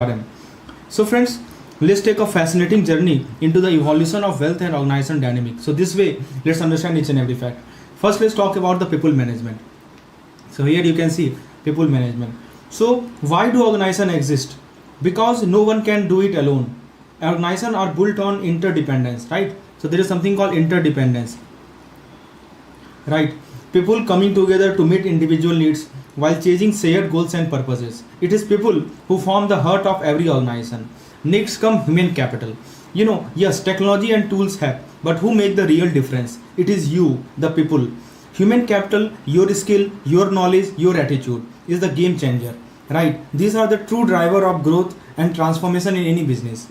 HRM. So friends, let's take a fascinating journey into the evolution of wealth and organization dynamics. So this way, let's understand each and every fact. First, let's talk about the people management. So here you can see people management. So why do organizations exist? Because no one can do it alone. Organizations are built on interdependence, right? So there is something called interdependence, right? People coming together to meet individual needs while chasing shared goals and purposes. It is people who form the heart of every organization. Next come human capital. Yes, technology and tools have, but who make the real difference? It is you, the people. Human capital, your skill, your knowledge, your attitude is the game changer, right? These are the true driver of growth and transformation in any business.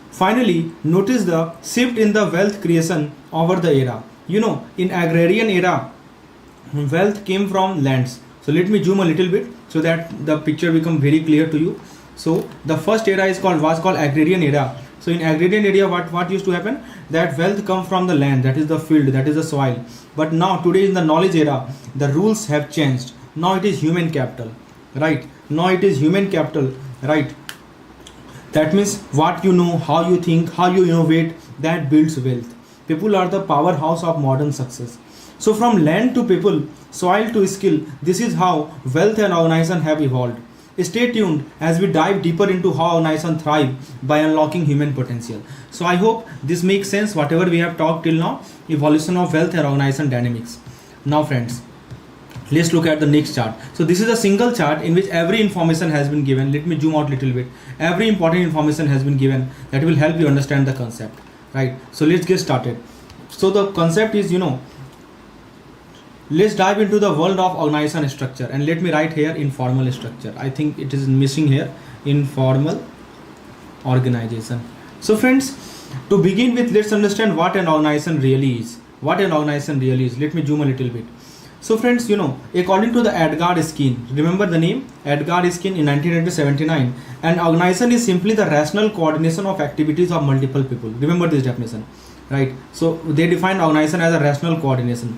Finally, notice the shift in the wealth creation over the era. In agrarian era, wealth came from lands. So let me zoom a little bit so that the picture become very clear to you. So the first era was called agrarian era. So in agrarian area, what used to happen? That wealth come from the land, that is the field, that is the soil. But now today in the knowledge era, the rules have changed. Now it is human capital, right? Now it is human capital, right? That means what you know, how you think, how you innovate, that builds wealth. People are the powerhouse of modern success. So from land to people, soil to skill, this is how wealth and organization have evolved. Stay tuned as we dive deeper into how organizations thrive by unlocking human potential. So I hope this makes sense, whatever we have talked till now, evolution of wealth and organization dynamics. Now friends, let's look at the next chart. So this is a single chart in which every information has been given. Let me zoom out a little bit. Every important information has been given that will help you understand the concept, right? So let's get started. So the concept is, let's dive into the world of organization structure, and let me write here informal structure. I think it is missing here, informal organization. So friends, to begin with, let's understand what an organization really is. What an organization really is. Let me zoom a little bit. So friends, according to the Edgar Skin, remember the name Edgar Skin in 1979, an organization is simply the rational coordination of activities of multiple people. Remember this definition, right? So they define organization as a rational coordination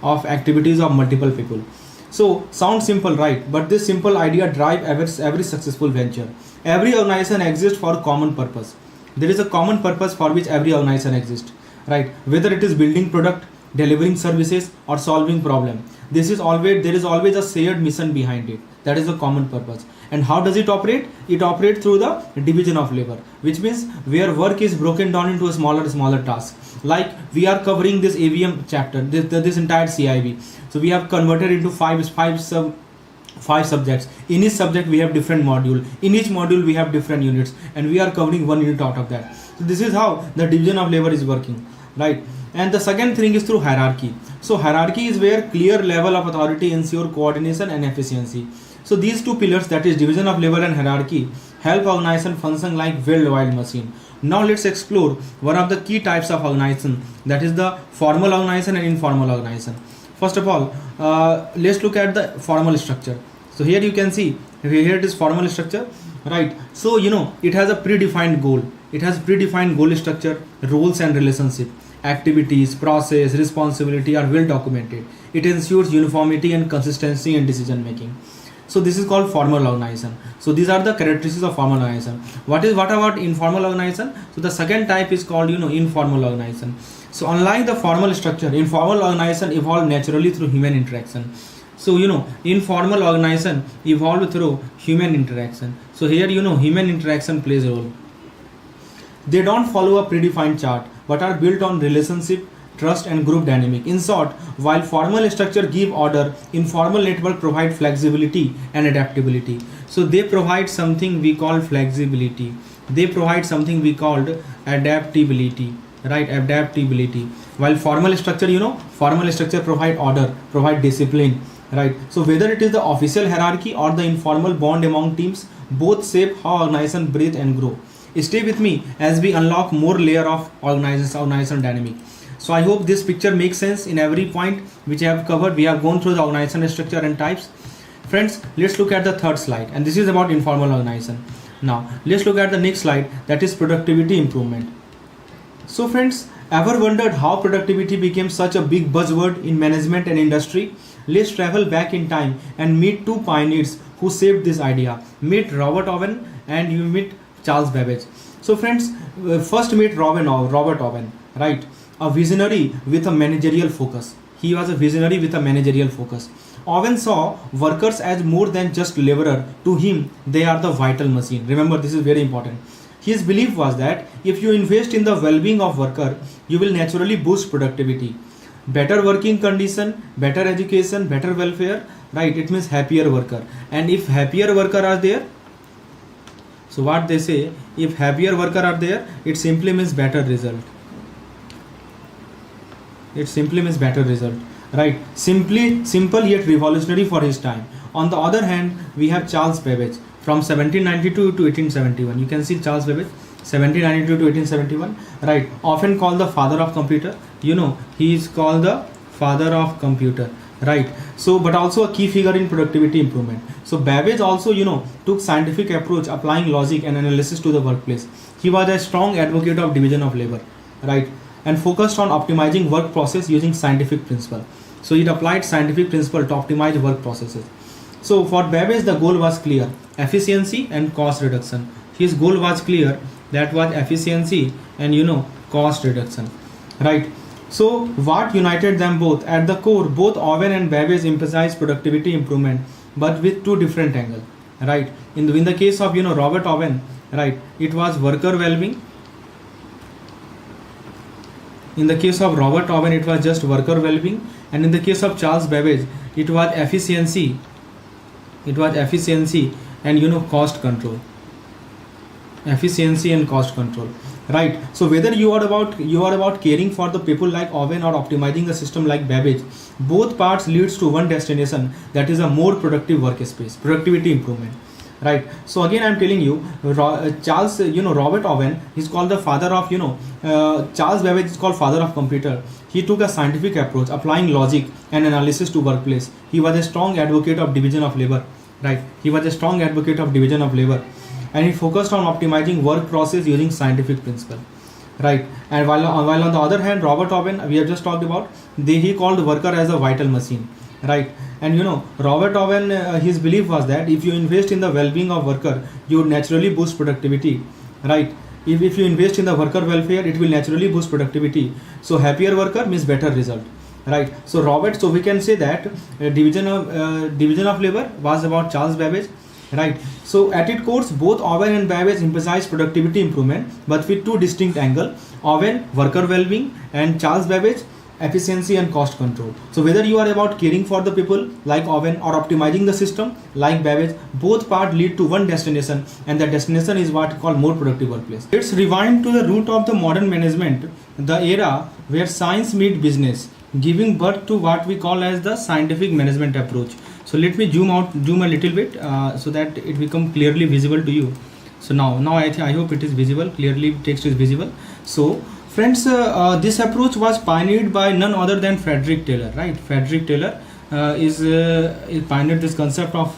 of activities of multiple people. So sounds simple, right? But this simple idea drives every successful venture. Every organization exists for a common purpose. There is a common purpose for which every organization exists, right? Whether it is building product, delivering services, or solving problem, there is always a shared mission behind it. That is a common purpose. And how does it operate? It operates through the division of labor, which means where work is broken down into a smaller tasks. Like we are covering this ABM chapter, this entire CAIIB. So we have converted into five subjects. In each subject we have different module. In each module we have different units, and we are covering one unit out of that. So this is how the division of labor is working, right? And the second thing is through hierarchy. So hierarchy is where clear level of authority ensure coordination and efficiency. So these two pillars, that is division of labor and hierarchy, help organization function like well-oiled machine. Now let's explore one of the key types of organization, that is the formal organization and informal organization. First of all, let's look at the formal structure. So here you can see, here it is formal structure, right? So it has a predefined goal. It has predefined goal structure, roles and relationship. Activities, process, responsibility are well documented. It ensures uniformity and consistency in decision making. So this is called formal organization. So these are the characteristics of formal organization. What about informal organization? So the second type is called informal organization. So unlike the formal structure, informal organization evolved naturally through human interaction. So informal organization evolved through human interaction. So here human interaction plays a role. They don't follow a predefined chart, but are built on relationship, trust and group dynamic. In short, while formal structure give order, informal network provide flexibility and adaptability. So they provide something we call flexibility. They provide something we called adaptability, right? Adaptability. While formal structure, formal structure provide order, provide discipline, right? So whether it is the official hierarchy or the informal bond among teams, both shape how organization breathe and grow. Stay with me as we unlock more layer of organization dynamic. So I hope this picture makes sense in every point which I have covered. We have gone through the organization structure and types. Friends, let's look at the third slide, and this is about informal organization. Now let's look at the next slide, that is productivity improvement. So friends, ever wondered how productivity became such a big buzzword in management and industry? Let's travel back in time and meet two pioneers who shaped this idea. Meet Robert Owen and you meet Charles Babbage. So friends, first meet Robert Owen, right? A visionary with a managerial focus. He was a visionary with a managerial focus. Owen saw workers as more than just laborer. To him, they are the vital machine. Remember, this is very important. His belief was that if you invest in the well-being of worker, you will naturally boost productivity. Better working condition, better education, better welfare, right? It means happier worker. And if happier worker are there, so what they say, if happier worker are there, it simply means better result. It simply means better result, right? Simple yet revolutionary for his time. On the other hand, we have Charles Babbage from 1792 to 1871. You can see Charles Babbage 1792 to 1871, right? Often called the father of computer. You know, he is called the father of computer, right? So, but also a key figure in productivity improvement. So Babbage also, you know, took scientific approach, applying logic and analysis to the workplace. He was a strong advocate of division of labor, right? And focused on optimizing work process using scientific principle. So it applied scientific principle to optimize work processes. So for Babbage, the goal was clear: efficiency and cost reduction. His goal was clear, that was efficiency and, you know, cost reduction, right? So what united them both? At the core, both Owen and Babbage emphasized productivity improvement, but with two different angles, right? In the case of, you know, Robert Owen, right, it was worker well-being. In the case of Robert Owen, it was just worker well-being, and in the case of Charles Babbage, it was efficiency. It was efficiency and, you know, cost control. Efficiency and cost control, right? So whether you are about caring for the people like Owen or optimizing a system like Babbage, both parts leads to one destination, that is a more productive workspace, productivity improvement. Right. So again, I'm telling you, Charles, you know, Robert Owen, he's called the father of, you know, Charles Babbage is called father of computer. He took a scientific approach, applying logic and analysis to workplace. He was a strong advocate of division of labor, right? He was a strong advocate of division of labor, and he focused on optimizing work process using scientific principle, right? And while on the other hand, Robert Owen, we have just talked about, he called worker as a vital machine, right? And you know, Robert Owen, his belief was that if you invest in the well-being of worker, you would naturally boost productivity, right? If you invest in the worker welfare, it will naturally boost productivity. So happier worker means better result, right? So we can say that division of labor was about Charles Babbage, right? So at its core, both Owen and Babbage emphasized productivity improvement, but with two distinct angles: Owen, worker well-being, and Charles Babbage, efficiency and cost control. So whether you are about caring for the people like Owen or optimizing the system like Babbage, both parts lead to one destination, and the destination is what we call more productive workplace. Let's rewind to the root of the modern management, the era where science meets business, giving birth to what we call as the scientific management approach. So let me zoom a little bit so that it become clearly visible to you. So now I hope it is visible, clearly text is visible. So friends, this approach was pioneered by none other than Frederick Taylor, right? Frederick Taylor is pioneered this concept of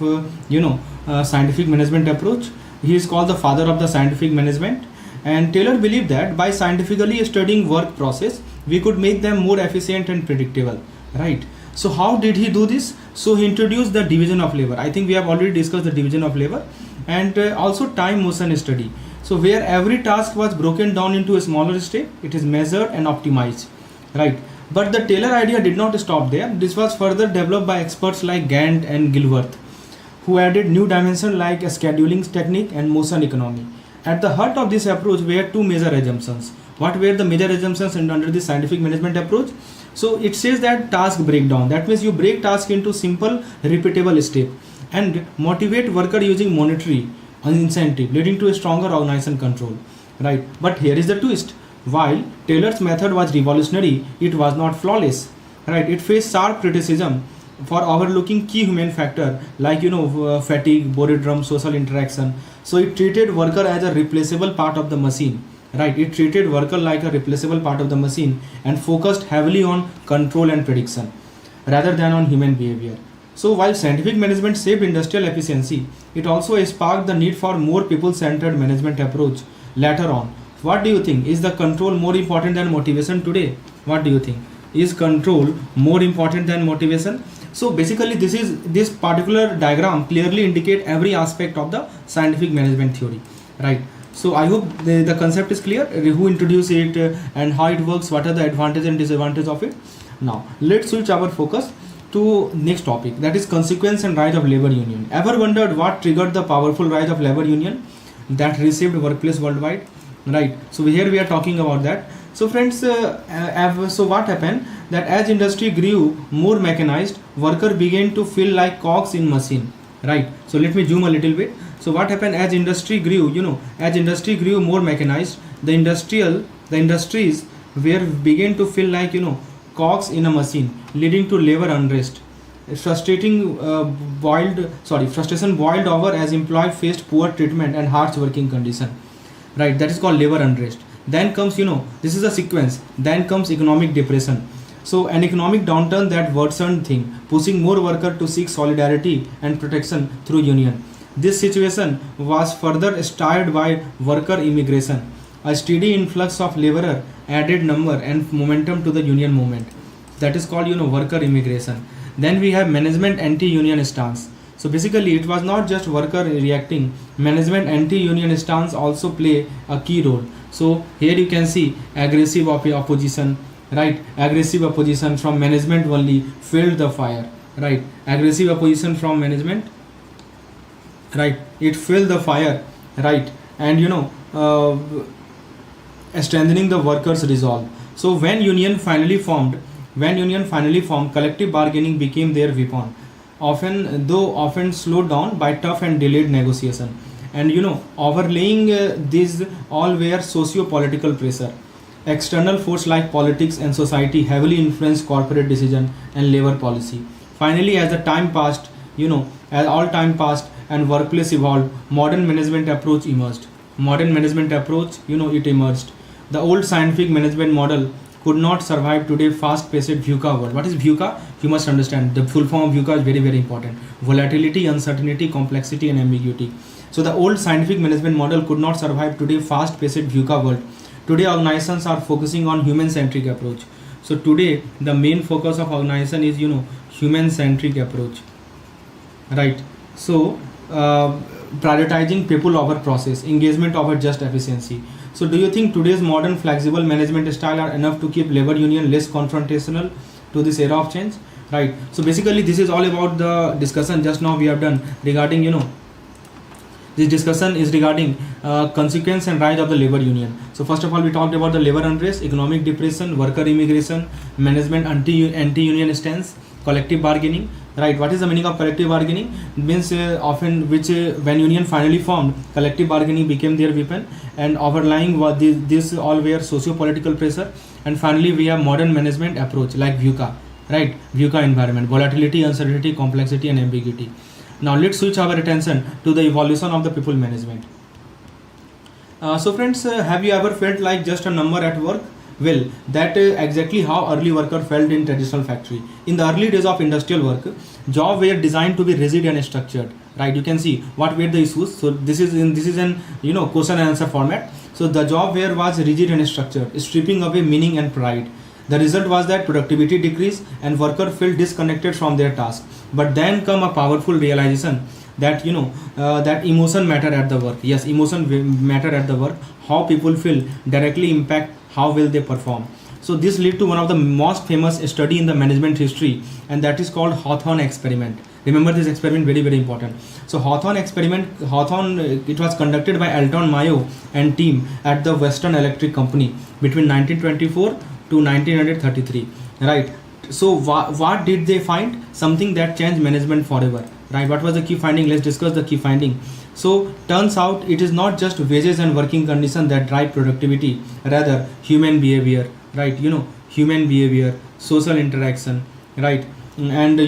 scientific management approach. He is called the father of the scientific management, and Taylor believed that by scientifically studying work process, we could make them more efficient and predictable, right? So how did he do this? So he introduced the division of labor. I think we have already discussed the division of labor, and also time motion study. So where every task was broken down into a smaller step, it is measured and optimized, right? But the Taylor idea did not stop there. This was further developed by experts like Gantt and Gilworth, who added new dimensions like a scheduling technique and motion economy. At the heart of this approach were two major assumptions. What were the major assumptions under the scientific management approach? So it says that task breakdown. That means you break task into simple, repeatable steps and motivate worker using monetary incentive, leading to a stronger organization control, right? But here is the twist: while Taylor's method was revolutionary, it was not flawless, right? It faced sharp criticism for overlooking key human factor like fatigue, boredom, social interaction. So it treated worker as a replaceable part of the machine, right? It treated worker like a replaceable part of the machine and focused heavily on control and prediction rather than on human behavior. So while scientific management saved industrial efficiency, it also sparked the need for more people-centered management approach later on. What do you think? Is the control more important than motivation today? What do you think? Is control more important than motivation? So basically this particular diagram clearly indicate every aspect of the scientific management theory, right? So I hope the concept is clear, who introduced it and how it works, what are the advantages and disadvantages of it. Now let's switch our focus to next topic, that is consequence and rise of labor union. Ever wondered what triggered the powerful rise of labor union that reshaped workplace worldwide, right? So here we are talking about that. So friends, so what happened, that as industry grew more mechanized, worker began to feel like cogs in machine, right? So let me zoom a little bit. So what happened, as industry grew, as industry grew more mechanized, the industries were began to feel like, cogs in a machine, leading to labor unrest. Frustration boiled over as employee faced poor treatment and harsh working condition, right? That is called labor unrest. Then comes, this is a sequence, then comes economic depression. So an economic downturn that worsened thing, pushing more workers to seek solidarity and protection through union. This situation was further stirred by worker immigration. A steady influx of laborer added number and momentum to the union movement. That is called, worker immigration. Then we have management anti-union stance. So basically it was not just worker reacting, management anti-union stance also play a key role. So here you can see aggressive opposition, right? Aggressive opposition from management only fueled the fire, right? Aggressive opposition from management, right? It fueled the fire, right? And strengthening the workers' resolve. So when union finally formed, collective bargaining became their weapon, often slowed down by tough and delayed negotiation. And overlaying these all were socio-political pressure. External force like politics and society heavily influenced corporate decision and labor policy. Finally, as the time passed, as all time passed and workplace evolved, modern management approach emerged. It emerged. The old scientific management model could not survive today's fast-paced VUCA world. What is VUCA? You must understand. The full form of VUCA is very, very important. Volatility, uncertainty, complexity, and ambiguity. So the old scientific management model could not survive today's fast-paced VUCA world. Today organizations are focusing on human-centric approach. So today the main focus of organization is human-centric approach, right? So prioritizing people over process, engagement over just efficiency. So do you think today's modern flexible management style are enough to keep labor union less confrontational to this era of change, right? So basically this is all about the discussion just now we have done regarding this discussion is regarding consequence and rise of the labor union. So first of all we talked about the labor unrest, economic depression, worker immigration, management anti-union stance, collective bargaining, right? What is the meaning of collective bargaining? It means when union finally formed, collective bargaining became their weapon, and overlying what this all were socio-political pressure. And finally we have modern management approach like VUCA, right? VUCA environment, volatility, uncertainty, complexity, and ambiguity. Now let's switch our attention to the evolution of the people management. So friends, have you ever felt like just a number at work? Well, that exactly how early worker felt in traditional factory. In the early days of industrial work, jobs were designed to be rigid and structured, right? You can see what were the issues. So this is an question and answer format. So the job was rigid and structured, stripping away meaning and pride. The result was that productivity decreased and workers felt disconnected from their task. But then come a powerful realization that that emotion matter at the work. Yes, emotion matter at the work. How people feel directly impact how well they perform. So this led to one of the most famous study in the management history, and that is called Hawthorne experiment. Remember this experiment, very, very important. So Hawthorne experiment, it was conducted by Alton Mayo and team at the Western Electric Company between 1924 to 1933, right? So what did they find? Something that changed management forever, right? What was the key finding? Let's discuss the key finding. So turns out it is not just wages and working conditions that drive productivity, rather human behavior, right? Human behavior, social interaction, right? And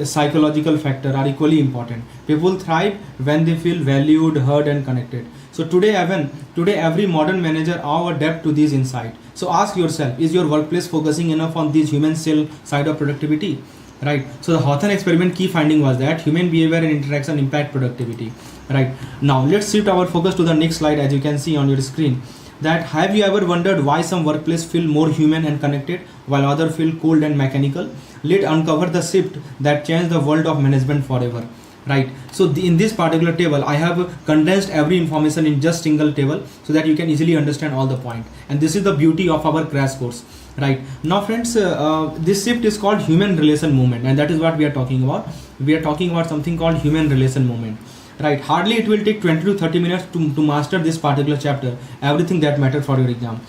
psychological factor are equally important. People thrive when they feel valued, heard, and connected. So today every modern manager are adept to these insights. So ask yourself, is your workplace focusing enough on this human cell side of productivity, right? So the Hawthorne experiment key finding was that human behavior and interaction impact productivity, right? Now let's shift our focus to the next slide. As you can see on your screen, that have you ever wondered why some workplace feel more human and connected while others feel cold and mechanical? let uncover the shift that changed the world of management forever. Right, so in this particular table I have condensed every information in just single table so that you can easily understand all the point, and this is the beauty of our crash course. Right now friends, this shift is called human relation movement, and that is what we are talking about. We are talking about something called human relation movement. Right, hardly it will take 20 to 30 minutes to master this particular chapter, everything that matters for your exam.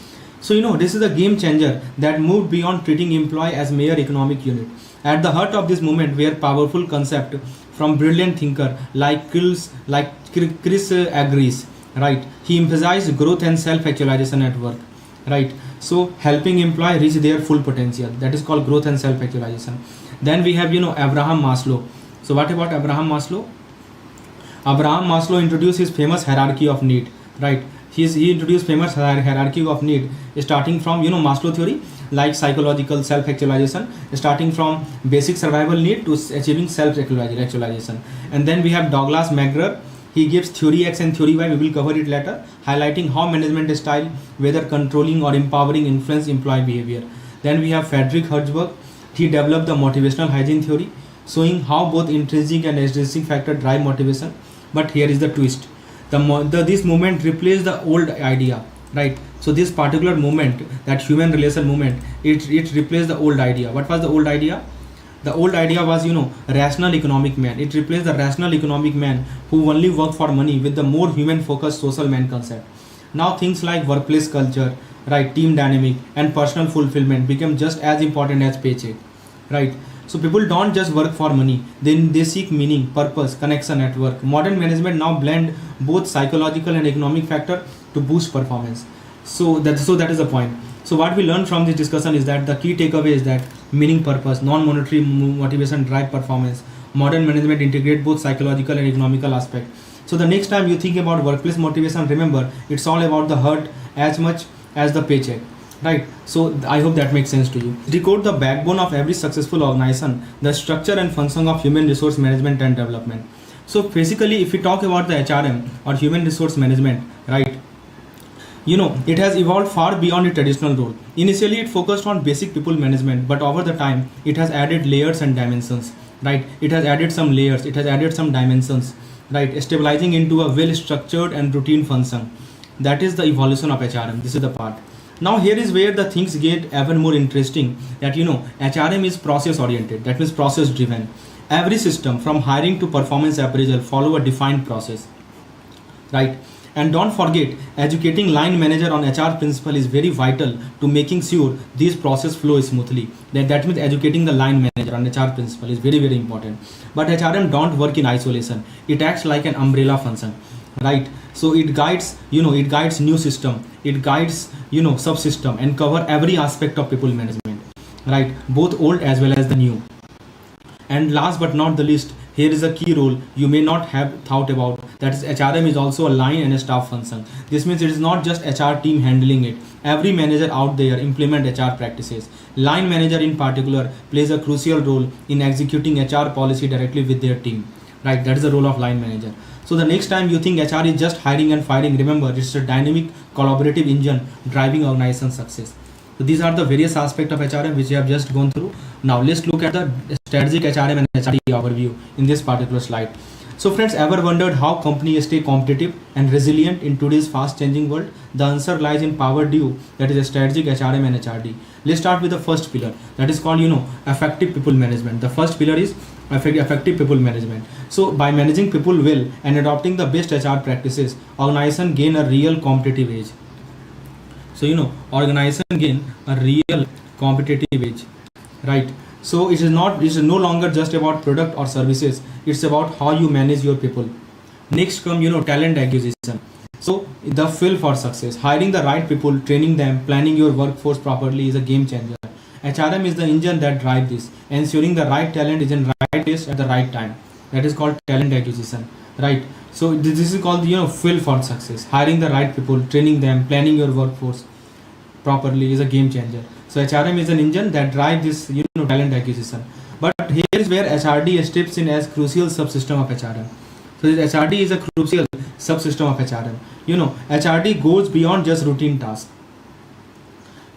So this is a game changer that moved beyond treating employee as mere economic unit. At the heart of this movement were powerful concept from brilliant thinker like Chris agrees. Right, he emphasized growth and self-actualization at work. Right, so helping employee reach their full potential, that is called growth and self-actualization. Then we have Abraham Maslow. So what about Abraham Maslow? Abraham Maslow introduced his famous hierarchy of need. Right, he introduced famous hierarchy of need starting from Maslow theory, like psychological self-actualization, starting from basic survival need to achieving self-actualization. And then we have Douglas McGrath. He gives theory X and theory Y, we will cover it later, highlighting how management style, whether controlling or empowering, influence employee behavior. Then we have Friedrich Herzberg. He developed the motivational hygiene theory, showing how both intrinsic and extrinsic factors drive motivation. But here is the twist. This movement replaced the old idea. Right, so this particular movement, that human relation movement, it replaced the old idea. What was the old idea? The old idea was rational economic man. It replaced the rational economic man who only worked for money with the more human focused social man concept. Now things like workplace culture, right, team dynamic and personal fulfillment became just as important as paycheck. Right, so people don't just work for money, then they seek meaning, purpose, connection at work. Modern management now blend both psychological and economic factor to boost performance. So that is the point. So what we learned from this discussion is that the key takeaway is that meaning, purpose, non-monetary motivation drive performance. Modern management integrate both psychological and economical aspect. So the next time you think about workplace motivation, remember it's all about the heart as much as the paycheck. Right, so I hope that makes sense to you. Decode the backbone of every successful organization, the structure and function of human resource management and development. So basically, if we talk about the HRM or human resource management, right, it has evolved far beyond its traditional role. Initially, it focused on basic people management, but over the time, it has added layers and dimensions. Right, it has added some layers, it has added some dimensions. Right, stabilizing into a well-structured and routine function. That is the evolution of HRM. This is the part. Now here is where the things get even more interesting, that HRM is process oriented, that means process driven. Every system from hiring to performance appraisal follow a defined process. Right, and don't forget, educating line manager on HR principle is very vital to making sure this process flow smoothly. That means educating the line manager on HR principle is very, very important. But HRM don't work in isolation. It acts like an umbrella function. Right, so it guides new system, it guides subsystem and cover every aspect of people management. Right, both old as well as the new. And last but not the least, here is a key role you may not have thought about, that is HRM is also a line and a staff function. This means it is not just HR team handling it. Every manager out there implement HR practices. Line manager in particular plays a crucial role in executing HR policy directly with their team. Right, that is the role of line manager. So the next time you think HR is just hiring and firing, remember it's a dynamic collaborative engine driving organization success. So these are the various aspects of HRM which we have just gone through. Now let's look at the strategic HRM and HRD overview in this particular slide. So friends, ever wondered how companies stay competitive and resilient in today's fast changing world? The answer lies in power due, that is a strategic HRM and HRD. Let's start with the first pillar, that is called effective people management. The first pillar is effective people management. So by managing people well and adopting the best HR practices, organization gain a real competitive edge. So organization gain a real competitive edge. Right, so it is no longer just about product or services, it's about how you manage your people. Next come talent acquisition. So the fuel for success, hiring the right people, training them, planning your workforce properly is a game changer. HRM is the engine that drives this, ensuring the right talent is in right place at the right time. That is called talent acquisition. Right, so this is called fuel for success. Hiring the right people, training them, planning your workforce properly is a game changer. So HRM is an engine that drives this talent acquisition. But here is where HRD steps in as crucial subsystem of HRM. So this HRD is a crucial subsystem of HRM. HRD goes beyond just routine tasks.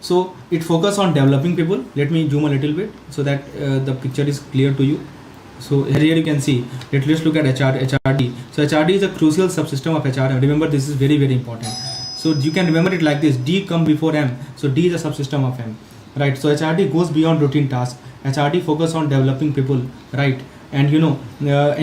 So it focus on developing people. Let me zoom a little bit so that the picture is clear to you. So here you can see, let's look at HRD. So HRD is a crucial subsystem of HRM. Remember, this is very, very important. So you can remember it like this: D come before M. So D is a subsystem of M, right? So HRD goes beyond routine tasks. HRD focus on developing people, right? And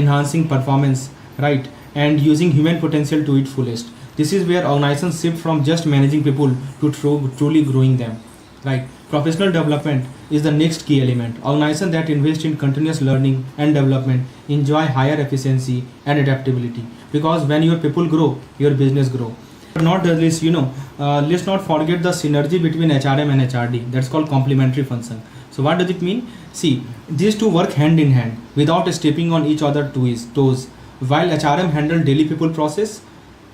enhancing performance, right? And using human potential to its fullest. This is where organizations shift from just managing people to truly growing them, right? Professional development is the next key element. Organizations that invest in continuous learning and development enjoy higher efficiency and adaptability, because when your people grow, your business grow. Not the least, let's not forget the synergy between HRM and HRD. That's called complementary function. So what does it mean? See, these two work hand in hand without stepping on each other's toes. While HRM handle daily people process,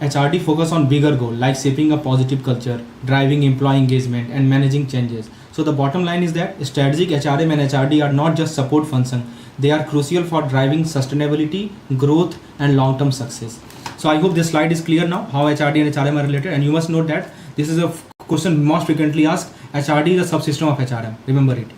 HRD focus on bigger goal like shaping a positive culture, driving employee engagement, and managing changes. So the bottom line is that strategic HRM and HRD are not just support function; they are crucial for driving sustainability, growth, and long-term success. So I hope this slide is clear now, how HRD and HRM are related. And you must note that this is a question most frequently asked. HRD is a subsystem of HRM. Remember it.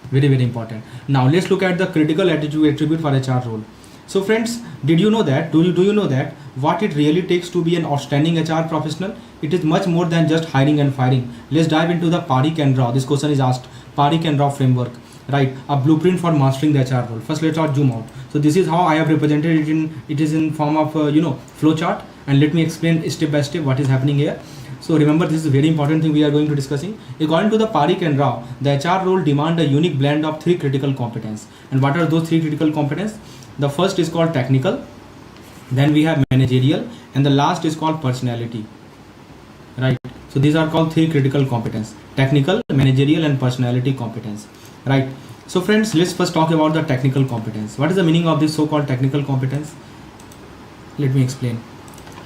Very, very important. Now let's look at the critical attribute for HR role. So friends, did you know that? Do you know that what it really takes to be an outstanding HR professional? It is much more than just hiring and firing. Let's dive into the Parikh and Rao. This question is asked. Parikh and Rao framework, right? A blueprint for mastering the HR role. First, let's zoom out. So this is how I have represented it it is in form of flow chart, and let me explain step by step what is happening here. So remember, this is a very important thing we are going to discussing. According to the Parikh and Rao, the HR role demand a unique blend of 3 critical competence. And what are those 3 critical competence? The first is called technical, then we have managerial, and the last is called personality, right? So these are called 3 critical competence: technical, managerial, and personality competence, right? So friends, let's first talk about the technical competence. What is the meaning of this so-called technical competence? Let me explain.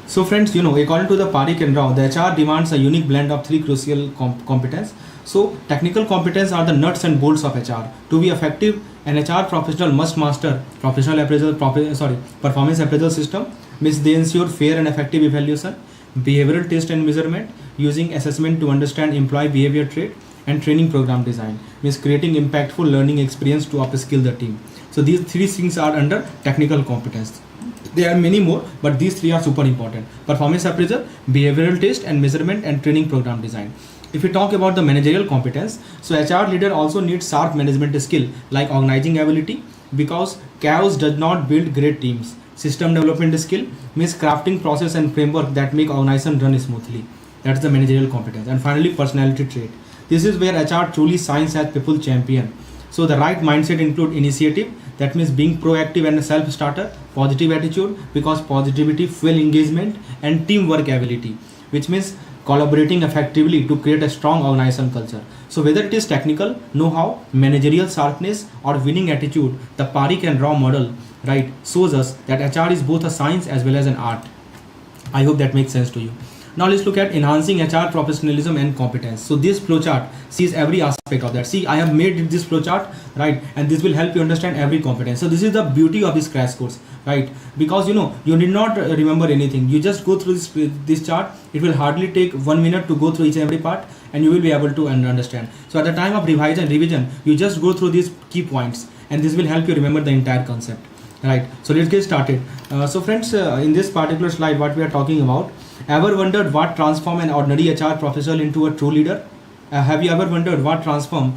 So friends, according to the Parikh and Rao, the HR demands a unique blend of 3 crucial competence. So technical competence are the nuts and bolts of HR. To be effective, an HR professional must master performance appraisal system, means they ensure fair and effective evaluation, behavioral test and measurement, using assessment to understand employee behavior trait, and training program design, means creating impactful learning experience to upskill the team. So these 3 things are under technical competence. There are many more, but these 3 are super important: performance appraisal, behavioral test and measurement, and training program design. If we talk about the managerial competence, so HR leader also needs sharp management skill like organizing ability, because chaos does not build great teams. System development skill means crafting process and framework that make organization run smoothly. That's the managerial competence. And finally, personality trait. This is where HR truly shines as people champion. So the right mindset include initiative, that means being proactive and a self-starter, positive attitude, because positivity fuel engagement, and teamwork ability, which means collaborating effectively to create a strong organization culture. So whether it is technical know-how, managerial sharpness, or winning attitude, the Parikh and Rao model, right, shows us that HR is both a science as well as an art. I hope that makes sense to you. Now let's look at enhancing HR professionalism and competence. So this flowchart sees every aspect of that. See, I have made this flowchart, right, and this will help you understand every competence. So this is the beauty of this crash course, right? Because you need not remember anything. You just go through this chart. It will hardly take 1 minute to go through each and every part, and you will be able to understand. So at the time of revision, you just go through these key points, and this will help you remember the entire concept, right? So let's get started. So friends, in this particular slide, what we are talking about. Ever wondered what transform an ordinary HR professional into a true leader? Have you ever wondered what transform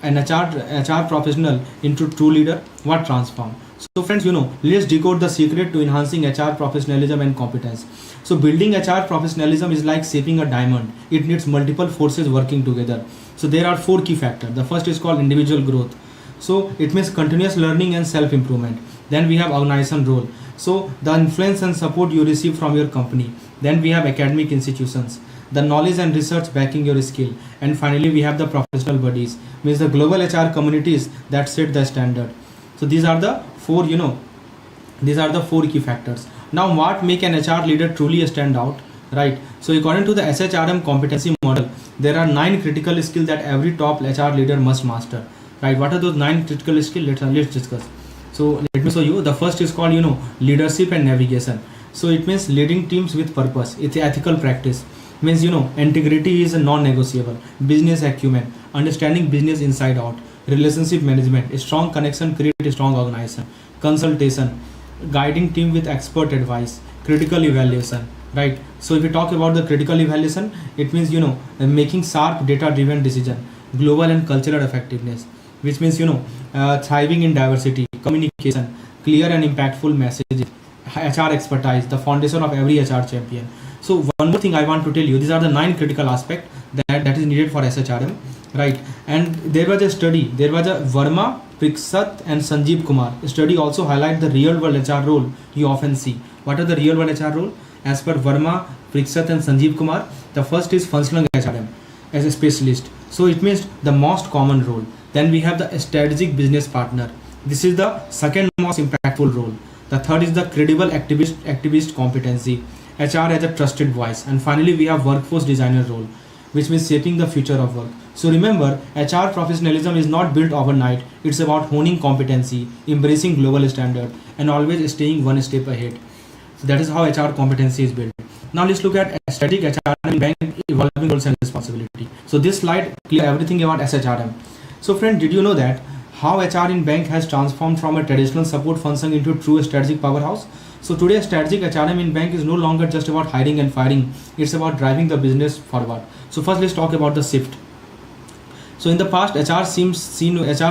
an HR professional into true leader? What transform? So friends, let's decode the secret to enhancing HR professionalism and competence. So building HR professionalism is like shaping a diamond. It needs multiple forces working together. So there are 4 key factors. The first is called individual growth. So it means continuous learning and self-improvement. Then we have organization role. So the influence and support you receive from your company. Then we have academic institutions, the knowledge and research backing your skill. And finally, we have the professional bodies, means the global HR communities that set the standard. So these are the 4, these are the 4 key factors. Now, what make an HR leader truly stand out, right? So according to the HRM competency model, there are 9 critical skills that every top HR leader must master, right? What are those 9 critical skills? Let's discuss. So let me show you. The first is called, leadership and navigation. So it means leading teams with purpose. It's ethical practice. Means integrity is a non-negotiable. Business acumen, understanding business inside out. Relationship management, a strong connection create a strong organization. Consultation, guiding team with expert advice. Critical evaluation, right? So if we talk about the critical evaluation, it means making sharp data driven decision. Global and cultural effectiveness, which means thriving in diversity. Communication, clear and impactful messages. HR expertise, the foundation of every HR champion. So one more thing I want to tell you, these are the 9 critical aspects that is needed for SHRM, right? And there was a study, there was a Verma, Priksat and Sanjeev Kumar study also highlight the real world HR role you often see. What are the real world HR role? As per Verma, Priksat and Sanjeev Kumar, the first is functional HRM as a specialist. So it means the most common role. Then we have the strategic business partner. This is the second most impactful role. The third is the credible activist competency. HR as a trusted voice. And finally we have workforce designer role, which means shaping the future of work. So remember, HR professionalism is not built overnight. It's about honing competency, embracing global standard, and always staying one step ahead. So that is how HR competency is built. Now let's look at strategic HRM in bank, evolving roles and responsibility. So this slide clear everything about SHRM. So friend, did you know that how HR in bank has transformed from a traditional support function into a true strategic powerhouse? So today strategic HRM in bank is no longer just about hiring and firing. It's about driving the business forward. So first let's talk about the shift. So in the past, HR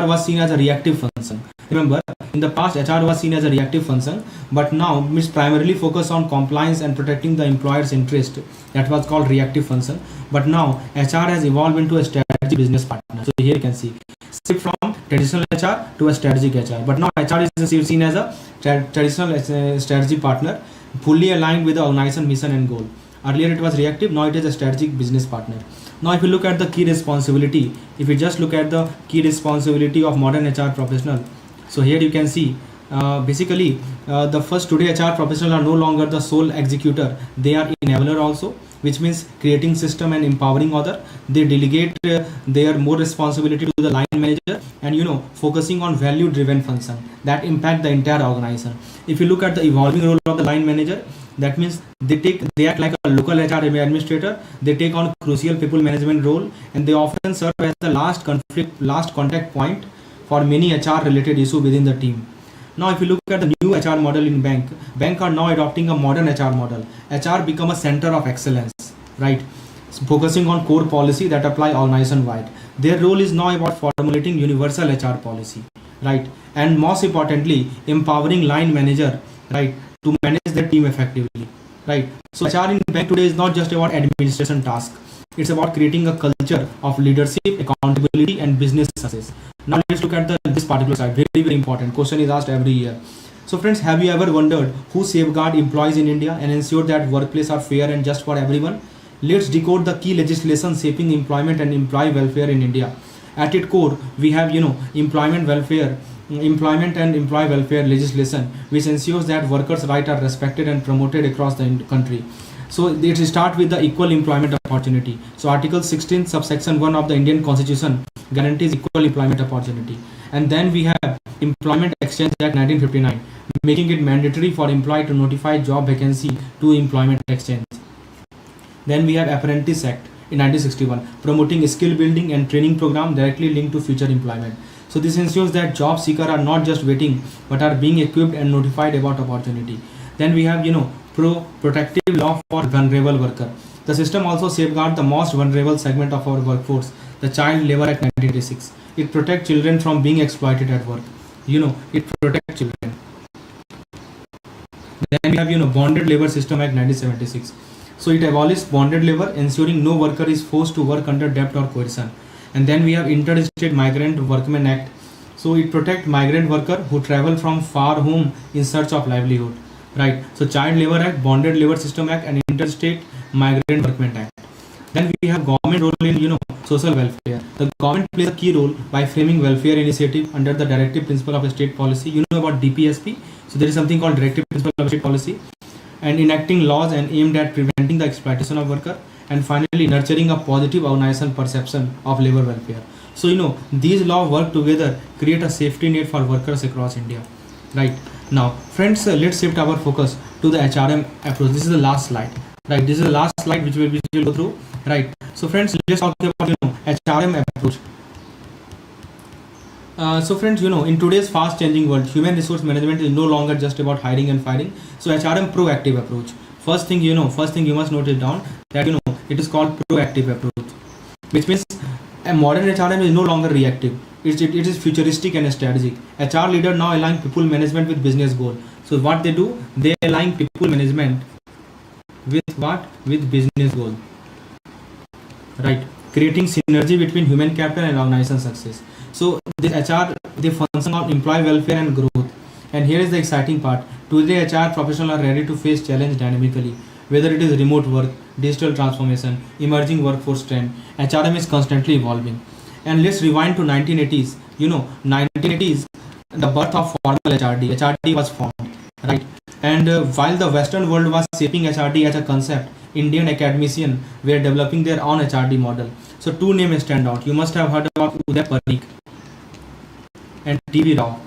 was seen as a reactive function. Remember, in the past, HR was seen as a reactive function, but now it's primarily focused on compliance and protecting the employer's interest. That was called reactive function. But now, HR has evolved into a strategic business partner. So here you can see, shift from traditional HR to a strategic HR. But now HR is seen as a traditional strategy partner, fully aligned with the organization mission and goal. Earlier it was reactive, now it is a strategic business partner. Now if you look at the key responsibility, if you just look at the key responsibility of modern HR professional, so here you can see basically the first today HR professionals are no longer the sole executor, they are enabler also, which means creating system and empowering other. They delegate their more responsibility to the line manager and focusing on value driven function that impact the entire organization. If you look at the evolving role of the line manager, that means they act like a local HR administrator. They take on crucial people management role, and they often serve as the last contact point for many HR related issues within the team. Now if you look at the new HR model in bank are now adopting a modern HR model. HR become a center of excellence, right? So focusing on core policy that apply organization wide. Their role is now about formulating universal HR policy, right? And most importantly, empowering line manager, right, to manage their team effectively, right? So HR in bank today is not just about administration task. It's about creating a culture of leadership, accountability, and business success. Now let's look at this particular slide. Very, very important. Question is asked every year. So friends, have you ever wondered who safeguard employees in India and ensure that workplaces are fair and just for everyone? Let's decode the key legislation shaping employment and employee welfare in India. At its core, we have employment and employee welfare legislation, which ensures that workers' rights are respected and promoted across the country. So it starts with the equal employment opportunity. So Article 16 subsection 1 of the Indian Constitution guarantees equal employment opportunity. And then we have Employment Exchange Act 1959, making it mandatory for employee to notify job vacancy to Employment Exchange. Then we have Apprentice Act in 1961, promoting skill building and training program directly linked to future employment. So this ensures that job seekers are not just waiting but are being equipped and notified about opportunity. Then we have protective law for vulnerable worker. The system also safeguards the most vulnerable segment of our workforce, the Child Labor Act 1986. It protects children from being exploited at work. It protects children. Then we have Bonded Labor System Act 1976. So it abolishes bonded labor, ensuring no worker is forced to work under debt or coercion. And then we have Interstate Migrant Workmen Act. So it protects migrant workers who travel from far home in search of livelihood. Right. So Child Labor Act, Bonded Labor System Act, and Interstate Migrant Workmen Act. Then we have government role in social welfare. The government plays a key role by framing welfare initiative under the directive principle of state policy. You know about DPSP. So there is something called directive principle of state policy, and enacting laws and aimed at preventing the exploitation of worker, and finally nurturing a positive organizational perception of labor welfare. So these laws work together, create a safety net for workers across India. Right. Now friends, let's shift our focus to the HRM approach. This is the last slide. Right, this is the last slide which we'll go through. Right, so friends, let's talk about HRM approach. So friends, in today's fast changing world, human resource management is no longer just about hiring and firing. So HRM proactive approach. First thing you must note it down, that it is called proactive approach, which means a modern HRM is no longer reactive. It is futuristic and strategic. HR leader now align people management with business goal. So what they do, they align people management with what? With business goal. Right, creating synergy between human capital and organization success. So this HR, they function on employee welfare and growth. And here is the exciting part. Today HR professionals are ready to face challenge dynamically. Whether it is remote work, digital transformation, emerging workforce trend, HRM is constantly evolving. And let's rewind to 1980s. 1980s, the birth of formal HRD. HRD was formed, right? And while the Western world was shaping HRD as a concept, Indian academicians were developing their own HRD model. So two names stand out. You must have heard about Uday Parikh and T.V. Rao.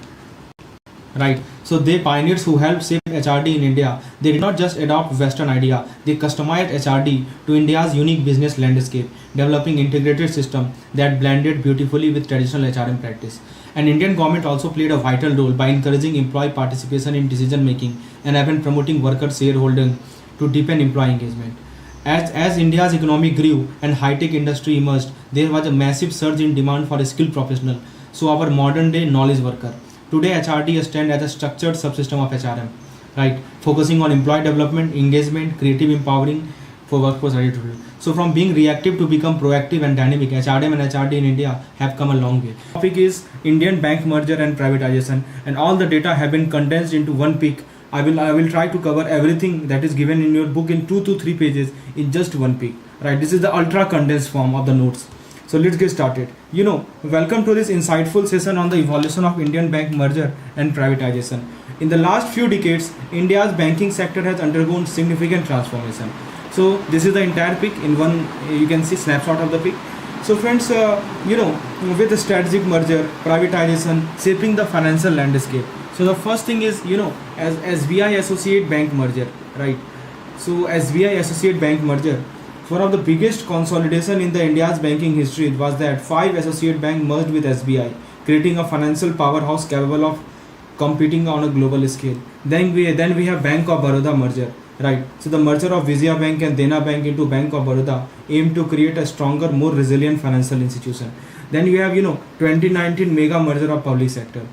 Right, so they pioneers who helped shape HRD in India. They did not just adopt Western idea, they customized HRD to India's unique business landscape, developing integrated system that blended beautifully with traditional HRM practice. And Indian government also played a vital role by encouraging employee participation in decision making and even promoting worker shareholding to deepen employee engagement. As India's economy grew and high-tech industry emerged, there was a massive surge in demand for a skilled professional. So our modern day knowledge worker. Today, HRD stands as a structured subsystem of HRM, right? Focusing on employee development, engagement, creative empowering for workforce ready. So from being reactive to become proactive and dynamic, HRM and HRD in India have come a long way. The topic is Indian bank merger and privatization, and all the data have been condensed into one peak. I will try to cover everything that is given in your book in 2 to 3 pages in just one peak, right? This is the ultra condensed form of the notes. So let's get started. Welcome to this insightful session on the evolution of Indian bank merger and privatization. In the last few decades, India's banking sector has undergone significant transformation. So this is the entire peak in one, you can see snapshot of the peak. So friends, with the strategic merger, privatization, shaping the financial landscape. So the first thing is, as SBI Associate Bank merger, right? So SBI Associate Bank merger, one of the biggest consolidation in the India's banking history was that 5 associate banks merged with SBI, creating a financial powerhouse capable of competing on a global scale. Then we have Bank of Baroda merger, right? So the merger of Vijaya Bank and Dena Bank into Bank of Baroda aimed to create a stronger, more resilient financial institution. Then you have 2019 mega merger of public sector.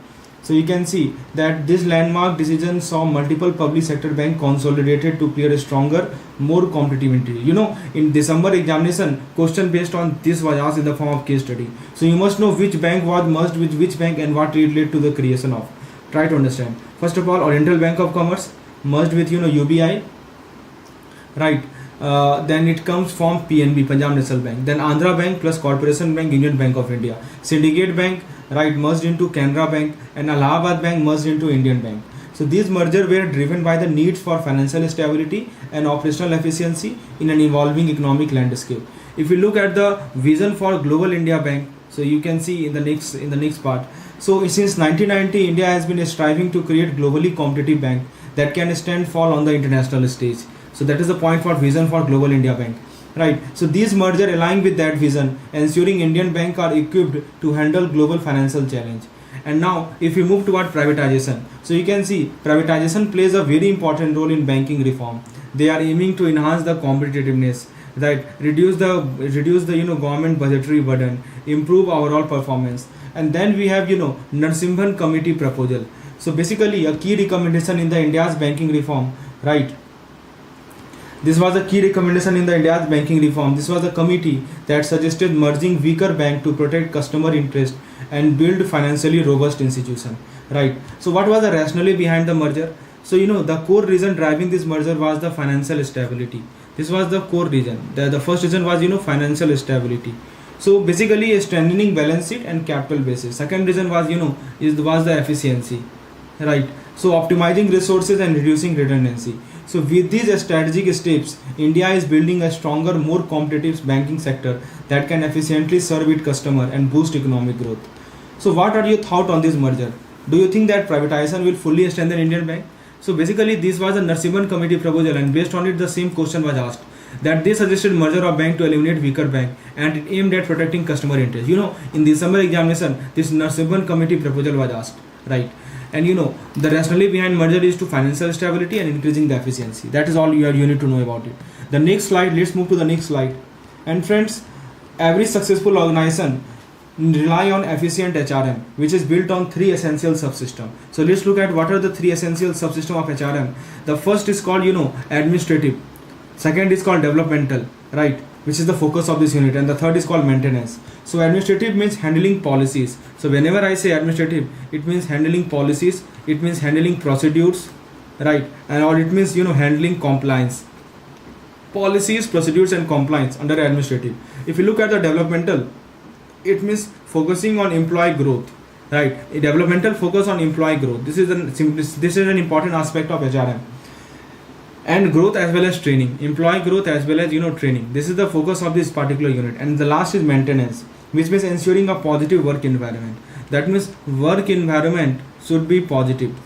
So you can see that this landmark decision saw multiple public sector banks consolidated to create a stronger, more competitive entity. In December examination, question based on this was asked in the form of case study. So you must know which bank was merged with which bank and what it led to the creation of. Try to understand. First of all, Oriental Bank of Commerce merged with UBI, right? Then it comes from PNB, Punjab National Bank. Then Andhra Bank plus Corporation Bank, Union Bank of India. Syndicate Bank, right, merged into Canara Bank, and Allahabad Bank merged into Indian Bank. So these mergers were driven by the needs for financial stability and operational efficiency in an evolving economic landscape. If you look at the vision for Global India Bank, so you can see in the next part. So since 1990, India has been striving to create globally competitive bank that can stand fall on the international stage. So that is the point for vision for Global India Bank. Right, so these merger align with that vision, ensuring Indian banks are equipped to handle global financial challenge. And now, if we move toward privatization, so you can see privatization plays a very important role in banking reform. They are aiming to enhance the competitiveness, right, reduce the government budgetary burden, improve overall performance. And then we have Narsimhan Committee proposal. So basically, a key recommendation in the India's banking reform, right? This was a key recommendation in the India's banking reform. This was a committee that suggested merging weaker banks to protect customer interest and build financially robust institution. Right. So what was the rationale behind the merger? So the core reason driving this merger was the financial stability. This was the core reason. The first reason was financial stability. So basically a strengthening balance sheet and capital basis. Second reason was was the efficiency. Right. So optimizing resources and reducing redundancy. So with these strategic steps, India is building a stronger, more competitive banking sector that can efficiently serve its customer and boost economic growth. So what are your thoughts on this merger? Do you think that privatization will fully strengthen Indian bank? So basically this was a Narsimhan committee proposal, and based on it the same question was asked, that they suggested merger of bank to eliminate weaker bank, and it aimed at protecting customer interest. In December examination this Narsimhan committee proposal was asked, right? And the rationale behind merger is to financial stability and increasing the efficiency. That is all you need to know about it. The next slide, let's move to the next slide. And friends, every successful organization rely on efficient HRM, which is built on 3 essential subsystems. So let's look at what are the 3 essential subsystems of HRM. The first is called administrative, second is called developmental, right, which is the focus of this unit, and the third is called maintenance. So administrative means handling policies. So whenever I say administrative, it means handling policies, it means handling procedures, right, and or it means handling compliance, policies, procedures and compliance under administrative. If you look at the developmental, it means focusing on employee growth, right? A developmental focus on employee growth. This is an important aspect of HRM. And growth as well as training, employee growth as well as training. This is the focus of this particular unit. And the last is maintenance, which means ensuring a positive work environment. That means work environment should be positive.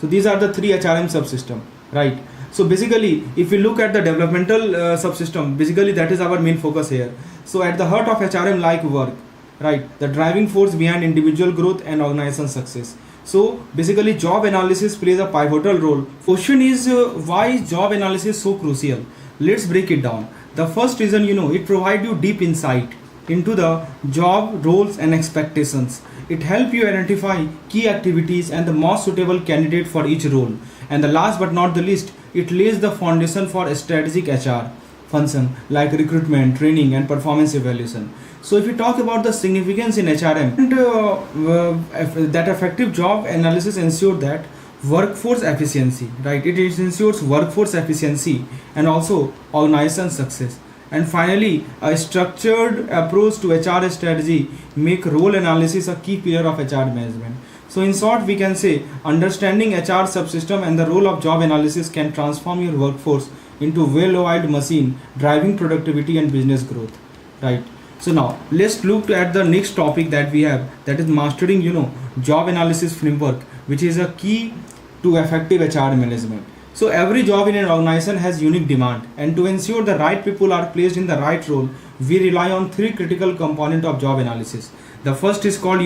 So these are the 3 HRM subsystem, right? So basically if you look at the developmental subsystem, basically that is our main focus here. So at the heart of HRM like work, right, the driving force behind individual growth and organization success. So basically job analysis plays a pivotal role. Question is why is job analysis so crucial? Let's break it down. The first reason, it provides you deep insight into the job roles and expectations. It helps you identify key activities and the most suitable candidate for each role. And the last but not the least, it lays the foundation for strategic HR function like recruitment, training and performance evaluation. So if we talk about the significance in HRM, that effective job analysis ensures that workforce efficiency, right? It ensures workforce efficiency and also organization success. And finally, a structured approach to HR strategy make role analysis a key pillar of HR management. So in short, we can say understanding HR subsystem and the role of job analysis can transform your workforce into well-oiled machine driving productivity and business growth, right? So now let's look at the next topic that we have, that is mastering job analysis framework, which is a key to effective HR management. So every job in an organization has unique demand, and to ensure the right people are placed in the right role, we rely on 3 critical components of job analysis. The first is called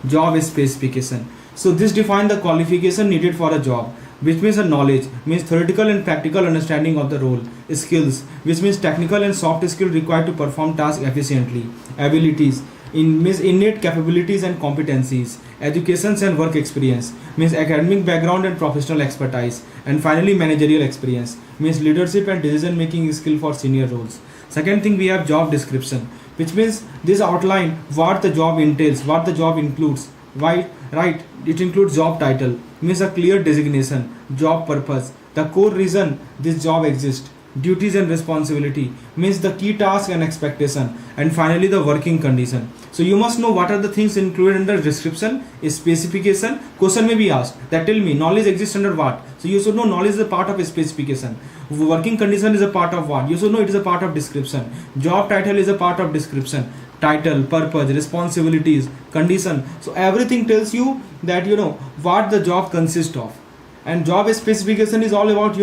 job specification. So this defines the qualification needed for a job, which means a knowledge, means theoretical and practical understanding of the role. Skills, which means technical and soft skill required to perform tasks efficiently. Abilities, means innate capabilities and competencies. Educations and work experience, means academic background and professional expertise. And finally managerial experience, means leadership and decision making skill for senior roles. Second thing, we have job description, which means this outline what the job entails, what the job includes. Why, right? It includes job title, means a clear designation, job purpose, the core reason this job exists, duties and responsibility, means the key task and expectation, and finally the working condition. So you must know what are the things included under description. Specification, question may be asked that tell me knowledge exists under what. So you should know knowledge is a part of a specification. Working condition is a part of what. You should know it is a part of description. Job title is a part of description. Title, purpose, responsibilities, condition. So everything tells you that what the job consists of. And job specification is all about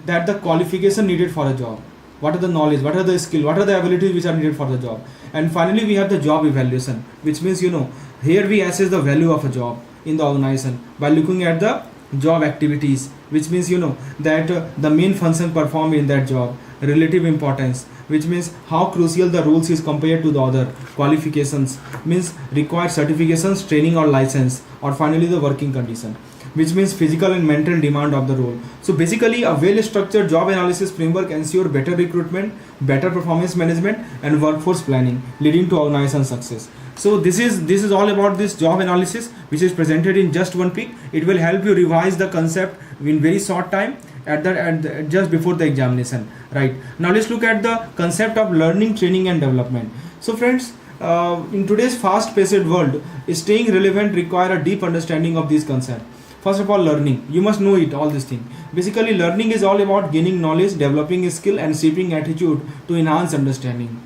that the qualification needed for a job, what are the knowledge, what are the skill, what are the abilities which are needed for the job. And finally we have the job evaluation, which means here we assess the value of a job in the organization by looking at the job activities, which means that the main function performed in that job, relative importance, which means how crucial the roles is compared to the other. Qualifications means required certifications, training or license. Or finally the working condition, which means physical and mental demand of the role. So basically a well-structured job analysis framework ensure better recruitment, better performance management and workforce planning, leading to organization success. So this is all about this job analysis, which is presented in just one peek. It will help you revise the concept in very short time at just before the examination, right? Now let's look at the concept of learning, training and development. So friends, in today's fast-paced world, staying relevant require a deep understanding of these concepts. First of all, learning. You must know it, all these things. Basically, learning is all about gaining knowledge, developing a skill and shaping attitude to enhance understanding.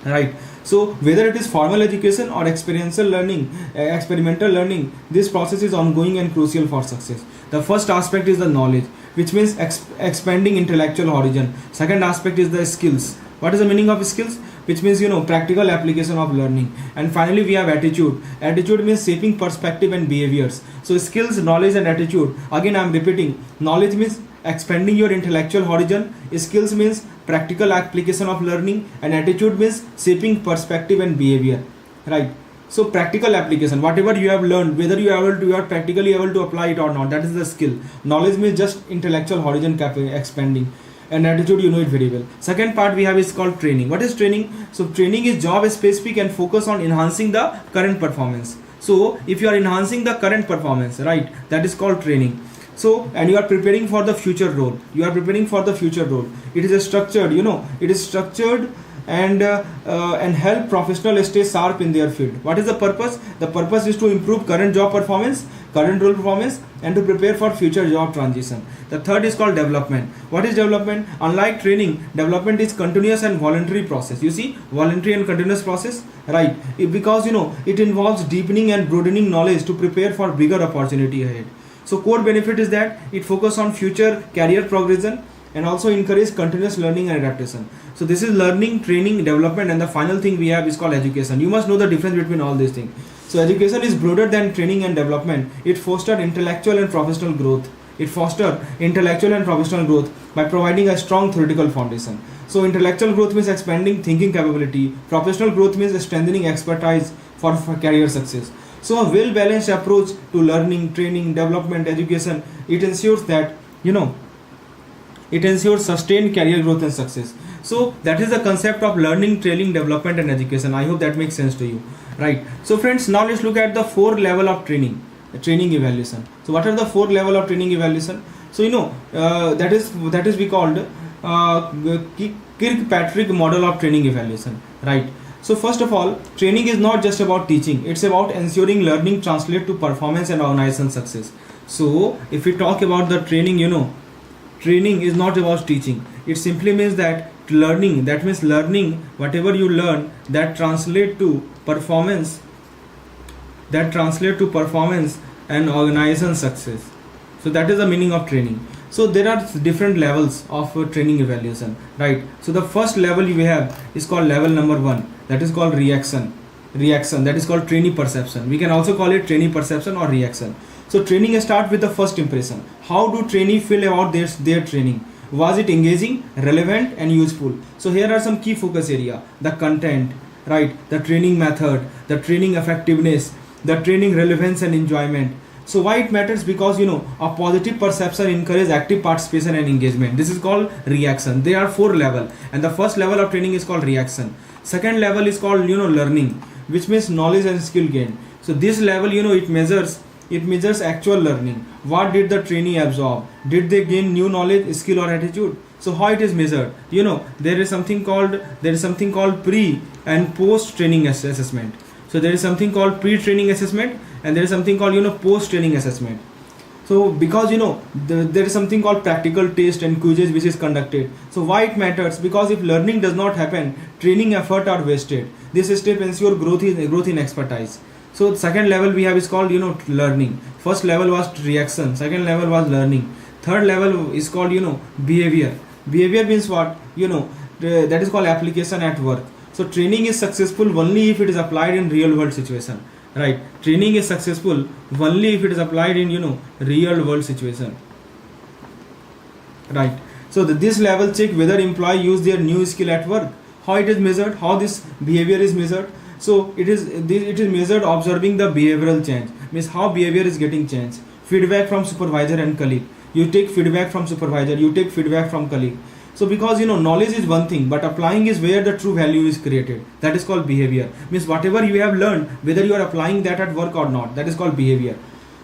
Right. So whether it is formal education or experimental learning, this process is ongoing and crucial for success. The first aspect is the knowledge, which means expanding intellectual horizon. Second aspect is the skills. What is the meaning of skills? Which means practical application of learning. And finally we have attitude. Attitude means shaping perspective and behaviors. So skills, knowledge and attitude. Again I am repeating. Knowledge means expanding your intellectual horizon. Skills means practical application of learning, and attitude means shaping perspective and behavior, right? So practical application, whatever you have learned, whether you are practically able to apply it or not, that is the skill. Knowledge means just intellectual horizon expanding, and attitude, you know it very well. Second part we have is called training. What is training? So training is job specific and focus on enhancing the current performance. So if you are enhancing the current performance, right, that is called training. So, and you are preparing for the future role. It is a structured, it is structured and help professionals stay sharp in their field. What is the purpose? The purpose is to improve current job performance, current role performance, and to prepare for future job transition. The third is called development. What is development? Unlike training, development is continuous and voluntary process. You see, voluntary and continuous process, right? Because it involves deepening and broadening knowledge to prepare for bigger opportunity ahead. So core benefit is that it focuses on future career progression and also encourage continuous learning and adaptation. So this is learning, training, development, and the final thing we have is called education. You must know the difference between all these things. So education is broader than training and development. It fosters intellectual and professional growth. By providing a strong theoretical foundation. So intellectual growth means expanding thinking capability. Professional growth means strengthening expertise for career success. So a well-balanced approach to learning, training, development, education, it ensures that, it ensures sustained career growth and success. So that is the concept of learning, training, development and education. I hope that makes sense to you, right? So friends, now let's look at the 4 level of training evaluation. So what are the 4 level of training evaluation? So that is we called Kirkpatrick model of training evaluation, right? So first of all, training is not just about teaching, it's about ensuring learning translates to performance and organization success. So if we talk about the training, training is not about teaching. It simply means that learning, that means learning, whatever you learn, that translate to performance and organization success. So that is the meaning of training. So there are different levels of training evaluation, right? So the first level we have is called level number 1, that is called reaction, that is called trainee perception. We can also call it trainee perception or reaction. So training starts with the first impression. How do trainee feel about their training? Was it engaging, relevant and useful? So here are some key focus area: the content, right, the training method, the training effectiveness, the training relevance and enjoyment. So why it matters? Because a positive perception encourages active participation and engagement. This is called reaction. There are 4 levels, and the first level of training is called reaction. Second level is called learning, which means knowledge and skill gain. So this level it measures actual learning. What did the trainee absorb? Did they gain new knowledge, skill or attitude? So how it is measured? There is something called pre and post training assessment. So there is something called pre-training assessment and there is something called post-training assessment. So because there is something called practical test and quizzes which is conducted. So why it matters? Because if learning does not happen, training effort are wasted. This step ensure growth in expertise. So the second level we have is called learning. First level was reaction, second level was learning, third level is called behavior. Behavior means what? That is called application at work. So training is successful only if it is applied in real world situation, right? Training is successful only if it is applied in real world situation, right? So this level check whether employee use their new skill at work. How it is measured? How this behavior is measured? So it is measured observing the behavioral change, means how behavior is getting changed. Feedback from supervisor and colleague. You take feedback from supervisor, you take feedback from colleague. So because knowledge is one thing, but applying is where the true value is created. That is called behavior. Means whatever you have learned, whether you are applying that at work or not, that is called behavior,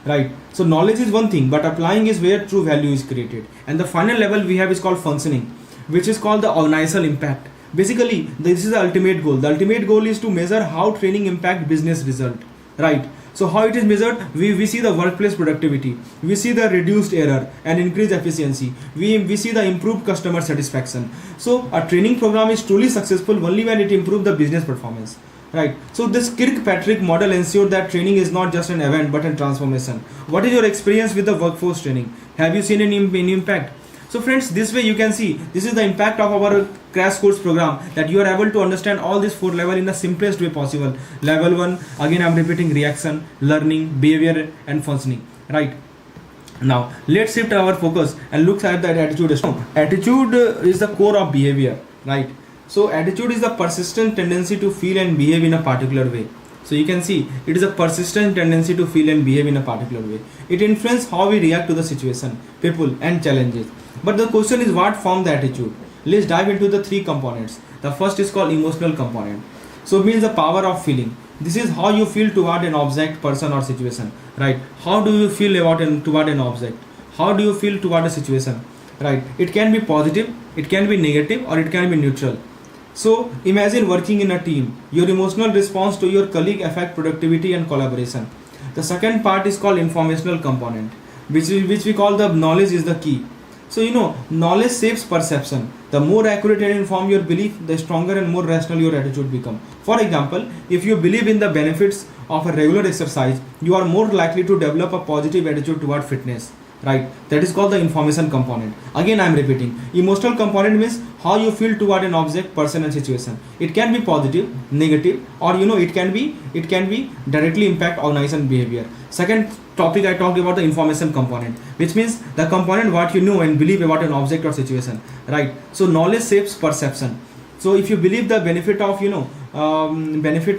right? So knowledge is one thing, but applying is where true value is created. And the final level we have is called functioning, which is called the organizational impact. Basically, this is the ultimate goal. The ultimate goal is to measure how training impact business result, right? So how it is measured? We see the workplace productivity, we see the reduced error and increased efficiency, we see the improved customer satisfaction. So a training program is truly successful only when it improves the business performance, right? So this Kirkpatrick model ensures that training is not just an event but a transformation. What is your experience with the workforce training? Have you seen any impact? So friends, this way you can see this is the impact of our crash course program, that you are able to understand all these 4 levels in the simplest way possible. Level 1, again I am repeating, reaction, learning, behavior and functioning, right? Now let's shift our focus and look at the attitude. Attitude is the core of behavior, right? So attitude is the persistent tendency to feel and behave in a particular way. So you can see it is a persistent tendency to feel and behave in a particular way. It influences how we react to the situation, people and challenges. But the question is, what form the attitude? Let's dive into the 3 components. The first is called emotional component. So it means the power of feeling. This is how you feel toward an object, person or situation, right? How do you feel toward an object? How do you feel toward a situation, right? It can be positive, it can be negative, or it can be neutral. So imagine working in a team. Your emotional response to your colleague affect productivity and collaboration. The second part is called informational component, which we call the knowledge is the key. So knowledge shapes perception. The more accurate and informed your belief, the stronger and more rational your attitude become. For example, if you believe in the benefits of a regular exercise, you are more likely to develop a positive attitude toward fitness, right? That is called the information component. Again I am repeating, emotional component means how you feel toward an object, person and situation. It can be positive, negative, or it can be directly impact organization behavior. Second topic I talked about the information component, which means the component what you know and believe about an object or situation, right? So knowledge shapes perception. So if you believe the benefit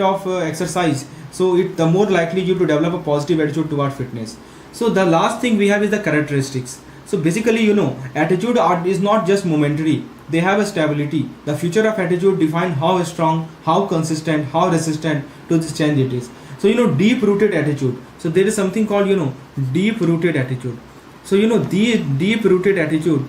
of exercise, so the more likely you to develop a positive attitude toward fitness. So the last thing we have is the characteristics. So basically attitude is not just momentary, they have a stability. The future of attitude define how strong, how consistent, how resistant to this change it is. So deep rooted attitude. So there is something called deep rooted attitude. So the deep rooted attitude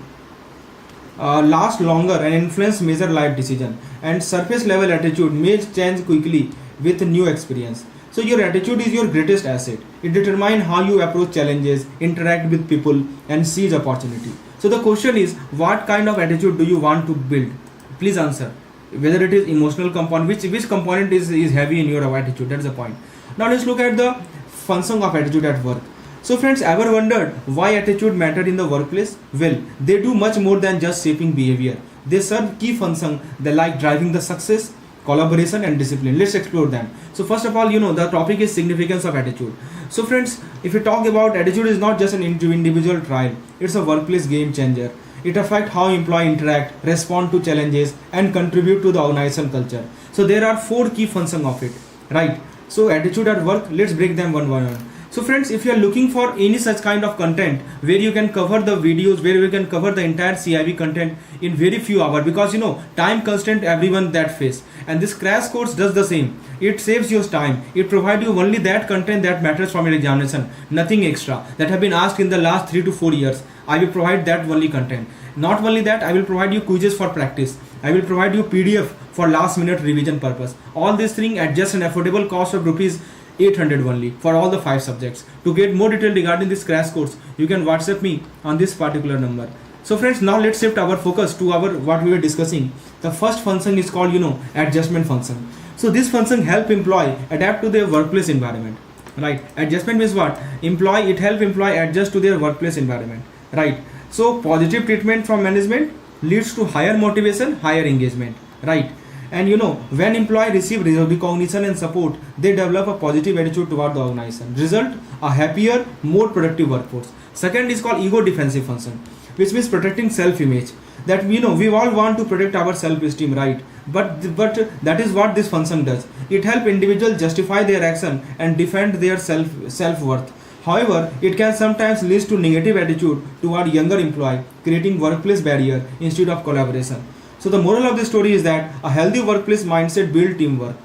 last longer and influence major life decision, and surface level attitude may change quickly with new experience. So your attitude is your greatest asset. It determines how you approach challenges, interact with people and seize opportunity. So the question is, what kind of attitude do you want to build? Please answer. Whether it is emotional component, which component is heavy in your attitude, that's the point. Now let's look at the function of attitude at work. So friends, ever wondered why attitude matter in the workplace? Well, they do much more than just shaping behavior. They serve key function, they like driving the success, collaboration and discipline. Let's explore them. So first of all, the topic is significance of attitude. So friends, if we talk about attitude is not just an individual trial, it's a workplace game changer. It affects how employees interact, respond to challenges and contribute to the organization culture. So there are 4 key functions of it, right? So attitude at work, let's break them one by one. So friends, if you are looking for any such kind of content where you can cover the videos, where you can cover the entire CIB content in very few hours, because time constraint everyone that face, and this crash course does the same. It saves your time. It provides you only that content that matters from your examination, nothing extra that have been asked in the last 3 to 4 years. I will provide that only content. Not only that, I will provide you quizzes for practice. I will provide you PDF for last minute revision purpose. All these things at just an affordable cost of rupees 800 only for all the 5 subjects. To get more detail regarding this crash course, you can WhatsApp me on this particular number. So friends, now let's shift our focus to what we were discussing. The first function is called adjustment function. So this function help employee adapt to their workplace environment, right? Adjustment means what? It help employee adjust to their workplace environment, right? So positive treatment from management leads to higher motivation, higher engagement, right? And when employee receive recognition and support, they develop a positive attitude toward the organization. Result, a happier, more productive workforce. Second is called ego defensive function, which means protecting self-image. That we all want to protect our self-esteem, right? But that is what this function does. It helps individuals justify their action and defend their self-worth. However, it can sometimes lead to negative attitude toward younger employee, creating workplace barrier instead of collaboration. So the moral of the story is that a healthy workplace mindset builds teamwork.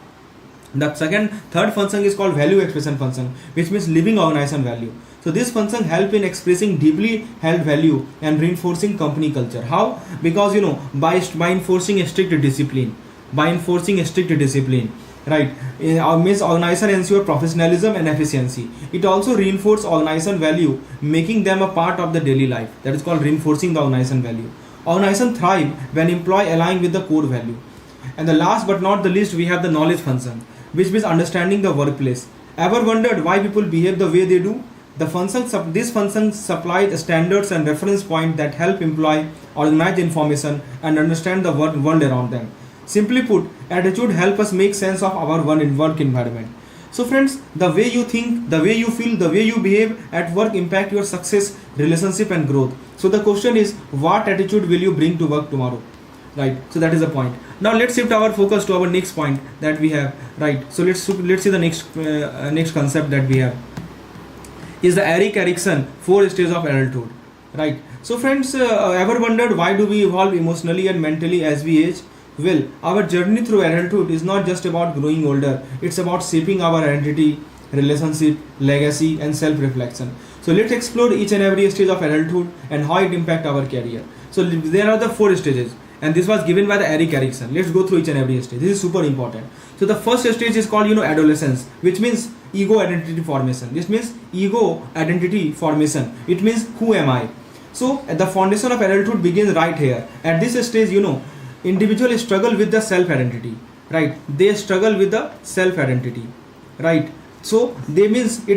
The third function is called value expression function, which means living organization value. So this function helps in expressing deeply held value and reinforcing company culture. How? Because by enforcing a strict discipline. right? Means organization ensure professionalism and efficiency. It also reinforce organization value, making them a part of the daily life. That is called reinforcing the organization value. Organization thrive when employee align with the core value. And the last but not the least, we have the knowledge function, which means understanding the workplace. Ever wondered why people behave the way they do? This function supplies standards and reference points that help employee organize information and understand the world around them. Simply put, attitude helps us make sense of our work environment. So friends, the way you think, the way you feel, the way you behave at work impact your success, relationship and growth. So the question is, what attitude will you bring to work tomorrow? Right, so that is the point. Now let's shift our focus to our next point that we have. Right, so let's see the next concept that we have is the Erik Erikson 4 stages of adulthood. Right, so friends, ever wondered why do we evolve emotionally and mentally as we age? Well, our journey through adulthood is not just about growing older, it's about shaping our identity, relationship, legacy and self-reflection. So let's explore each and every stage of adulthood and how it impacts our career. So there are the 4 stages, and this was given by the Erik Erikson. Let's go through each and every stage. This is super important. So the first stage is called adolescence, which means ego identity formation. This means ego identity formation. It means who am I? So the foundation of adulthood begins right here. At this stage, individuals struggle with the self identity, right? They struggle with the self identity, right? So it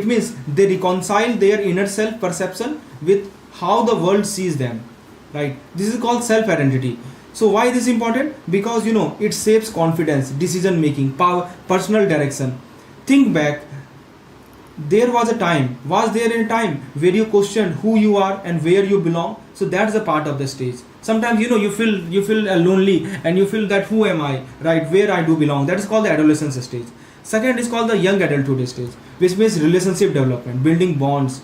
means they reconcile their inner self perception with how the world sees them, right? This is called self identity. So why this is important? Because it shapes confidence, decision making, power, personal direction. Think back. Was there a time where you questioned who you are and where you belong? So that's a part of the stage. Sometimes you feel lonely and you feel that who am I, right? Where I do belong. That is called the adolescence stage. Second is called the young adulthood stage, which means relationship development, building bonds.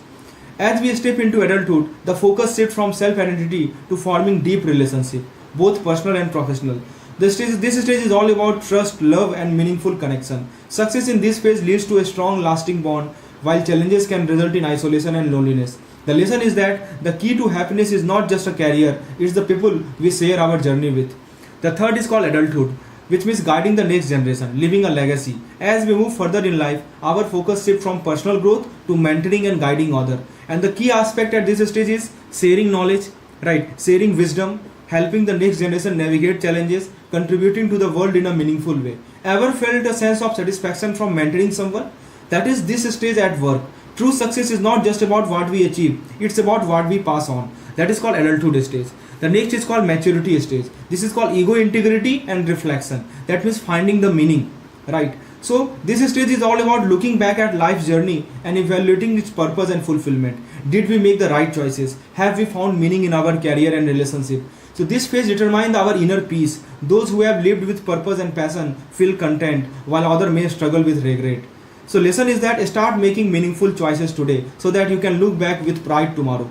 As we step into adulthood, the focus shifts from self-identity to forming deep relationship, both personal and professional. This stage is all about trust, love and meaningful connection. Success in this phase leads to a strong lasting bond, while challenges can result in isolation and loneliness. The lesson is that the key to happiness is not just a career, it's the people we share our journey with. The third is called adulthood, which means guiding the next generation, leaving a legacy. As we move further in life, our focus shifts from personal growth to mentoring and guiding others. And the key aspect at this stage is sharing knowledge, right? Sharing wisdom, helping the next generation navigate challenges, contributing to the world in a meaningful way. Ever felt a sense of satisfaction from mentoring someone? That is this stage at work. True success is not just about what we achieve, it's about what we pass on. That is called adulthood stage. The next is called maturity stage. This is called ego integrity and reflection. That means finding the meaning, right? So this stage is all about looking back at life's journey and evaluating its purpose and fulfillment. Did we make the right choices? Have we found meaning in our career and relationship? So this phase determines our inner peace. Those who have lived with purpose and passion feel content, while others may struggle with regret. So lesson is that start making meaningful choices today so that you can look back with pride tomorrow.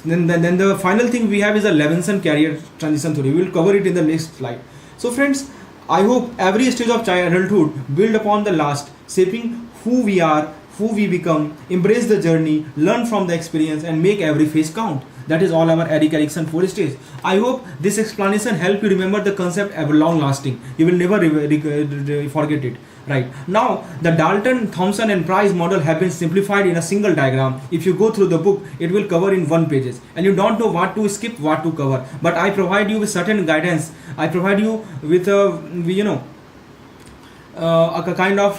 Then the final thing we have is a Levinson career transition theory. We will cover it in the next slide. So friends, I hope every stage of adulthood build upon the last, shaping who we are, who we become, embrace the journey, learn from the experience and make every phase count. That is all our Erik Erikson 4 stages. I hope this explanation help you remember the concept ever long lasting. You will never forget it. Right. Now, the Dalton, Thompson and Price model have been simplified in a single diagram. If you go through the book, it will cover in 1 page. And you don't know what to skip, what to cover. But I provide you with certain guidance. I provide you with a kind of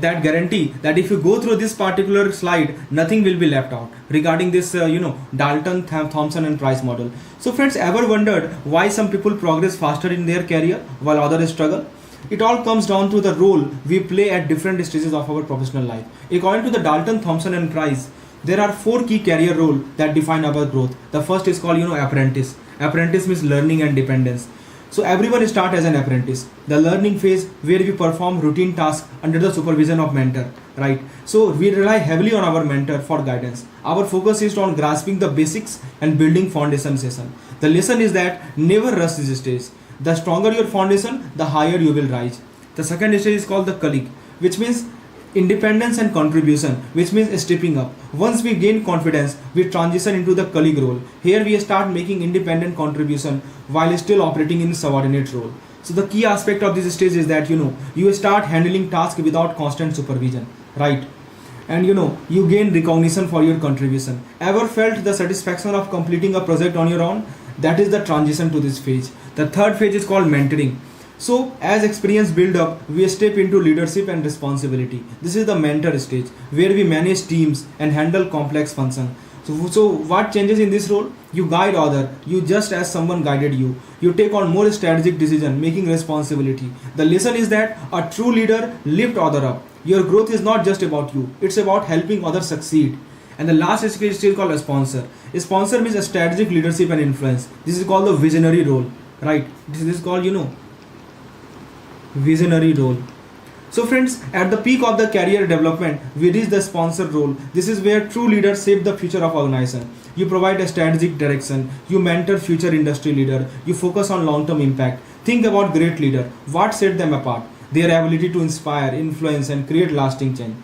that guarantee that if you go through this particular slide, nothing will be left out regarding this Dalton, Thompson and Price model. So friends, ever wondered why some people progress faster in their career while others struggle? It all comes down to the role we play at different stages of our professional life. According to the Dalton, Thompson and Price, there are 4 key career roles that define our growth. The first is called apprentice. Apprentice means learning and dependence. So everyone starts as an apprentice. The learning phase where we perform routine tasks under the supervision of mentor, right? So we rely heavily on our mentor for guidance. Our focus is on grasping the basics and building foundation session. The lesson is that never rush this stage. The stronger your foundation, the higher you will rise. The second stage is called the colleague, which means independence and contribution, which means stepping up. Once we gain confidence, we transition into the colleague role. Here we start making independent contribution while still operating in subordinate role. So the key aspect of this stage is that you start handling tasks without constant supervision, right? And you gain recognition for your contribution. Ever felt the satisfaction of completing a project on your own? That is the transition to this phase. The third phase is called mentoring. So as experience build up, we step into leadership and responsibility. This is the mentor stage where we manage teams and handle complex functions. So what changes in this role? You guide other, you just as someone guided you. You take on more strategic decision making responsibility. The lesson is that a true leader lifts other up. Your growth is not just about you, it's about helping others succeed. And the last stage is called a sponsor. A sponsor means a strategic leadership and influence. This is called the visionary role, right? This is called visionary role. So friends, at the peak of the career development, we reach the sponsor role. This is where true leaders shape the future of organization. You provide a strategic direction, you mentor future industry leader, you focus on long-term impact. Think about great leader. What set them apart? Their ability to inspire, influence and create lasting change.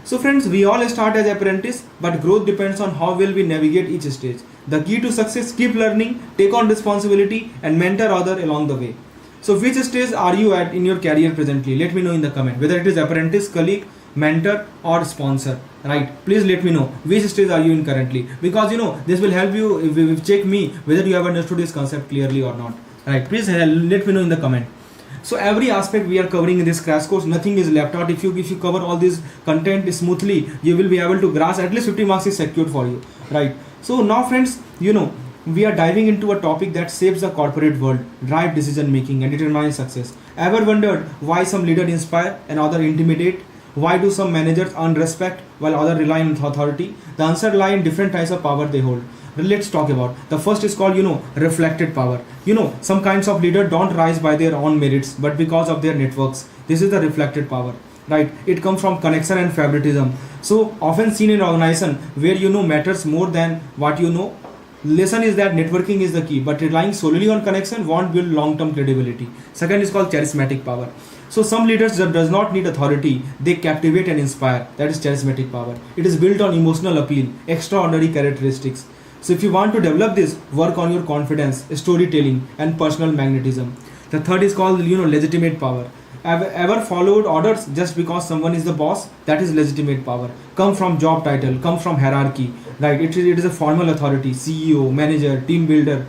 So friends, we all start as apprentice, but growth depends on how well we navigate each stage. The key to success: keep learning, take on responsibility and mentor others along the way. So which stage are you at in your career presently? Let me know in the comment, whether it is apprentice, colleague, mentor or sponsor, right? Please let me know which stage are you in currently, because this will help you if check me whether you have understood this concept clearly or not, right? Please let me know in the comment. So every aspect we are covering in this crash course, nothing is left out. If you cover all this content smoothly, you will be able to grasp at least 50 marks is secured for you, right? So now friends, we are diving into a topic that shapes the corporate world, drive decision making and determine success. Ever wondered why some leaders inspire and others intimidate? Why do some managers earn respect while others rely on authority? The answer lies in different types of power they hold. Let's talk about. The first is called, reflected power. Some kinds of leaders don't rise by their own merits, but because of their networks. This is the reflected power, right? It comes from connection and favoritism. So often seen in organization where matters more than what you know. Lesson is that networking is the key, but relying solely on connection won't build long-term credibility. Second is called charismatic power. So some leaders does not need authority, they captivate and inspire. That is charismatic power. It is built on emotional appeal, extraordinary characteristics. So if you want to develop this, work on your confidence, storytelling and personal magnetism. The third is called legitimate power. Ever followed orders just because someone is the boss? That is legitimate power. Come from job title, come from hierarchy, right? It is a formal authority, CEO, manager, team builder,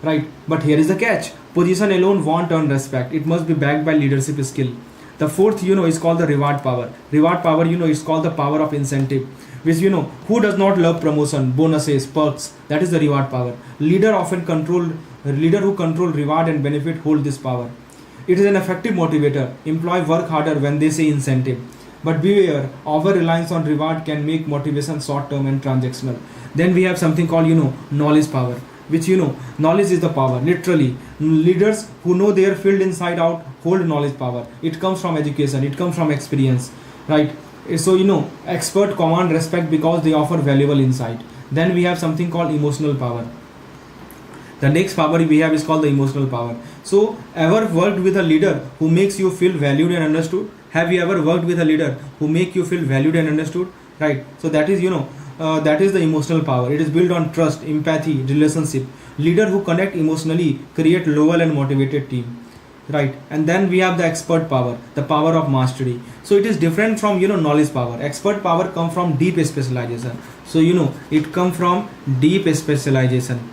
right? But here is the catch: position alone won't earn respect. It must be backed by leadership skill. The fourth is called the reward power. Reward power is called the power of incentive, which who does not love promotion, bonuses, perks? That is the reward power. Leader who control reward and benefit hold this power. It is an effective motivator. Employees work harder when they see incentive. But beware, over-reliance on reward can make motivation short-term and transactional. Then we have something called, knowledge power, which, knowledge is the power. Literally, leaders who know their field inside out hold knowledge power. It comes from education, it comes from experience, right? So, expert command respect because they offer valuable insight. Then we have something called emotional power. The next power we have is called the emotional power. So, ever worked with a leader who makes you feel valued and understood? Have you ever worked with a leader who make you feel valued and understood? Right. So that is, that is the emotional power. It is built on trust, empathy, relationship. Leader who connect emotionally create loyal and motivated team. Right. And then we have the expert power, the power of mastery. So it is different from, knowledge power. Expert power come from deep specialization. So, it come from deep specialization.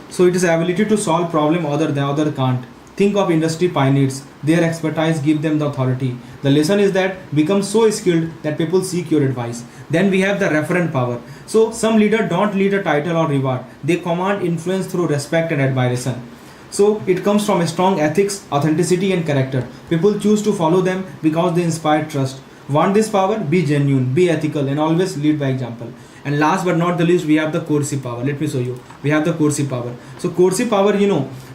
So it is ability to solve problem other can't. Think of industry pioneers. Their expertise give them the authority. The lesson is that become so skilled that people seek your advice. Then we have the referent power. So some leader don't lead a title or reward. They command influence through respect and admiration. So it comes from a strong ethics, authenticity and character. People choose to follow them because they inspire trust. Want this power? Be genuine, be ethical and always lead by example. And last but not the least, we have the coercive power. Let me show you. We have the coercive power. So coercive power,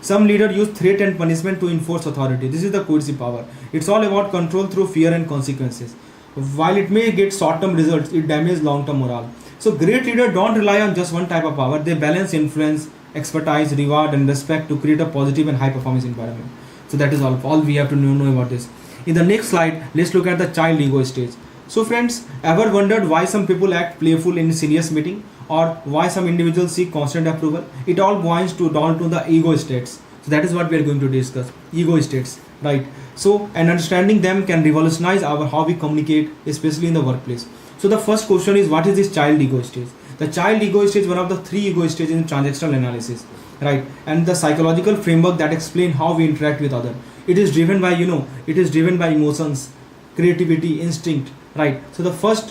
some leaders use threat and punishment to enforce authority. This is the coercive power. It's all about control through fear and consequences. While it may get short-term results, it damages long-term morale. So great leaders don't rely on just one type of power. They balance influence, expertise, reward and respect to create a positive and high-performance environment. So that is all we have to know about this. In the next slide, let's look at the child ego stage. So friends, ever wondered why some people act playful in serious meeting or why some individuals seek constant approval? It all boils down to the ego states. So that is what we are going to discuss, ego states, right? So, and understanding them can revolutionize our how we communicate, especially in the workplace. So the first question is, what is this child ego stage? The child ego stage is one of the 3 ego stages in transactional analysis, right? And the psychological framework that explain how we interact with other. It is driven by, it is driven by emotions, creativity, instinct, right? So the first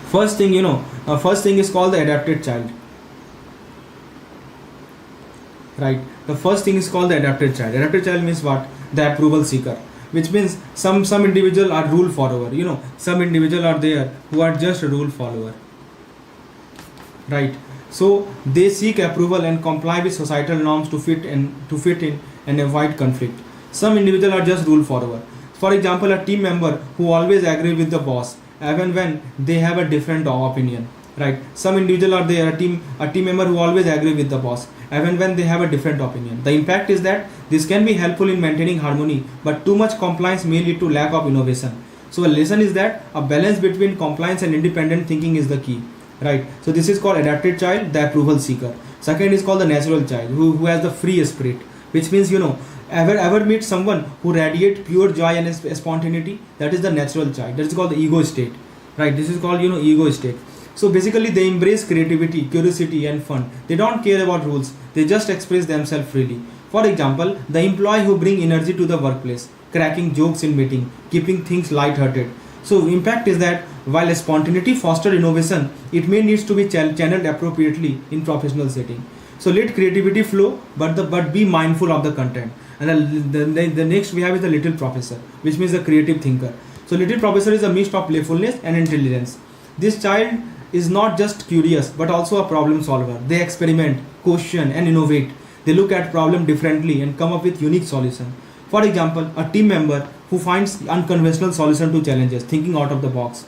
first thing is called the adapted child, right? The first thing is called the adapted child. Adapted child means what? The approval seeker, which means some individual are rule follower, some individual are there who are just a rule follower, right? So they seek approval and comply with societal norms to fit in and avoid conflict. Some individual are just rule follower. For example, a team member who always agree with the boss even when they have a different opinion, right? Some individual are there, a team member who always agree with the boss even when they have a different opinion. The impact is that this can be helpful in maintaining harmony, but too much compliance may lead to lack of innovation. So a lesson is that a balance between compliance and independent thinking is the key, right? So this is called adapted child, the approval seeker. Second is called the natural child, who has the free spirit, which means, ever meet someone who radiate pure joy and spontaneity? That is the natural child. That is called the ego state, right? This is called, ego state. So basically they embrace creativity, curiosity and fun. They don't care about rules. They just express themselves freely. For example, the employee who bring energy to the workplace, cracking jokes in meeting, keeping things light-hearted. So impact is that while spontaneity foster innovation, it may needs to be channeled appropriately in professional setting. So let creativity flow, but be mindful of the content. And the next we have is the little professor, which means the creative thinker. So little professor is a mix of playfulness and intelligence. This child is not just curious but also a problem solver. They experiment, question and innovate. They look at problem differently and come up with unique solution. For example, a team member who finds unconventional solution to challenges, thinking out of the box.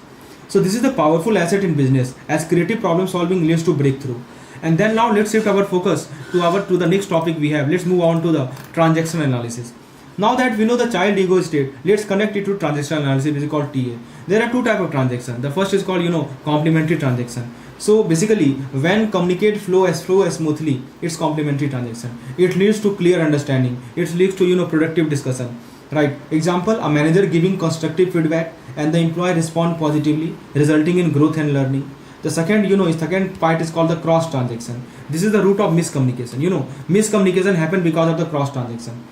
So this is the powerful asset in business, as creative problem solving leads to breakthrough. And then now let's shift our focus to the next topic we have. Let's move on to the transactional analysis. Now that we know the child ego state, let's connect it to transactional analysis, which is called TA. There are 2 types of transaction. The first is called, complementary transaction. So basically, when communicate flow smoothly, it's complementary transaction. It leads to clear understanding. It leads to, productive discussion, right? Example, a manager giving constructive feedback and the employee respond positively, resulting in growth and learning. The second, second part is called the cross transaction. This is the root of miscommunication. Miscommunication happen because of the cross transaction.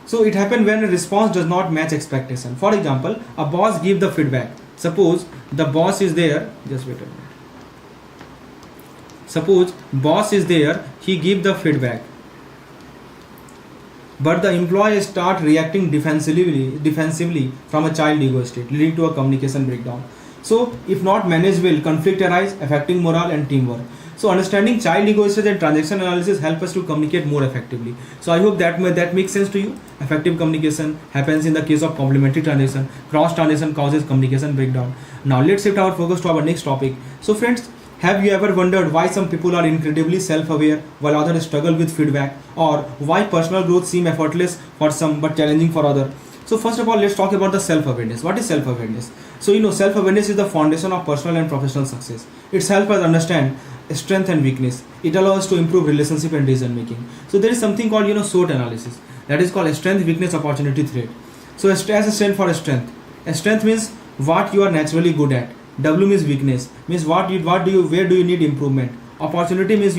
So it happens when a response does not match expectation. For example, a boss give the feedback. Suppose the boss is there, just wait a minute. Suppose boss is there, he give the feedback, but the employee start reacting defensively from a child ego state, leading to a communication breakdown. So if not managed well, conflict arise, affecting morale and teamwork. So understanding child ego state and transaction analysis help us to communicate more effectively. So I hope that makes sense to you. Effective communication happens in the case of complementary transaction. Cross transaction causes communication breakdown. Now let's shift our focus to our next topic. So friends, have you ever wondered why some people are incredibly self-aware while others struggle with feedback, or why personal growth seems effortless for some but challenging for others? So first of all, let's talk about the self-awareness. What is self-awareness? So self-awareness is the foundation of personal and professional success. It helps us understand strength and weakness. It allows us to improve relationship and decision making. So there is something called SWOT analysis, that is called strength, weakness, opportunity, threat. So S stands for strength. Strength means what you are naturally good at. W means weakness, means where do you need improvement. Opportunity means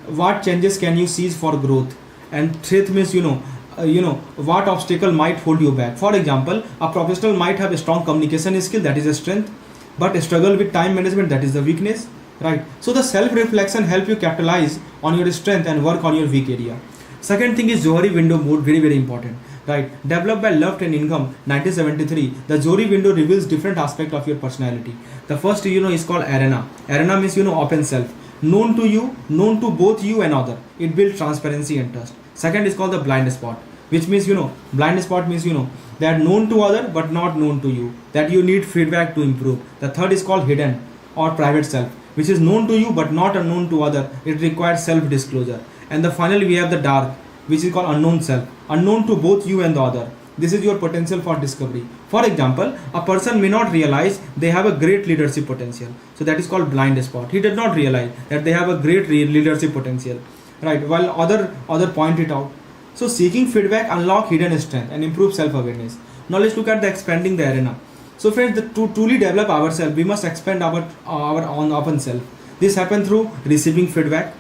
what changes can you seize for growth. And threat means what obstacle might hold you back. For example, a professional might have a strong communication skill, that is a strength, but struggle with time management, that is the weakness, right? So the self-reflection help you capitalize on your strength and work on your weak area. Second thing is Johari window mode, very very important, right? Developed by Luft and Ingham, 1973. The Johari window reveals different aspects of your personality. The first is called arena. Arena means open self, known to you, known to both you and other. It builds transparency and trust. Second is called the blind spot, which means blind spot means that known to other but not known to you, that you need feedback to improve. The third is called hidden or private self, which is known to you but not unknown to other. It requires self-disclosure. And the finally we have the dark, which is called unknown self, unknown to both you and the other. This is your potential for discovery. For example, a person may not realize they have a great leadership potential. So that is called blind spot. He did not realize that they have a great leadership potential. right? While other point it out. So seeking feedback unlock hidden strength and improve self-awareness. Now let's look at the expanding the arena. So friends, to truly develop ourselves, we must expand our own self. This happens through receiving feedback,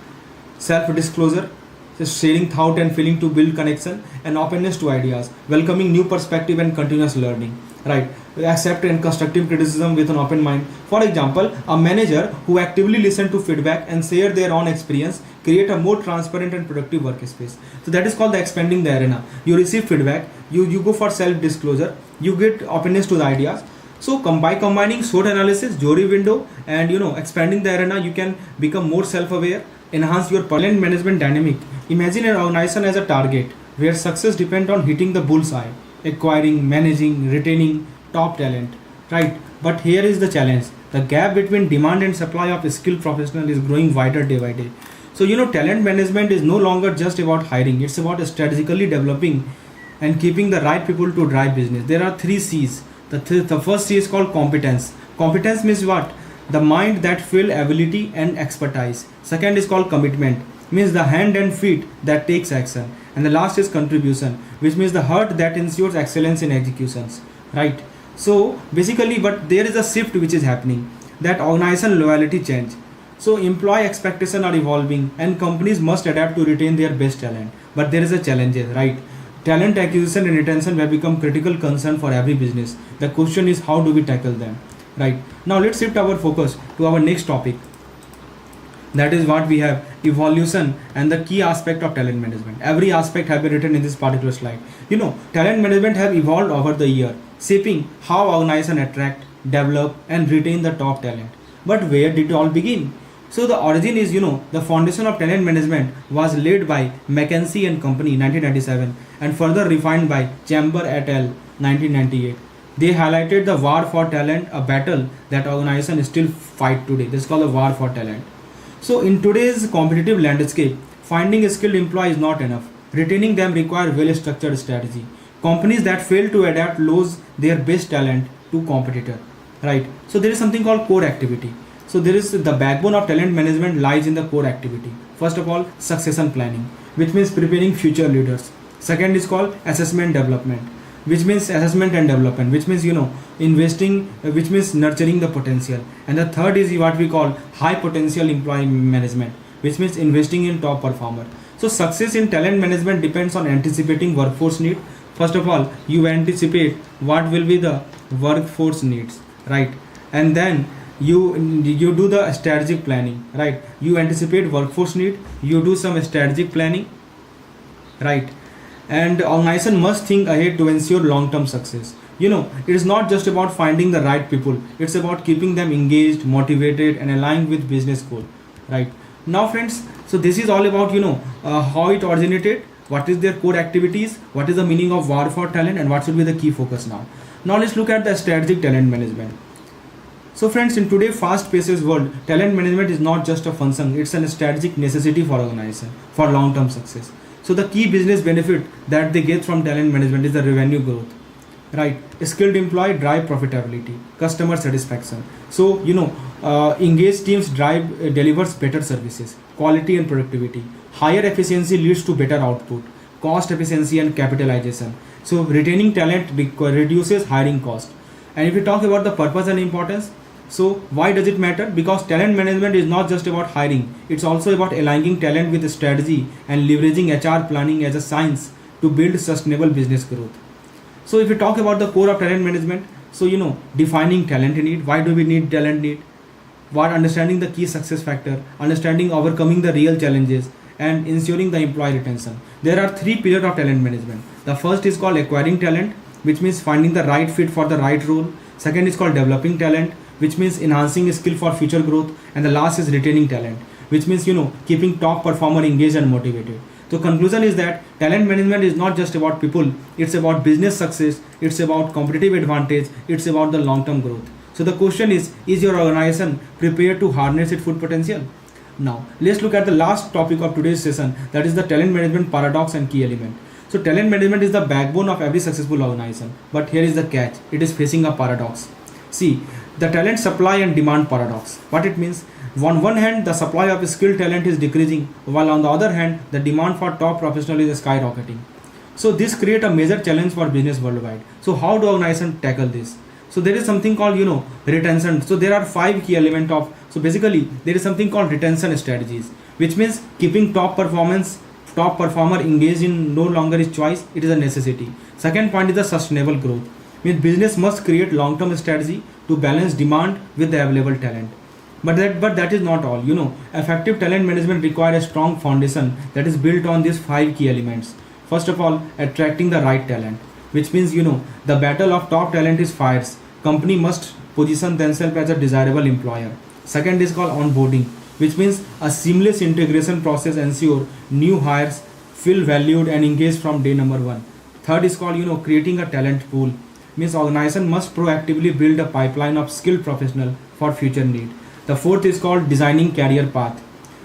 self-disclosure, just sharing thought and feeling to build connection, and openness to ideas, welcoming new perspective and continuous learning, right? Accept and constructive criticism with an open mind. For example, a manager who actively listen to feedback and share their own experience create a more transparent and productive workspace. So that is called the expanding the arena. You receive feedback, you go for self-disclosure, you get openness to the ideas. So by combining SWOT analysis, jury window, and expanding the arena, you can become more self-aware, enhance your talent management dynamic. Imagine an organization as a target where success depends on hitting the bullseye, acquiring, managing, retaining top talent, right? But here is the challenge. The gap between demand and supply of skilled professionals is growing wider day by day. So talent management is no longer just about hiring. It's about strategically developing and keeping the right people to drive business. There are 3 C's. The first C is called competence. Competence means what? The mind that fill ability and expertise. Second is called commitment, means the hand and feet that takes action. And the last is contribution, which means the heart that ensures excellence in executions, right? So basically, but there is a shift which is happening, that organization loyalty change. So employee expectations are evolving and companies must adapt to retain their best talent. But there is a challenge, right? Talent acquisition and retention have become critical concern for every business. The question is, how do we tackle them, right? Now let's shift our focus to our next topic. That is what we have, evolution and the key aspect of talent management. Every aspect have been written in this particular slide. Talent management have evolved over the year, shaping how organizations attract, develop and retain the top talent. But where did it all begin? So the origin is, the foundation of talent management was laid by McKinsey and Company 1997 and further refined by Chamber et al. 1998. They highlighted the war for talent, a battle that organizations still fight today. This is called the war for talent. So in today's competitive landscape, finding a skilled employee is not enough. Retaining them requires well-structured strategy. Companies that fail to adapt lose their best talent to competitor, right? So there is something called core activity. So there is the backbone of talent management lies in the core activity. First of all, succession planning, which means preparing future leaders. Second is called assessment development, which means assessment and development, which means investing, which means nurturing the potential. And the third is what we call high potential employee management, which means investing in top performer. So success in talent management depends on anticipating workforce need. First of all, you anticipate what will be the workforce needs, right? And then you do the strategic planning, right? You anticipate workforce need, you do some strategic planning, right? And organization must think ahead to ensure long-term success. It is not just about finding the right people, it's about keeping them engaged, motivated and aligned with business goal, right? Now friends, so this is all about how it originated, what is their core activities, what is the meaning of war for talent, and what should be the key focus now. Now let's look at the strategic talent management. So friends, in today's fast-paced world, talent management is not just a function, it's a strategic necessity for organization for long-term success. So the key business benefit that they get from talent management is the revenue growth, right? A skilled employee drive profitability, customer satisfaction. So engaged teams delivers better services, quality and productivity. Higher efficiency leads to better output, cost efficiency and capitalization. So retaining talent reduces hiring cost. And if we talk about the purpose and importance, so why does it matter? Because talent management is not just about hiring, it's also about aligning talent with strategy and leveraging HR planning as a science to build sustainable business growth. So if we talk about the core of talent management, so defining talent need, why do we need talent need? What understanding the key success factor, understanding overcoming the real challenges and ensuring the employee retention. There are 3 pillars of talent management. The first is called acquiring talent, which means finding the right fit for the right role. Second is called developing talent, which means enhancing skill for future growth. And the last is retaining talent, which means keeping top performer engaged and motivated. So conclusion is that talent management is not just about people, it's about business success, it's about competitive advantage, it's about the long-term growth. So the question is your organization prepared to harness its full potential? Now let's look at the last topic of today's session, that is the talent management paradox and key element. So talent management is the backbone of every successful organization, but here is the catch, it is facing a paradox. See, the talent supply and demand paradox. What it means? On one hand, the supply of skilled talent is decreasing, while on the other hand, the demand for top professionals is skyrocketing. So this creates a major challenge for business worldwide. So how do organizations tackle this? So there is something called retention. So there are 5 key elements of, so basically there is something called retention strategies, which means keeping top performer engaged in no longer is choice, it is a necessity. Second point is the sustainable growth. Means business must create long-term strategy to balance demand with the available talent. But that is not all. Effective talent management requires a strong foundation that is built on these 5 key elements. First of all, attracting the right talent, which means the battle of top talent is fierce. Company must position themselves as a desirable employer. Second is called onboarding, which means a seamless integration process ensure new hires feel valued and engaged from day number 1. Third is called creating a talent pool, means organization must proactively build a pipeline of skilled professional for future need. The fourth is called designing career path,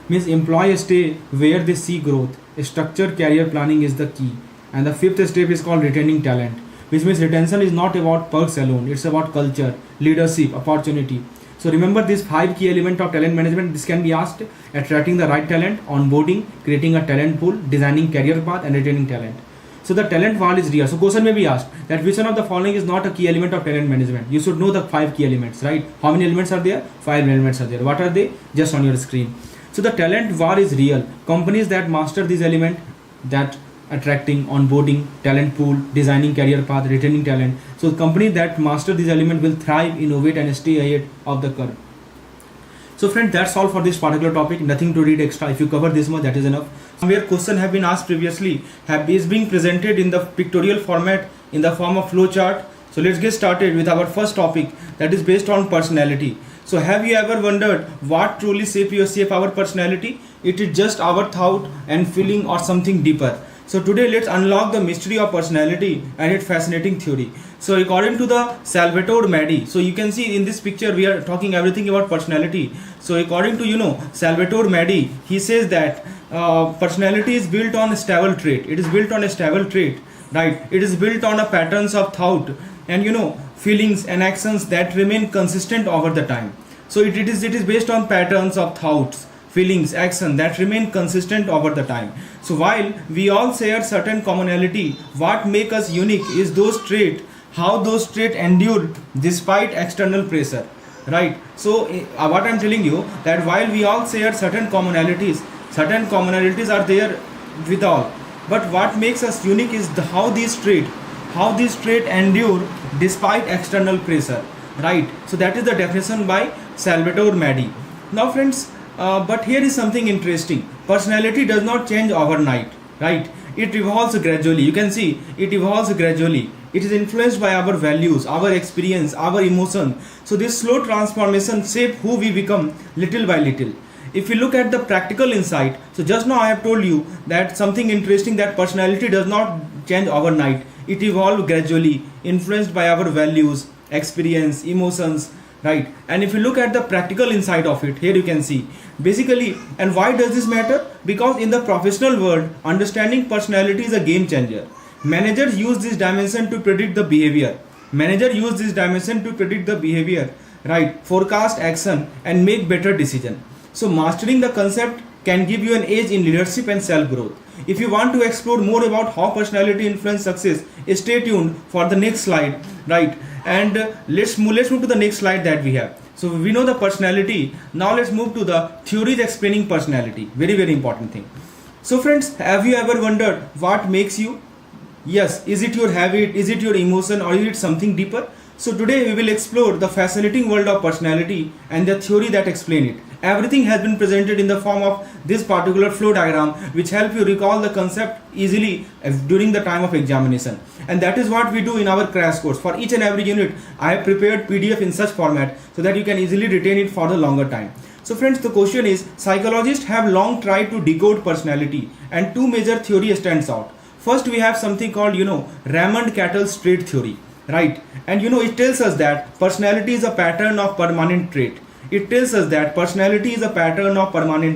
means employees stay where they see growth. Structured career planning is the key. And the fifth step is called retaining talent, which means retention is not about perks alone, it's about culture, leadership, opportunity. So remember these 5 key elements of talent management. This can be asked: attracting the right talent, onboarding, creating a talent pool, designing career path, and retaining talent. So the talent wall is real. So question may be asked that which one of the following is not a key element of talent management? You should know the 5 key elements, right? How many elements are there? 5 elements are there. What are they? Just on your screen. So the talent war is real. Companies that master these elements, that attracting, onboarding, talent pool, designing career path, retaining talent. So companies that master these elements will thrive, innovate, and stay ahead of the curve. So friends, that's all for this particular topic. Nothing to read extra. If you cover this much, that is enough. Where question have been asked previously is being presented in the pictorial format in the form of flow chart. So let's get started with our first topic, that is based on personality. So have you ever wondered what truly shape our personality? It is just our thought and feeling or something deeper. So today let's unlock the mystery of personality and its fascinating theory. So according to the Salvatore Maddi, so you can see in this picture we are talking everything about personality. So according to Salvatore Maddi, he says that personality is built on a stable trait. It is built on a stable trait, right? It is built on a patterns of thought and feelings and actions that remain consistent over the time. So it is based on patterns of thoughts, feelings, action that remain consistent over the time. So while we all share certain commonality, what makes us unique is those traits, how those traits endure despite external pressure, right? So what I'm telling you, that while we all share certain commonalities are there with all, but what makes us unique is how these traits endure despite external pressure, right? So that is the definition by Salvatore Maddi. Now friends, but here is something interesting. Personality does not change overnight, right? It evolves gradually. You can see it evolves gradually. It is influenced by our values, our experience, our emotion. So this slow transformation shapes who we become little by little. If you look at the practical insight, so just now I have told you that something interesting, that personality does not change overnight. It evolves gradually, influenced by our values, experience, emotions, right? And if you look at the practical insight of it, here you can see basically, and why does this matter? Because in the professional world, understanding personality is a game changer. Managers use this dimension to predict the behavior. Right? Forecast action and make better decision. So mastering the concept can give you an edge in leadership and self-growth. If you want to explore more about how personality influences success, stay tuned for the next slide, right? And let's move to the next slide that we have. So we know the personality. Now let's move to the theories explaining personality. Very, very important thing. So friends, have you ever wondered what makes you? Yes, is it your habit, is it your emotion, or is it something deeper? So today we will explore the fascinating world of personality and the theory that explain it. Everything has been presented in the form of this particular flow diagram, which help you recall the concept easily during the time of examination. And that is what we do in our crash course. For each and every unit, I have prepared PDF in such format so that you can easily retain it for the longer time. So friends, the question is, psychologists have long tried to decode personality, and two major theories stands out. First, we have something called, Raymond Cattell's trait theory, right? And it tells us that personality is a pattern of permanent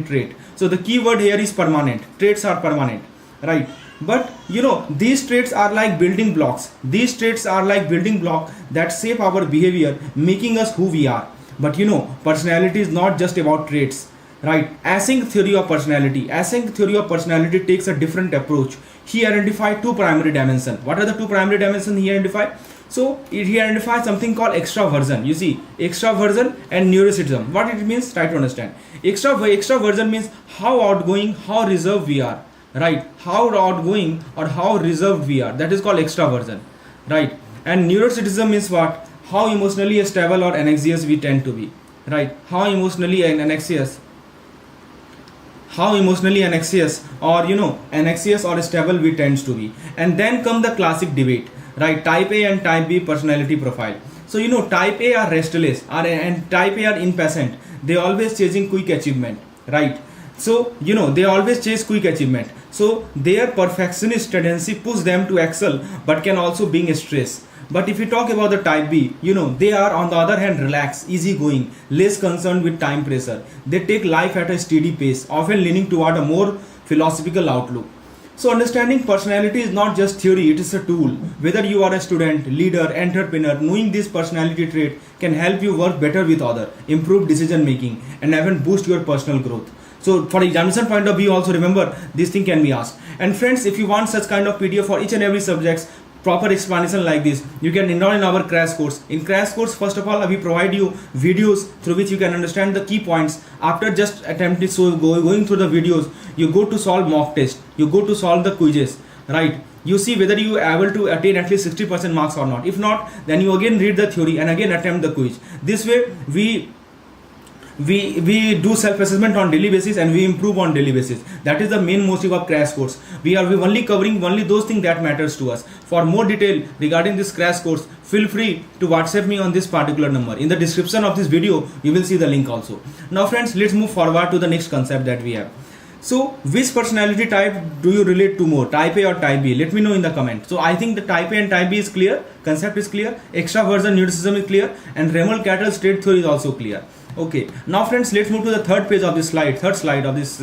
trait. So the key word here is permanent. Traits are permanent, right? But these traits are like building blocks. That shape our behavior, making us who we are. But personality is not just about traits, right? Async theory of personality. Async theory of personality takes a different approach. He identified two primary dimensions. What are the two primary dimensions he identified? So he identified something called extraversion. You see, extraversion and neuroticism. What it means, try to understand. Extraversion means how outgoing, how reserved we are, right? How outgoing or how reserved we are. That is called extraversion, right? And neuroticism means what? How emotionally stable or anxious we tend to be, right? How emotionally anxious or anxious or stable we tends to be. And then come the classic debate, right? Type A and type B personality profile. So type A are restless and type A are impatient. They always chasing quick achievement, right? So they always chase quick achievement. So their perfectionist tendency push them to excel, but can also bring stress. But if you talk about the type B, they are on the other hand relaxed, easygoing, less concerned with time pressure. They take life at a steady pace, often leaning toward a more philosophical outlook. So understanding personality is not just theory, it is a tool. Whether you are a student, leader, entrepreneur, knowing this personality trait can help you work better with others, improve decision making, and even boost your personal growth. So for examination point of view, also remember this thing can be asked. And friends, if you want such kind of PDF for each and every subjects, proper explanation like this, you can enroll in our crash course. In crash course, first of all, we provide you videos through which you can understand the key points. After just attempting going through the videos, you go to solve mock test, you go to solve the quizzes, right? You see whether you are able to attain at least 60% marks or not. If not, then you again read the theory and again attempt the quiz. This way we do self-assessment on daily basis and we improve on daily basis. That is the main motive of crash course. We only covering only those things that matters to us. For more detail regarding this crash course, feel free to WhatsApp me on this particular number. In the description of this video, you will see the link also. Now friends, let's move forward to the next concept that we have. So which personality type do you relate to more, type A or type B? Let me know in the comment. So I think the type A and type B is clear, concept is clear, extraversion, neuroticism is clear, and Remel-Cattell's trait theory is also clear. Okay, now friends, let's move to the third page of this slide, third slide of this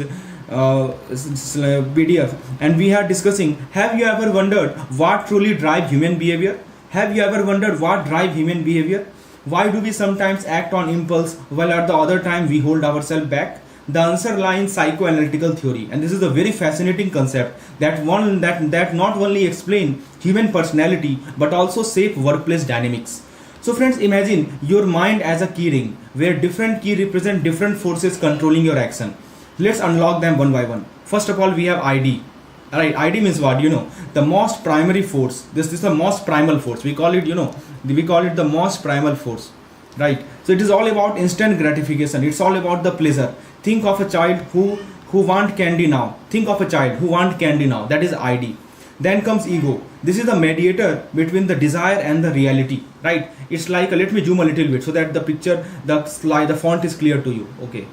PDF, and we are discussing, have you ever wondered what truly drives human behavior? Have you ever wondered what drives human behavior? Why do we sometimes act on impulse while at the other time we hold ourselves back? The answer lies in psychoanalytical theory, and this is a very fascinating concept that not only explain human personality but also shape workplace dynamics. So friends, imagine your mind as a key ring where different key represent different forces controlling your action. Let's unlock them one by one. First of all, we have ID. Alright, ID means what? The most primary force. This is the most primal force. We call it the most primal force. Right? So it is all about instant gratification. It's all about the pleasure. Think of a child who want candy now. Think of a child who want candy now. That is ID. Then comes ego. This is the mediator between the desire and the reality, right? It's like, let me zoom a little bit so that the picture, the slide, the font is clear to you. Okay.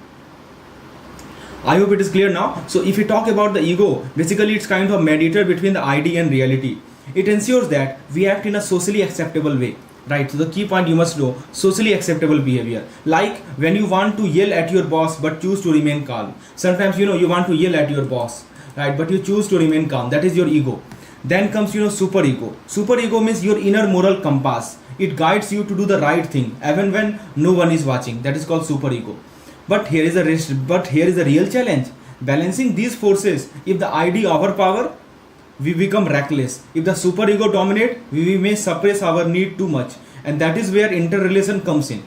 I hope it is clear now. So if we talk about the ego, basically it's kind of mediator between the ID and reality. It ensures that we act in a socially acceptable way, right? So the key point you must know, socially acceptable behavior. Like when you want to yell at your boss but choose to remain calm. Sometimes you want to yell at your boss, right? But you choose to remain calm. That is your ego. Then comes superego. Superego means your inner moral compass. It guides you to do the right thing even when no one is watching. That is called superego. But here is a real challenge. Balancing these forces. If the ID overpower, we become reckless. If the superego dominate, we may suppress our need too much. And that is where interrelation comes in.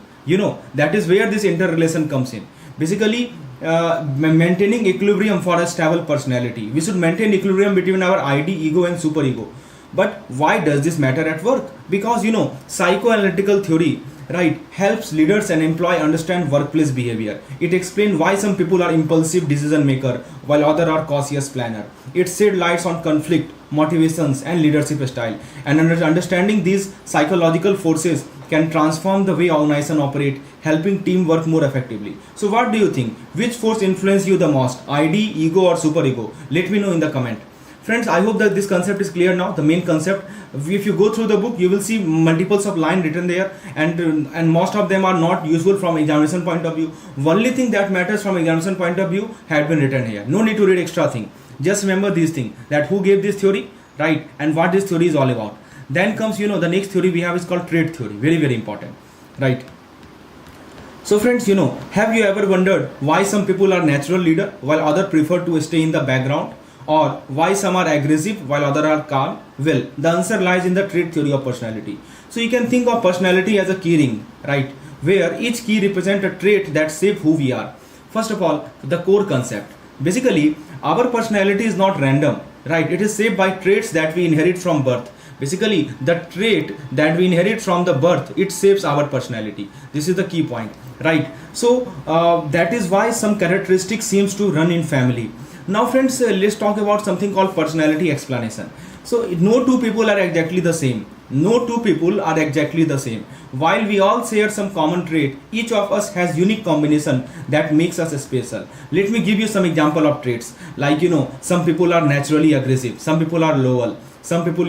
That is where this interrelation comes in. Basically, maintaining equilibrium for a stable personality. We should maintain equilibrium between our ID, ego and superego. But why does this matter at work? Because psychoanalytical theory, right, helps leaders and employees understand workplace behavior. It explains why some people are impulsive decision maker while others are cautious planner. It shed lights on conflict, motivations and leadership style. And understanding these psychological forces can transform the way organizations operate, helping team work more effectively. So what do you think? Which force influences you the most? ID, ego or superego? Let me know in the comment. Friends, I hope that this concept is clear now, the main concept. If you go through the book, you will see multiples of lines written there, and most of them are not useful from examination point of view. Only thing that matters from examination point of view had been written here. No need to read extra thing. Just remember these things, that who gave this theory, right, and what this theory is all about. Then comes, the next theory we have is called trait theory. Very, very important, right? So friends, have you ever wondered why some people are natural leader while others prefer to stay in the background, or why some are aggressive while others are calm? Well, the answer lies in the trait theory of personality. So you can think of personality as a key ring, right, where each key represents a trait that shape who we are. First of all, the core concept. Basically, our personality is not random, right? It is shaped by traits that we inherit from birth. Basically, the trait that we inherit from the birth, it shapes our personality. This is the key point, right? So that is why some characteristics seems to run in family. Now friends, let's talk about something called personality explanation. So no two people are exactly the same. No two people are exactly the same. While we all share some common trait, each of us has unique combination that makes us special. Let me give you some example of traits. Like, some people are naturally aggressive, some people are loyal, some people,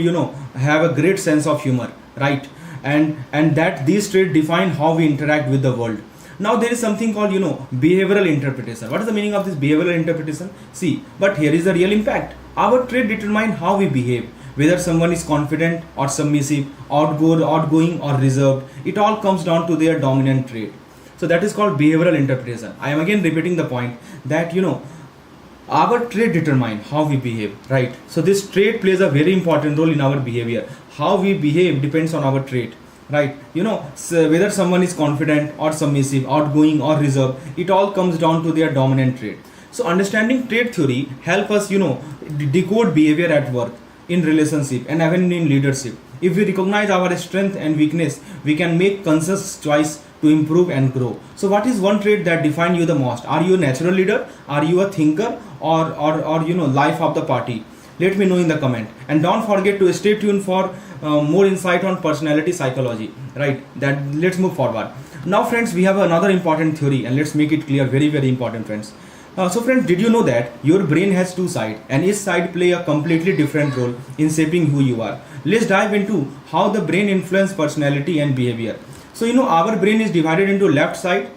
have a great sense of humor, right? And that these traits define how we interact with the world. Now there is something called, behavioral interpretation. What is the meaning of this behavioral interpretation? See, but here is the real impact. Our trait determine how we behave. Whether someone is confident or submissive, outgoing or reserved, it all comes down to their dominant trait. So that is called behavioral interpretation. I am again repeating the point that, our trait determine how we behave, right? So this trait plays a very important role in our behavior. How we behave depends on our trait, right? So whether someone is confident or submissive, outgoing or reserved, it all comes down to their dominant trait. So understanding trait theory help us, decode behavior at work, in relationship, and even in leadership. If we recognize our strength and weakness, we can make conscious choice to improve and grow. So what is one trait that defines you the most? Are you a natural leader? Are you a thinker? Or life of the party? Let me know in the comment. And don't forget to stay tuned for more insight on personality psychology, right? That let's move forward. Now friends, we have another important theory, and let's make it clear, very very important friends. So friends, did you know that your brain has two sides, and each side play a completely different role in shaping who you are? Let's dive into how the brain influences personality and behavior. So our brain is divided into left side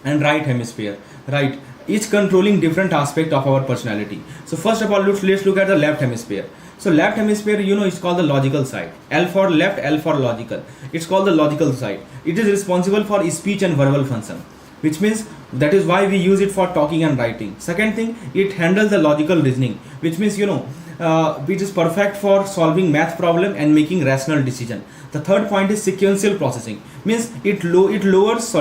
and right hemisphere, right? Each controlling different aspect of our personality. So first of all, let's look at the left hemisphere. So left hemisphere, it's called the logical side. L for left, L for logical. It's called the logical side. It is responsible for speech and verbal function, which means that is why we use it for talking and writing. Second thing, it handles the logical reasoning, which means which is perfect for solving math problem and making rational decision. The third point is sequential processing, means it loves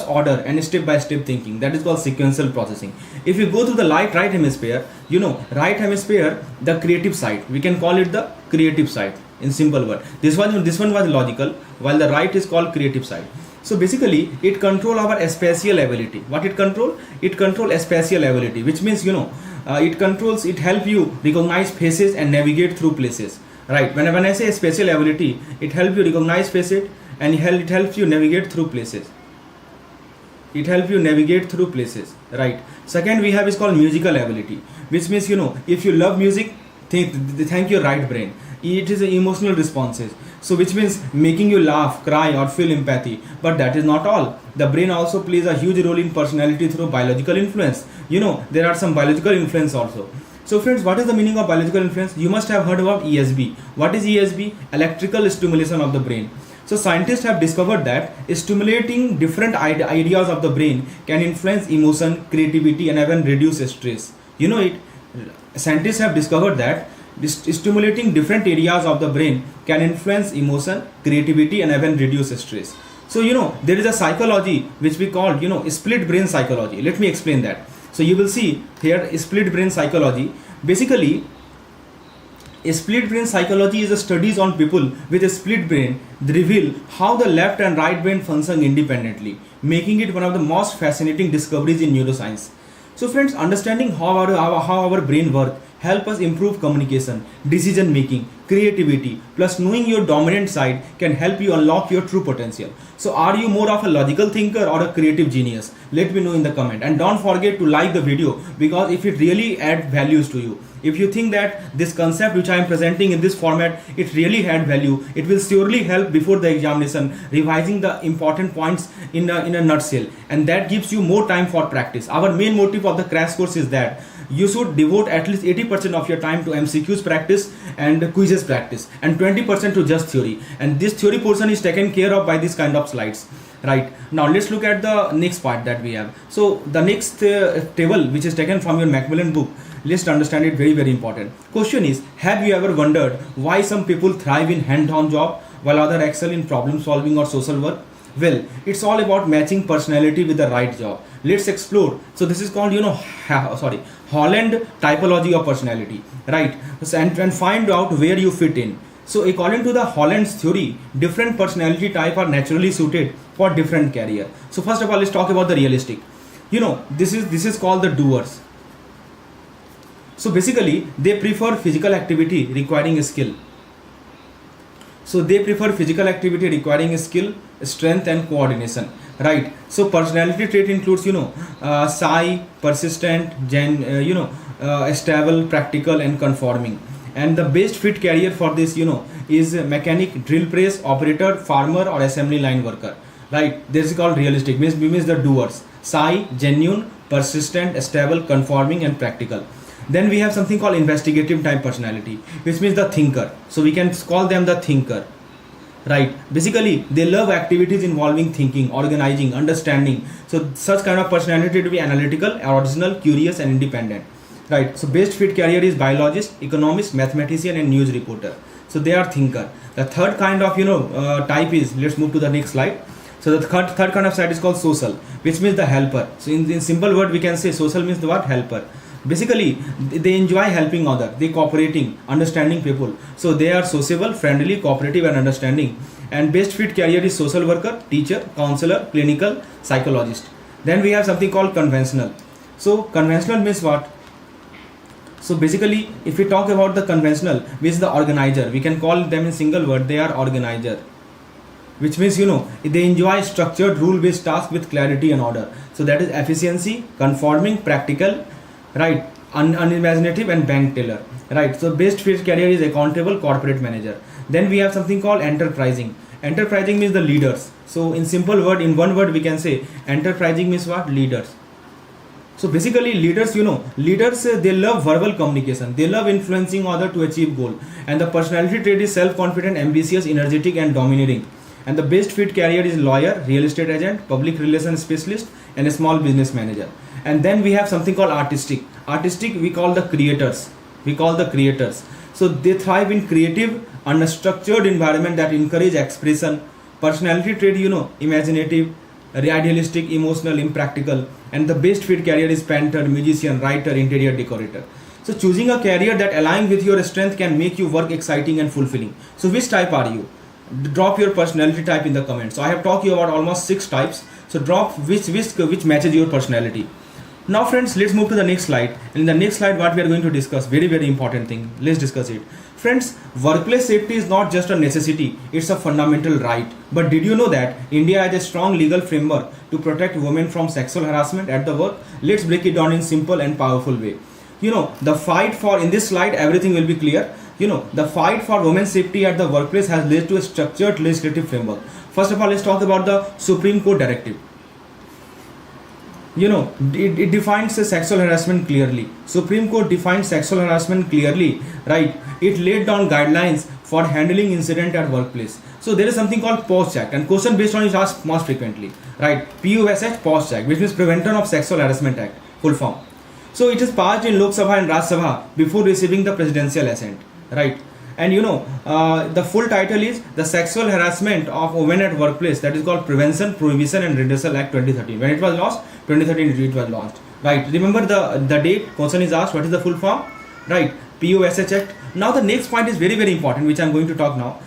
order and step by step thinking. That is called sequential processing. If you go to the right hemisphere, right hemisphere, the creative side, we can call it the creative side in simple word. This one was logical, while the right is called creative side. So basically, it control our spatial ability. What it control? It control spatial ability, which means it help you recognize faces and navigate through places. Right? When I say spatial ability, it helps you recognize faces and it helps you navigate through places. It helps you navigate through places. Right? Second, we have is called musical ability, which means if you love music, thank your right brain. It is emotional responses. So which means making you laugh, cry or feel empathy. But that is not all. The brain also plays a huge role in personality through biological influence. There are some biological influence also. So friends, what is the meaning of biological influence? You must have heard about ESB. What is ESB? Electrical stimulation of the brain. So scientists have discovered that stimulating different ideas of the brain can influence emotion, creativity and even reduce stress. Scientists have discovered that stimulating different areas of the brain can influence emotion, creativity and even reduce stress. So there is a psychology which we call split brain psychology. Let me explain that. So you will see here split brain psychology. Basically, split brain psychology is a studies on people with a split brain that reveal how the left and right brain function independently, making it one of the most fascinating discoveries in neuroscience. So friends, understanding how our brain works help us improve communication, decision making, creativity, plus knowing your dominant side can help you unlock your true potential. So are you more of a logical thinker or a creative genius? Let me know in the comment, and don't forget to like the video, because if it really adds values to you, if you think that this concept which I am presenting in this format, it really had value, it will surely help before the examination, revising the important points in a nutshell, and that gives you more time for practice. Our main motive of the crash course is that you should devote at least 80% of your time to MCQs practice and quizzes practice, and 20% to just theory. And this theory portion is taken care of by this kind of slides. right? Now let's look at the next part that we have. So the next table, which is taken from your Macmillan book, let's understand it, very important. Question is, have you ever wondered why some people thrive in hand-on job while others excel in problem solving or social work? Well, it's all about matching personality with the right job. Let's explore. So this is called, Holland typology of personality, right? So, and find out where you fit in. So according to the Holland's theory, different personality type are naturally suited for different career. So first of all, let's talk about the realistic. This is called the doers. So basically, they prefer physical activity requiring a skill. So they prefer physical activity requiring skill, strength and coordination, right? So personality trait includes, shy, persistent, stable, practical and conforming. And the best fit career for this, is mechanic, drill press, operator, farmer or assembly line worker, right? This is called realistic, means the doers. Shy, genuine, persistent, stable, conforming and practical. Then we have something called investigative type personality, which means the thinker. So we can call them the thinker, right? Basically, they love activities involving thinking, organizing, understanding. So such kind of personality to be analytical, original, curious and independent, right? So best fit career is biologist, economist, mathematician and news reporter. So they are thinker. The third kind of type is, let's move to the next slide. So the third kind of side is called social, which means the helper. So in simple word we can say social means the word helper. Basically, they enjoy helping others, they cooperating, understanding people. So they are sociable, friendly, cooperative and understanding. And best fit career is social worker, teacher, counselor, clinical, psychologist. Then we have something called conventional. So conventional means what? So basically, if we talk about the conventional, which is the organizer, we can call them in single word, they are organizer. Which means, they enjoy structured rule-based tasks with clarity and order. So that is efficiency, conforming, practical, right, unimaginative and bank teller, right? So best fit career is accountable, corporate manager. Then we have something called enterprising. Enterprising means the leaders. So in simple word, in one word we can say enterprising means what? Leaders. So basically leaders, leaders, they love verbal communication, they love influencing others to achieve goal. And the personality trait is self-confident, ambitious, energetic and domineering. And the best fit career is lawyer, real estate agent, public relations specialist and a small business manager. And then we have something called artistic. Artistic we call the creators. So they thrive in creative, unstructured environment that encourage expression. Personality trait, imaginative, idealistic, emotional, impractical. And the best fit career is painter, musician, writer, interior decorator. So choosing a career that aligns with your strength can make you work exciting and fulfilling. So which type are you? Drop your personality type in the comments. So I have talked you about almost 6 types. So drop which matches your personality. Now friends, let's move to the next slide. And in the next slide, what we are going to discuss, very important thing. Let's discuss it. Friends, workplace safety is not just a necessity, it's a fundamental right. But did you know that India has a strong legal framework to protect women from sexual harassment at the work? Let's break it down in simple and powerful way. The fight for, in this slide, everything will be clear. The fight for women's safety at the workplace has led to a structured legislative framework. First of all, let's talk about the Supreme Court directive. It defines sexual harassment clearly. Supreme Court defines sexual harassment clearly, right? It laid down guidelines for handling incident at workplace. So there is something called POSH Act, and question based on it asked most frequently, right? POSH, POSH Act, which means Prevention of Sexual Harassment Act, full form. So it is passed in Lok Sabha and Raj Sabha before receiving the presidential assent, right? And the full title is the Sexual Harassment of Women at Workplace, that is called Prevention, Prohibition and Redressal Act 2013. When it was launched, 2013 it was launched, right? Remember the date, question is asked, what is the full form, right? POSH Act. Now the next point is very important, which I am going to talk now.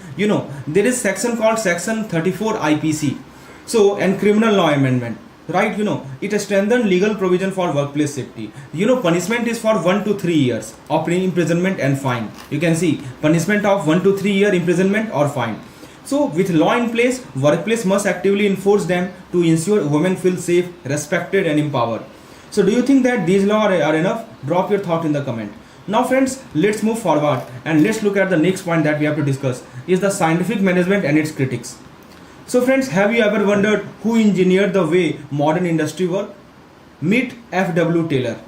There is section called section 34 IPC. So, and criminal law amendment, right? It has strengthened legal provision for workplace safety. Punishment is for 1 to 3 years of imprisonment and fine. You can see punishment of 1 to 3 year imprisonment or fine. So with law in place, workplace must actively enforce them to ensure women feel safe, respected and empowered. So do you think that these laws are enough? Drop your thought in the comment. Now friends, let's move forward and let's look at the next point that we have to discuss, is the scientific management and its critics. So friends, have you ever wondered who engineered the way modern industry work? Meet F.W. Taylor,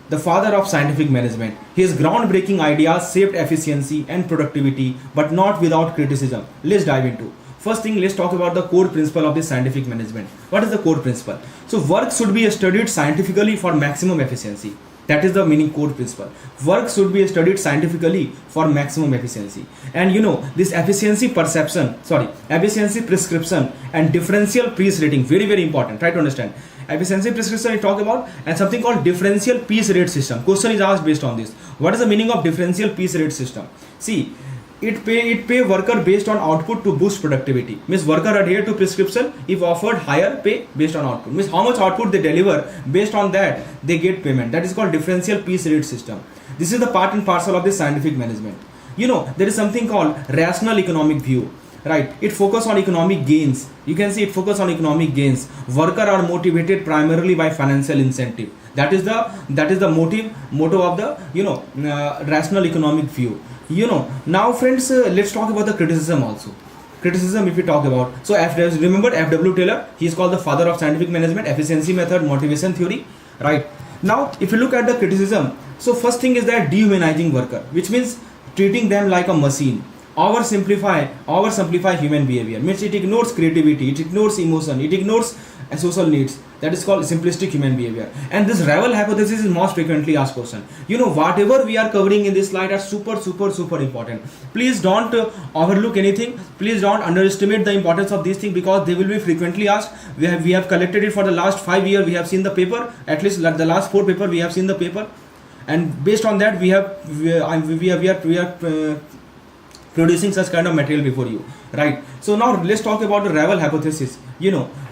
the father of scientific management. His groundbreaking ideas shaped efficiency and productivity, but not without criticism. Let's dive into. First thing, let's talk about the core principle of this scientific management. What is the core principle? So work should be studied scientifically for maximum efficiency. That is the meaning core principle. Work should be studied scientifically for maximum efficiency. And this efficiency prescription and differential piece rating, very very important. Try to understand. Efficiency prescription we talk about, and something called differential piece rate system. Question is asked based on this. What is the meaning of differential piece rate system? See, it pay worker based on output to boost productivity. Means worker adhere to prescription if offered higher pay based on output. Means how much output they deliver, based on that they get payment. That is called differential piece rate system. This is the part and parcel of the scientific management. There is something called rational economic view. Right, it focus on economic gains. You can see it focus on economic gains. Worker are motivated primarily by financial incentive. That is the motto of the rational economic view. Now friends, let's talk about the criticism also. Criticism, if we talk about, so remember F.W. Taylor, he is called the father of scientific management, efficiency method, motivation theory. Right, now if you look at the criticism, so first thing is that dehumanizing worker, which means treating them like a machine. Oversimplify human behavior, means it ignores creativity, it ignores emotion, it ignores social needs. That is called simplistic human behavior. And this Ravel hypothesis is most frequently asked question. Whatever we are covering in this slide are super important. Please don't overlook anything. Please don't underestimate the importance of these things, because they will be frequently asked. We have collected it for the last 5 years. We have seen the paper, at least like the last 4 paper we have seen the paper, and based on that we are producing such kind of material before you, right? So now let's talk about the Ravel hypothesis.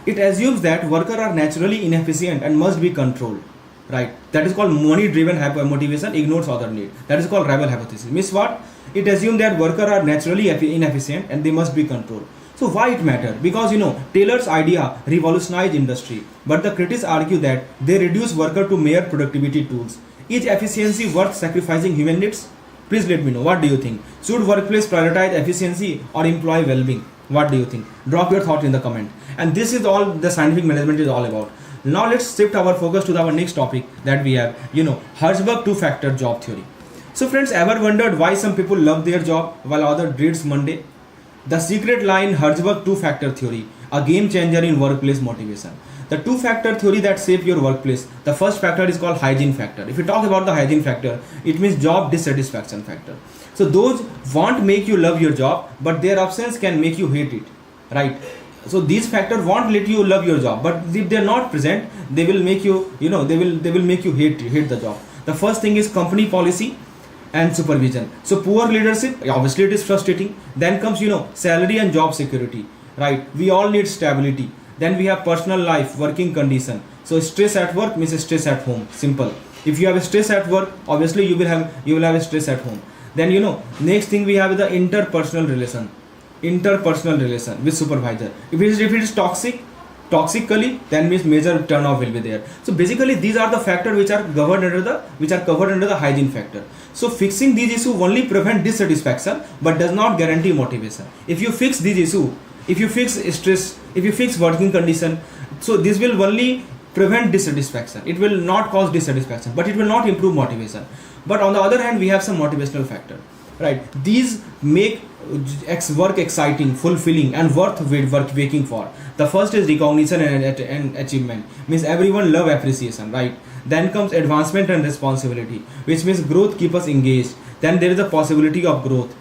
It assumes that workers are naturally inefficient and must be controlled, right? That is called money driven motivation ignores other need. That is called Ravel hypothesis. Means what? It assumes that workers are naturally inefficient and they must be controlled. So why it matter? Because Taylor's idea revolutionized industry, but the critics argue that they reduce worker to mere productivity tools. Is efficiency worth sacrificing human needs? Please let me know. What do you think? Should workplace prioritize efficiency or employee well-being? What do you think? Drop your thought in the comment. And this is all the scientific management is all about. Now let's shift our focus to our next topic that we have, Herzberg two-factor job theory. So friends, ever wondered why some people love their job while others dreads Monday? The secret lie in Herzberg two-factor theory, a game changer in workplace motivation. The two-factor theory that shape your workplace. The first factor is called hygiene factor. If you talk about the hygiene factor, it means job dissatisfaction factor. So those won't make you love your job, but their absence can make you hate it, right? So these factors won't let you love your job, but if they're not present, they will make you, they will make you hate the job. The first thing is company policy and supervision. So poor leadership, obviously it is frustrating. Then comes, salary and job security, right? We all need stability. Then we have personal life, working condition. So stress at work means stress at home. Simple. If you have a stress at work, obviously you will have a stress at home. Then next thing we have the interpersonal relation with supervisor. If it is toxic colleague, then means major turnoff will be there. So basically these are the factors which are covered under the hygiene factor. So fixing these issues only prevent dissatisfaction but does not guarantee motivation. If you fix these issues, if you fix stress, if you fix working condition, so this will only prevent dissatisfaction. It will not cause dissatisfaction, but it will not improve motivation. But on the other hand, we have some motivational factor, right? These make work exciting, fulfilling, and worth waking for. The first is recognition and achievement, means everyone love appreciation, right? Then comes advancement and responsibility, which means growth keep us engaged. Then there is the possibility of growth.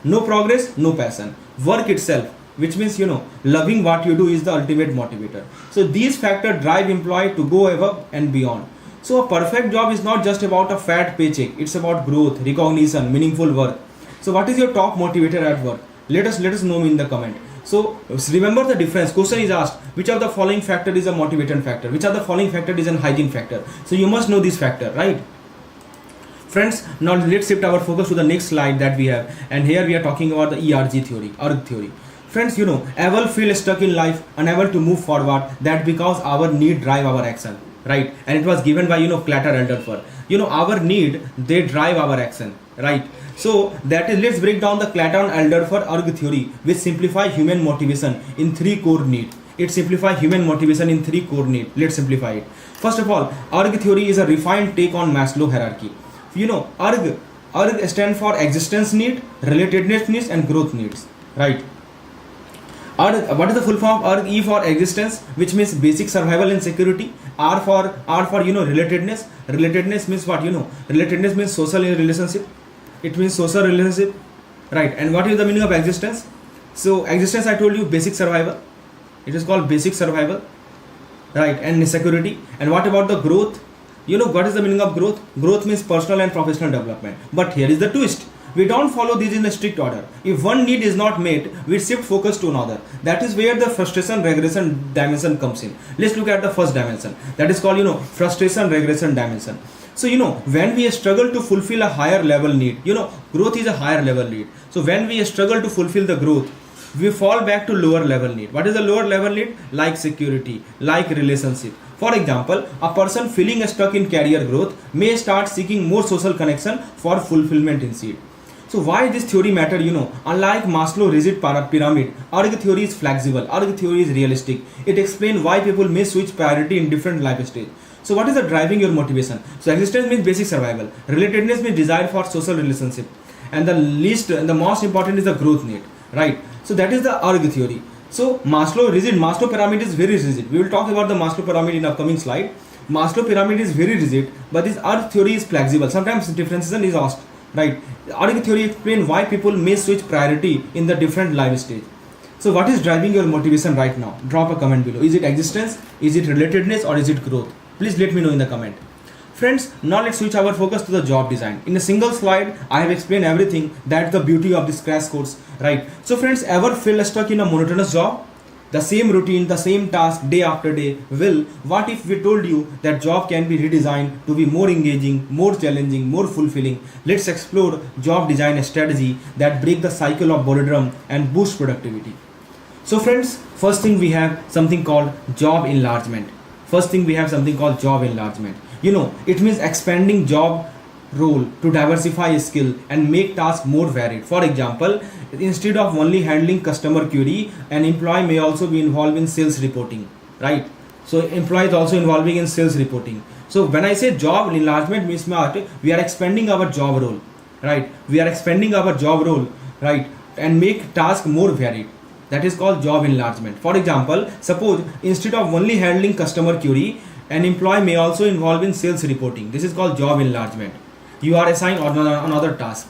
No progress, no passion. Work itself, which means loving what you do is the ultimate motivator. So these factors drive employee to go above and beyond. So a perfect job is not just about a fat paycheck, it's about growth, recognition, meaningful work. So what is your top motivator at work? Let us know in the comment. So remember the difference. Question is asked, which of the following factor is a motivator factor, which of the following factor is an hygiene factor. So you must know this factor, right? Friends, now let's shift our focus to the next slide that we have, and here we are talking about the ERG theory, ERG theory. Friends, ever feel stuck in life, unable to move forward? That because our need drive our action, right? And it was given by Clatter Elderford. Our need, they drive our action, right? So that is, let's break down the Clatter Elderford ERG theory, which simplify human motivation in 3 core needs. It simplifies human motivation in 3 core needs. Let's simplify it. First of all, ERG theory is a refined take on Maslow hierarchy. ERG stands for existence need, relatedness needs, and growth needs, right? What is the full form of ERG? E for existence, which means basic survival and security. R for relatedness. Relatedness means what? Relatedness means social relationship. It means social relationship, right? And what is the meaning of existence? So existence, I told you, basic survival. It is called basic survival, right? And security. And what about the growth? What is the meaning of growth? Growth means personal and professional development. But here is the twist. We don't follow these in a strict order. If one need is not met, we shift focus to another. That is where the frustration regression dimension comes in. Let's look at the first dimension. That is called, frustration regression dimension. So, when we struggle to fulfill a higher level need, growth is a higher level need. So when we struggle to fulfill the growth, we fall back to lower level need. What is the lower level need? Like security, like relationship. For example, a person feeling stuck in career growth may start seeking more social connection for fulfillment instead. So why this theory matter? Unlike Maslow rigid pyramid, ERG theory is flexible, ERG theory is realistic. It explains why people may switch priority in different life stage. So what is the driving your motivation? So existence means basic survival, relatedness means desire for social relationship, and the most important is the growth need, right? So that is the ERG theory. So Maslow pyramid is very rigid. We will talk about the Maslow pyramid in upcoming slide. Maslow pyramid is very rigid, but this ERG theory is flexible. Sometimes differentiation is asked, right? ERG theory explains why people may switch priority in the different life stage. So what is driving your motivation right now? Drop a comment below. Is it existence? Is it relatedness? Or is it growth? Please let me know in the comment. Friends, now let's switch our focus to the job design. In a single slide, I have explained everything. That's the beauty of this crash course, right? So friends, ever feel stuck in a monotonous job? The same routine, the same task day after day. Well, what if we told you that job can be redesigned to be more engaging, more challenging, more fulfilling? Let's explore job design strategy that break the cycle of boredom and boost productivity. So friends, first thing we have something called job enlargement. It means expanding job role to diversify skill and make tasks more varied. For example, instead of only handling customer query, an employee may also be involved in sales reporting, right? So employee is also involving in sales reporting. So when I say job enlargement means we are expanding our job role, right? And make tasks more varied. That is called job enlargement. For example, suppose instead of only handling customer query, an employee may also involve in sales reporting. This is called job enlargement. You are assigned another task.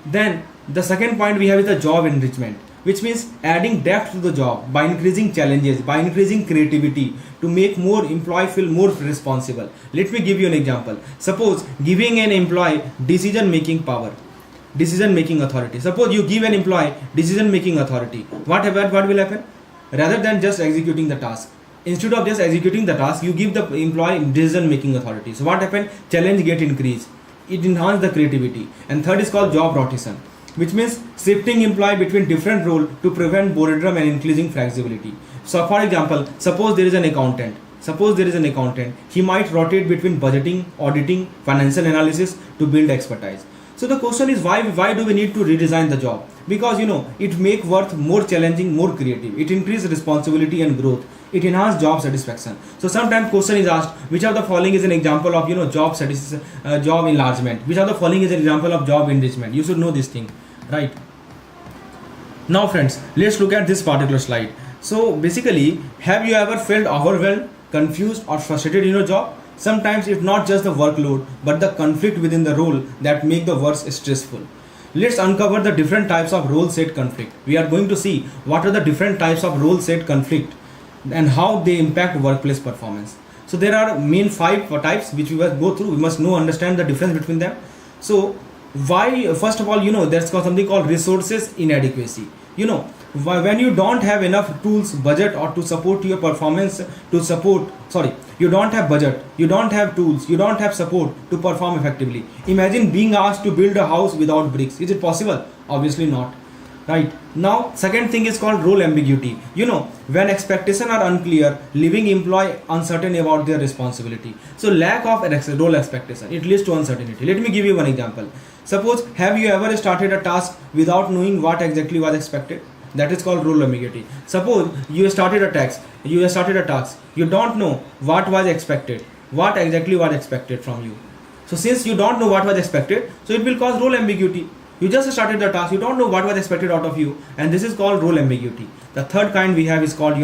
Then the second point we have is the job enrichment, which means adding depth to the job by increasing challenges, by increasing creativity to make more employee feel more responsible. Let me give you an example. Suppose giving an employee decision making authority. Suppose you give an employee decision making authority. What will happen? Rather than just executing the task, instead of just executing the task, you give the employee decision making authority. So what happened? Challenge get increased. It enhances the creativity. And third is called job rotation, which means shifting employee between different roles to prevent boredom and increasing flexibility. So for example, suppose there is an accountant. He might rotate between budgeting, auditing, financial analysis to build expertise. So the question is why do we need to redesign the job? Because it make work more challenging, more creative. It increases responsibility and growth. It enhances job satisfaction. So sometimes question is asked, which of the following is an example of job enlargement? Which of the following is an example of job enrichment? You should know this thing, right? Now friends, let's look at this particular slide. So basically, have you ever felt overwhelmed, confused or frustrated in your job? Sometimes it's not just the workload, but the conflict within the role that make the work stressful. Let's uncover the different types of role set conflict. We are going to see what are the different types of role set conflict and how they impact workplace performance. So there are main 5 types which we will go through. We must understand the difference between them. So why, first of all, there's something called resources inadequacy. When you don't have enough tools, budget or to support your performance you don't have budget, you don't have tools, you don't have support to perform effectively. Imagine being asked to build a house without bricks. Is it possible? Obviously not. Right. Now, second thing is called role ambiguity. When expectations are unclear, leaving employee uncertain about their responsibility. So lack of role expectation, it leads to uncertainty. Let me give you one example. Suppose, have you ever started a task without knowing what exactly was expected? That is called role ambiguity. Suppose you started a task. You don't know what exactly was expected from you. So since you don't know what was expected, so it will cause role ambiguity. You just started the task, you don't know what was expected out of you, and this is called role ambiguity. The third kind we have is called,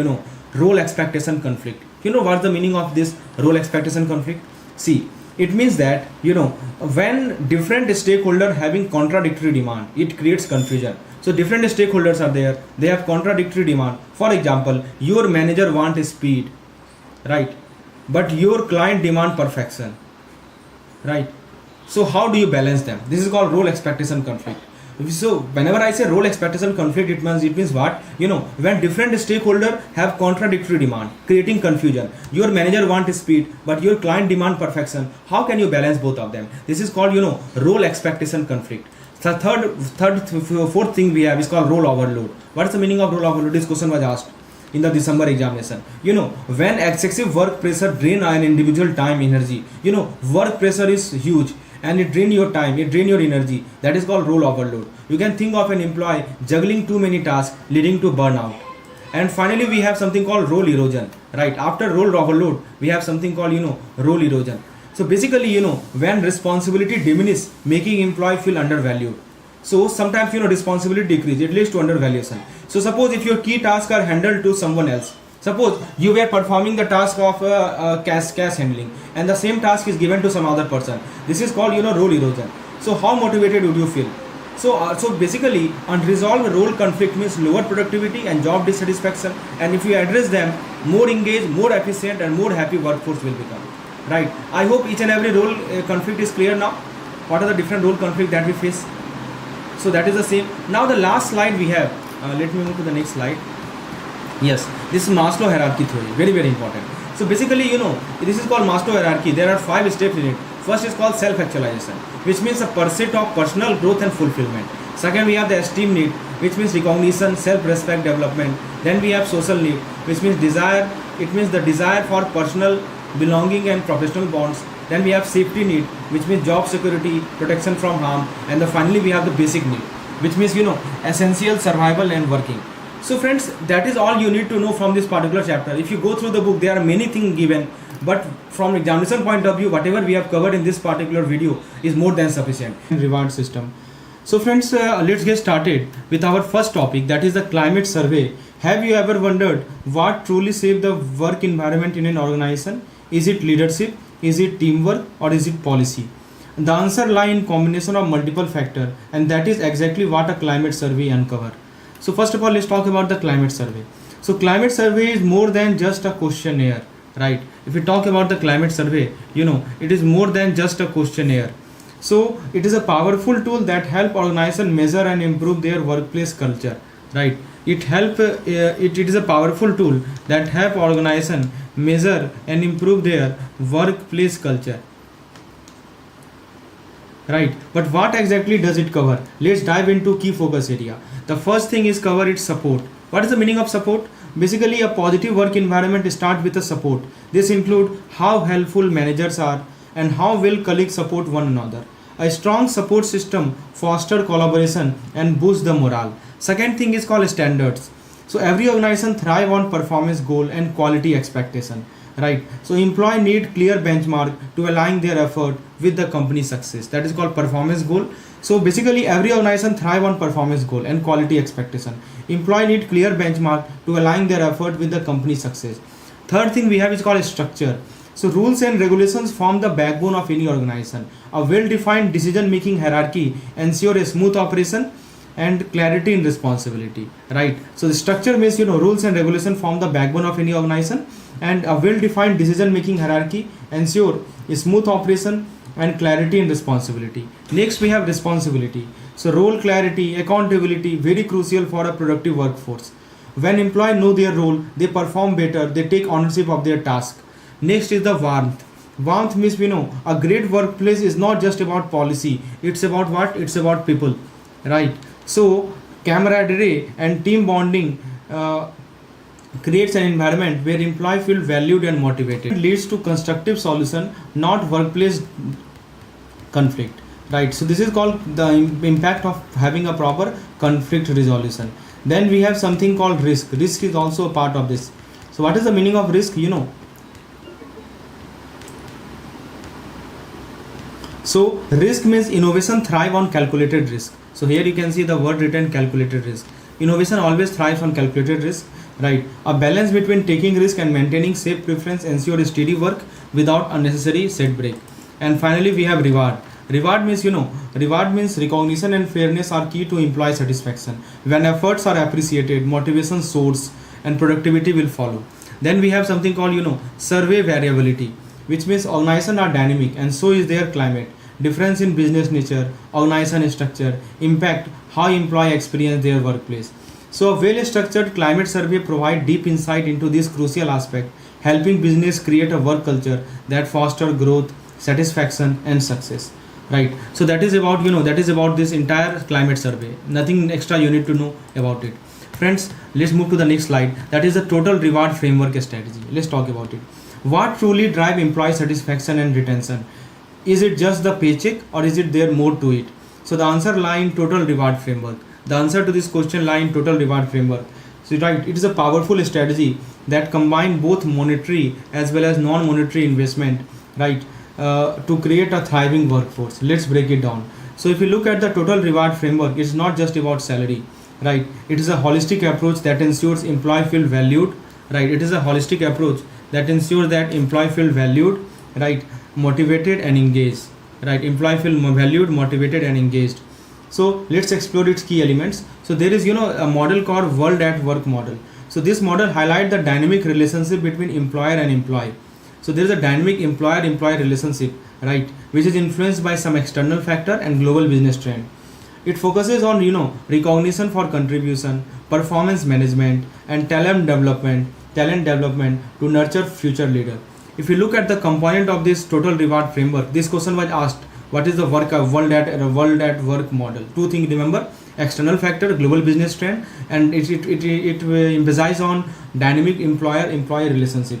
role expectation conflict. You know what's the meaning of this role expectation conflict? See, it means that, when different stakeholders having contradictory demand, it creates confusion. So different stakeholders are there, they have contradictory demand. For example, your manager wants speed, right? But your client demand perfection, right? So how do you balance them? This is called role expectation conflict. So whenever I say role expectation conflict, it means what? When different stakeholders have contradictory demand, creating confusion. Your manager wants speed, but your client demand perfection. How can you balance both of them? This is called, role expectation conflict. The fourth thing we have is called role overload. What is the meaning of role overload? This question was asked in the December examination. When excessive work pressure drain an individual time, energy. Work pressure is huge and it drain your time, it drain your energy. That is called role overload. You can think of an employee juggling too many tasks, leading to burnout. And finally, we have something called role erosion, right? After role overload, we have something called, role erosion. So basically, when responsibility diminishes, making employee feel undervalued. So sometimes, responsibility decrease, it leads to undervaluation. So suppose if your key tasks are handled to someone else, suppose you were performing the task of cash handling, and the same task is given to some other person. This is called, role erosion. So how motivated would you feel? So basically, unresolved role conflict means lower productivity and job dissatisfaction. And if you address them, more engaged, more efficient, and more happy workforce will become. Right? I hope each and every role conflict is clear now. What are the different role conflict that we face? So that is the same. Now the last slide we have. Let me move to the next slide. Yes, this is Maslow hierarchy theory. Very, very important. So basically, this is called Maslow hierarchy. There are 5 steps in it. First is called self-actualization, which means the pursuit of personal growth and fulfillment. Second, we have the esteem need, which means recognition, self-respect, development. Then we have social need, which means desire. It means the desire for personal belonging and professional bonds. Then we have safety need, which means job security, protection from harm. And finally, we have the basic need, which means, essential survival and working. So friends, that is all you need to know from this particular chapter. If you go through the book, there are many things given, but from examination point of view, whatever we have covered in this particular video is more than sufficient. Reward system. So friends, let's get started with our first topic, that is the climate survey. Have you ever wondered what truly saves the work environment in an organization? Is it leadership? Is it teamwork? Or is it policy? The answer lies in combination of multiple factors, and that is exactly what a climate survey uncovers. So first of all, let's talk about the climate survey. So climate survey is more than just a questionnaire, right? If we talk about the climate survey, it is more than just a questionnaire. So it is a powerful tool that helps organizations measure and improve their workplace culture, right? It is a powerful tool that helps organizations measure and improve their workplace culture, right? But what exactly does it cover? Let's dive into key focus area. The first thing is cover its support. What is the meaning of support? Basically, a positive work environment starts with a support. This includes how helpful managers are and how well colleagues support one another. A strong support system fosters collaboration and boosts the morale. Second thing is called standards. So every organization thrives on performance goal and quality expectation, right? So employee need clear benchmark to align their effort with the company success. That is called performance goal. So basically, every organization thrives on performance goal and quality expectation. Employee need clear benchmark to align their effort with the company success. Third thing we have is called structure. So rules and regulations form the backbone of any organization. A well-defined decision-making hierarchy ensures a smooth operation and clarity in responsibility, right? So the structure means, rules and regulation form the backbone of any organization, and a well-defined decision-making hierarchy ensure a smooth operation and clarity in responsibility. Next, we have responsibility. So role clarity, accountability, very crucial for a productive workforce. When employees know their role, they perform better, they take ownership of their task. Next is the warmth. Warmth means, a great workplace is not just about policy. It's about what? It's about people, right? So camaraderie and team bonding creates an environment where employees feel valued and motivated. It leads to constructive solution, not workplace conflict, right? So this is called the impact of having a proper conflict resolution. Then we have something called risk. Risk is also a part of this. So what is the meaning So risk means innovation thrive on calculated risk. So here you can see the word written, calculated risk. Innovation always thrives on calculated risk, right? A balance between taking risk and maintaining safe preference ensure steady work without unnecessary setback. And finally we have reward. Reward means, reward means recognition and fairness are key to employee satisfaction. When efforts are appreciated, motivation soars and productivity will follow. Then we have something called, survey variability, which means organizations are dynamic and so is their climate. Difference in business nature, organization structure, impact how employee experience their workplace. So a well-structured climate survey provides deep insight into this crucial aspect, helping business create a work culture that fosters growth, satisfaction and success. Right. So that is about, that is about this entire climate survey. Nothing extra you need to know about it. Friends, let's move to the next slide. That is the total reward framework strategy. Let's talk about it. What truly drives employee satisfaction and retention? Is it just the paycheck or is it there more to it? So the answer lies in total reward framework. The answer to this question lies in total reward framework. So right, it is a powerful strategy that combines both monetary as well as non-monetary investment, right, to create a thriving workforce. Let's break it down. So if you look at the total reward framework, it's not just about salary, right? It is a holistic approach that ensures employee feel valued, right? It is a holistic approach that ensures that employee feel valued, right, motivated and engaged, right? Employee feel valued, motivated and engaged. So let's explore its key elements. So there is, a model called World at Work model. So this model highlights the dynamic relationship between employer and employee. So there is a dynamic employer-employee relationship, right, which is influenced by some external factor and global business trend. It focuses on, recognition for contribution, performance management, and talent development to nurture future leader. If you look at the component of this total reward framework, this question was asked, what is the world at work model? Two things, remember, external factor, global business trend, and it emphasizes on dynamic employer-employee relationship.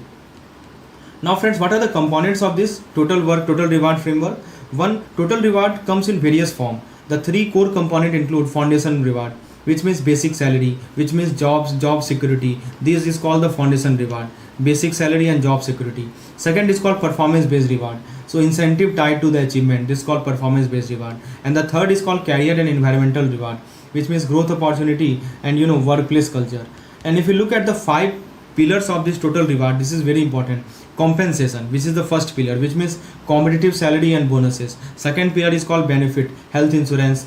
Now friends, what are the components of this total reward framework? One, total reward comes in various forms. The three core components include foundation reward, which means basic salary, which means job security. This is called the foundation reward, basic salary and job security. Second is called performance based reward. So incentive tied to the achievement, this is called performance based reward. And the third is called career and environmental reward, which means growth opportunity and workplace culture. And if you look at the 5 pillars of this total reward, this is very important. Compensation, which is the first pillar, which means competitive salary and bonuses. Second pillar is called benefit, health insurance,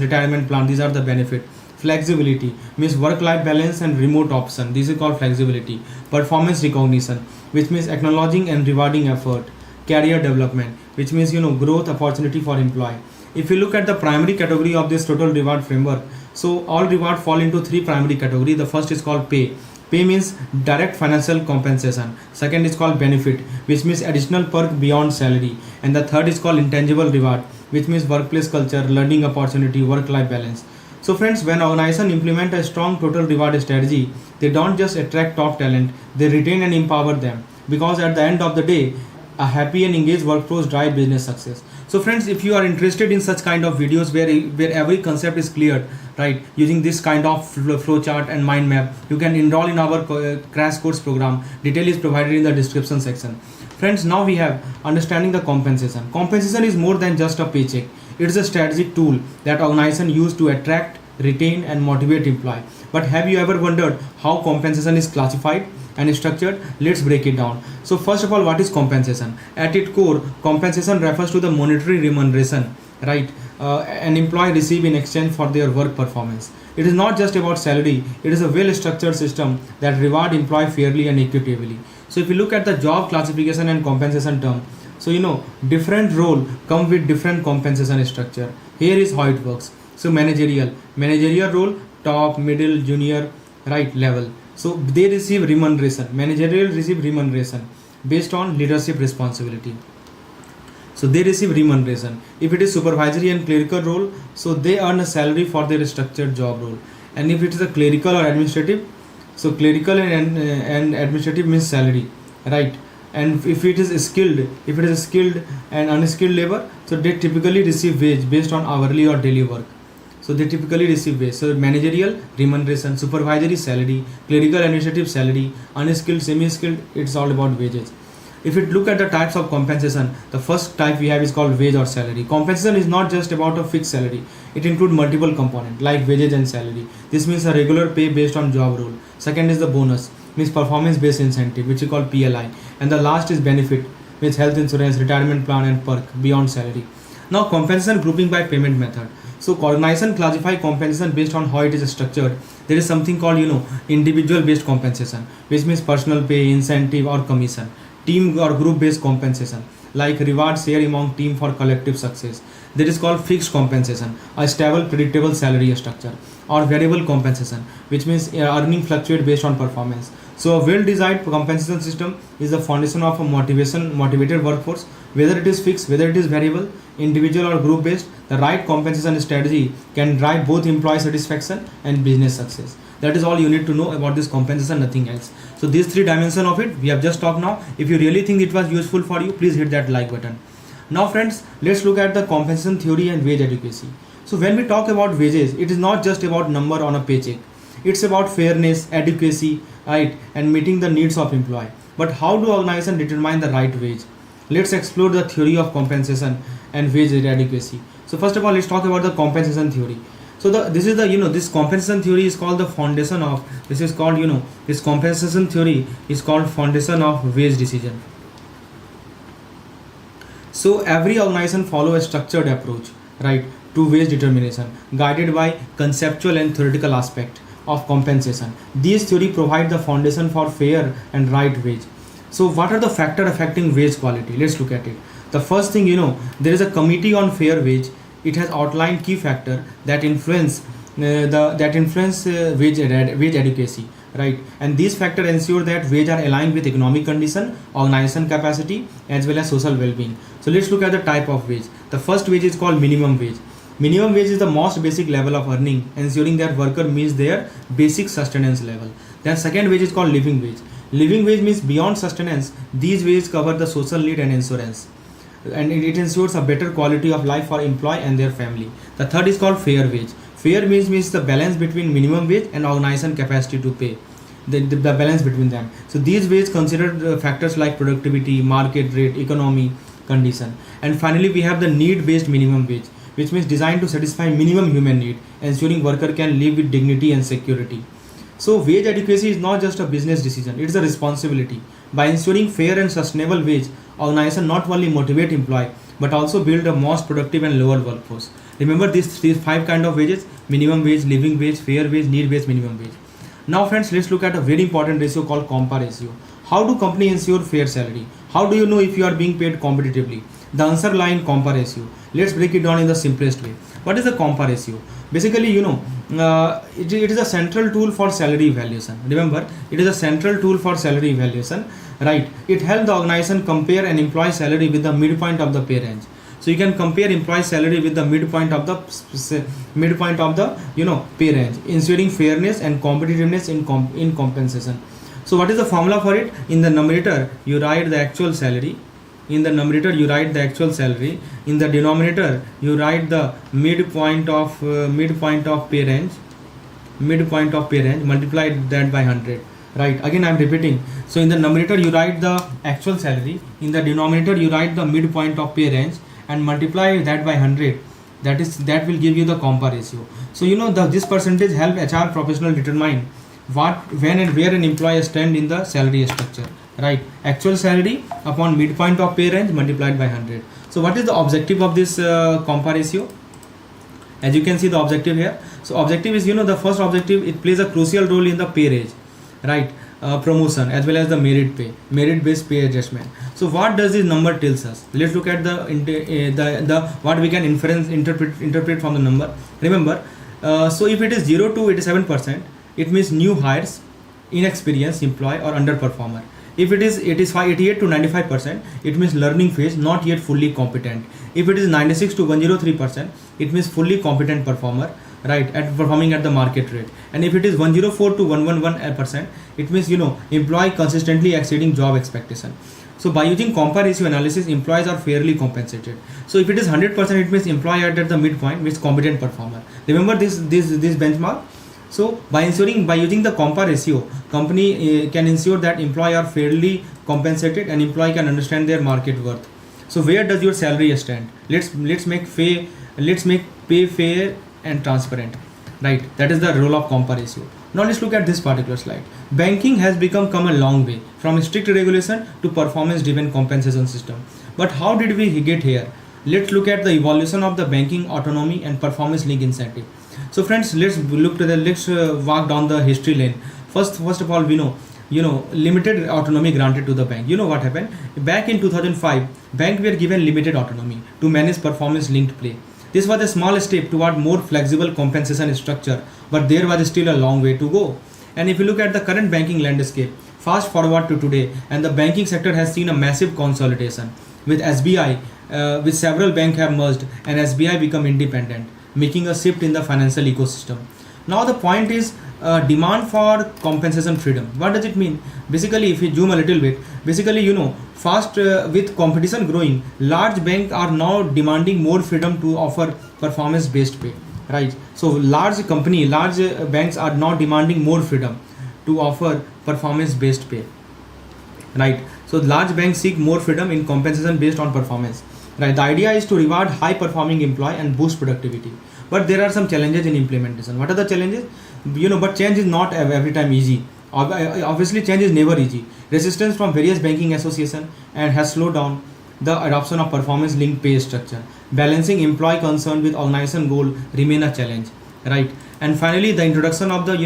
retirement plan, these are the benefit. Flexibility means work-life balance and remote option, this is called flexibility. Performance recognition, which means acknowledging and rewarding effort. Career development, which means growth opportunity for employee. If you look at the primary category of this total reward framework, so all reward fall into 3 primary categories. The first is called pay. Pay means direct financial compensation. Second is called benefit, which means additional perk beyond salary. And the third is called intangible reward, which means workplace culture, learning opportunity, work-life balance. So friends, when organizations implement a strong total reward strategy, they don't just attract top talent, they retain and empower them. Because at the end of the day, a happy and engaged workforce drive business success. So friends, if you are interested in such kind of videos where every concept is cleared, right, using this kind of flow chart and mind map, you can enroll in our crash course program. Detail is provided in the description section. Friends, now we have understanding the compensation. Compensation is more than just a paycheck. It is a strategic tool that organizations use to attract, retain and motivate employees. But have you ever wondered how compensation is classified and structured? Let's break it down. So first of all, what is compensation? At its core, compensation refers to the monetary remuneration, right, an employee receive in exchange for their work performance. It is not just about salary, it is a well-structured system that reward employee fairly and equitably. So if you look at the job classification and compensation term, so different role come with different compensation structure. Here is how it works. So managerial role, top, middle, junior, right, level. So they receive remuneration. Managerial receive remuneration based on leadership responsibility. So they receive remuneration. If it is supervisory and clerical role, so they earn a salary for their structured job role. And if it is a clerical or administrative, so clerical and administrative means salary, right? And if it is skilled and unskilled labor, so they typically receive wage based on hourly or daily work. So they typically receive wage. So managerial remuneration, supervisory salary, clerical administrative salary, unskilled, semi-skilled, it's all about wages. If you look at the types of compensation, the first type we have is called wage or salary. Compensation is not just about a fixed salary. It includes multiple components like wages and salary. This means a regular pay based on job role. Second is the bonus, means performance based incentive, which is called PLI. And the last is benefit, means health insurance, retirement plan and perk beyond salary. Now compensation grouping by payment method. So organization classify compensation based on how it is structured. There is something called individual based compensation, which means personal pay, incentive or commission. Team or group based compensation, like reward share among team for collective success. That is called fixed compensation, a stable predictable salary structure. Or variable compensation, which means earning fluctuate based on performance. So a well designed compensation system is the foundation of a motivated workforce. Whether it is fixed, whether it is variable, individual or group based, the right compensation strategy can drive both employee satisfaction and business success. That is all you need to know about this compensation, nothing else. So these three dimensions of it we have just talked now. If you really think it was useful for you, please hit that like button. Now friends, let's look at the compensation theory and wage adequacy. So when we talk about wages, it is not just about number on a paycheck. It's about fairness, adequacy, right, and meeting the needs of employee. But how do organizations determine the right wage? Let's explore the theory of compensation and wage adequacy. So first of all, let's talk about the compensation theory. So this compensation theory is called the foundation of, this compensation theory is called foundation of wage decision. So every organization follow a structured approach, right, to wage determination, guided by conceptual and theoretical aspect of compensation. These theory provide the foundation for fair and right wage. So what are the factors affecting wage quality? Let's look at it. The first thing, there is a committee on fair wage. It has outlined key factors that influence wage adequacy, right? And these factors ensure that wage are aligned with economic condition, organization capacity, as well as social well-being. So let's look at the type of wage. The first wage is called minimum wage. Minimum wage is the most basic level of earning, ensuring that worker meets their basic sustenance level. Then second wage is called living wage. Living wage means beyond sustenance. These wages cover the social need and insurance, and it ensures a better quality of life for employee and their family. The third is called fair wage. Fair wage means the balance between minimum wage and organization capacity to pay, the balance between them. So these wages consider factors like productivity, market rate, economy, condition. And finally we have the need based minimum wage, which means designed to satisfy minimum human need, ensuring worker can live with dignity and security. So wage adequacy is not just a business decision, it is a responsibility. By ensuring fair and sustainable wage, organization not only motivate employee but also build a most productive and lower workforce. Remember these five kind of wages: minimum wage, living wage, fair wage, need based minimum wage. Now friends, let's look at a very important ratio called Compa ratio. How do companies ensure fair salary? How do you know if you are being paid competitively? The answer lies in Compa ratio. Let's break it down in the simplest way. What is the Compa ratio? Basically, it is a central tool for salary evaluation. Remember, it is a central tool for salary evaluation, right? It helps the organization compare an employee salary with the midpoint of the pay range. So you can compare employee salary with the midpoint of the pay range, ensuring fairness and competitiveness in compensation. So what is the formula for it? In the numerator, you write the actual salary. In the numerator you write the actual salary. In the denominator you write the midpoint of pay range, multiply that by 100, right? Again I am repeating. So in the numerator you write the actual salary, in the denominator you write the midpoint of pay range and multiply that by 100. That will give you the Compa ratio. So this percentage help HR professional determine what, when and where an employee stand in the salary structure, right? Actual salary upon midpoint of pay range multiplied by 100. So what is the objective of this Compa ratio? As you can see the objective here. So objective is, the first objective, it plays a crucial role in the pay range, right? Promotion as well as the merit based pay adjustment. So what does this number tells us? Let's look at the what we can interpret from the number. Remember, so if it is 0 to 87%, it means new hires, inexperienced employee or underperformer. If it is 88 to 95%, it means learning phase, not yet fully competent. If it is 96 to 103%, it means fully competent performer, right, at performing at the market rate. And if it is 104 to 111%, it means employee consistently exceeding job expectation. So by using Compa ratio analysis, employees are fairly compensated. So if it is 100%, it means employee at the midpoint, means competent performer. Remember this benchmark. So by using the Compa ratio, company can ensure that employee are fairly compensated and employee can understand their market worth. So where does your salary stand? Let's make pay fair and transparent, right? That is the role of Compa ratio. Now let's look at this particular slide. Banking has come a long way from strict regulation to performance driven compensation system. But how did we get here? Let's look at the evolution of the banking autonomy and performance link incentive. So friends, let's walk down the history lane. First of all, we know limited autonomy granted to the bank. You know what happened back in 2005? Bank were given limited autonomy to manage performance linked play. This was a small step toward more flexible compensation structure, but there was still a long way to go. And if you look at the current banking landscape, fast forward to today, and the banking sector has seen a massive consolidation with SBI, with several banks have merged and SBI become independent, making a shift in the financial ecosystem. Now the point is demand for compensation freedom. What does it mean? Basically, if you zoom a little bit, fast with competition growing, large banks are now demanding more freedom to offer performance based pay, right? So large banks are now demanding more freedom to offer performance based pay, right? So large banks seek more freedom in compensation based on performance, right? The idea is to reward high performing employee and boost productivity. But there are some challenges in implementation. What are the challenges? But change is not every time easy. Obviously, change is never easy. Resistance from various banking associations and has slowed down the adoption of performance linked pay structure. Balancing employee concern with organization goal remain a challenge, right? And finally, the introduction of the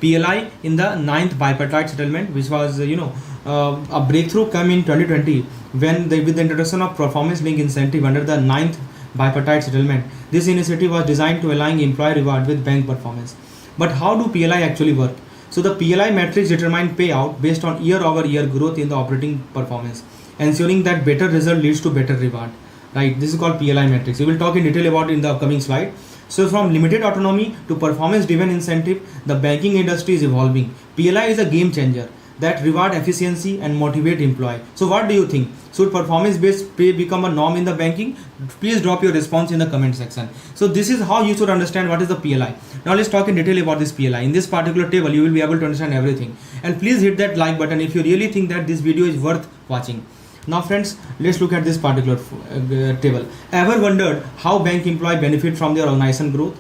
PLI in the 9th bipartite settlement, which was a breakthrough come in 2020 with the introduction of performance linked incentive under the 9th bipartite settlement. This initiative was designed to align employee reward with bank performance. But how do PLI actually work? So the PLI metrics determine payout based on year-over-year growth in the operating performance, ensuring that better result leads to better reward, right? This is called PLI metrics. We will talk in detail about it in the upcoming slide. So from limited autonomy to performance driven incentive, the banking industry is evolving. PLI is a game changer that reward efficiency and motivate employee. So what do you think? Should performance based pay become a norm in the banking? Please drop your response in the comment section. So this is how you should understand what is the PLI. Now let's talk in detail about this PLI. In this particular table, you will be able to understand everything. And please hit that like button if you really think that this video is worth watching. Now friends, let's look at this particular table. Ever wondered how bank employee benefit from their organization growth?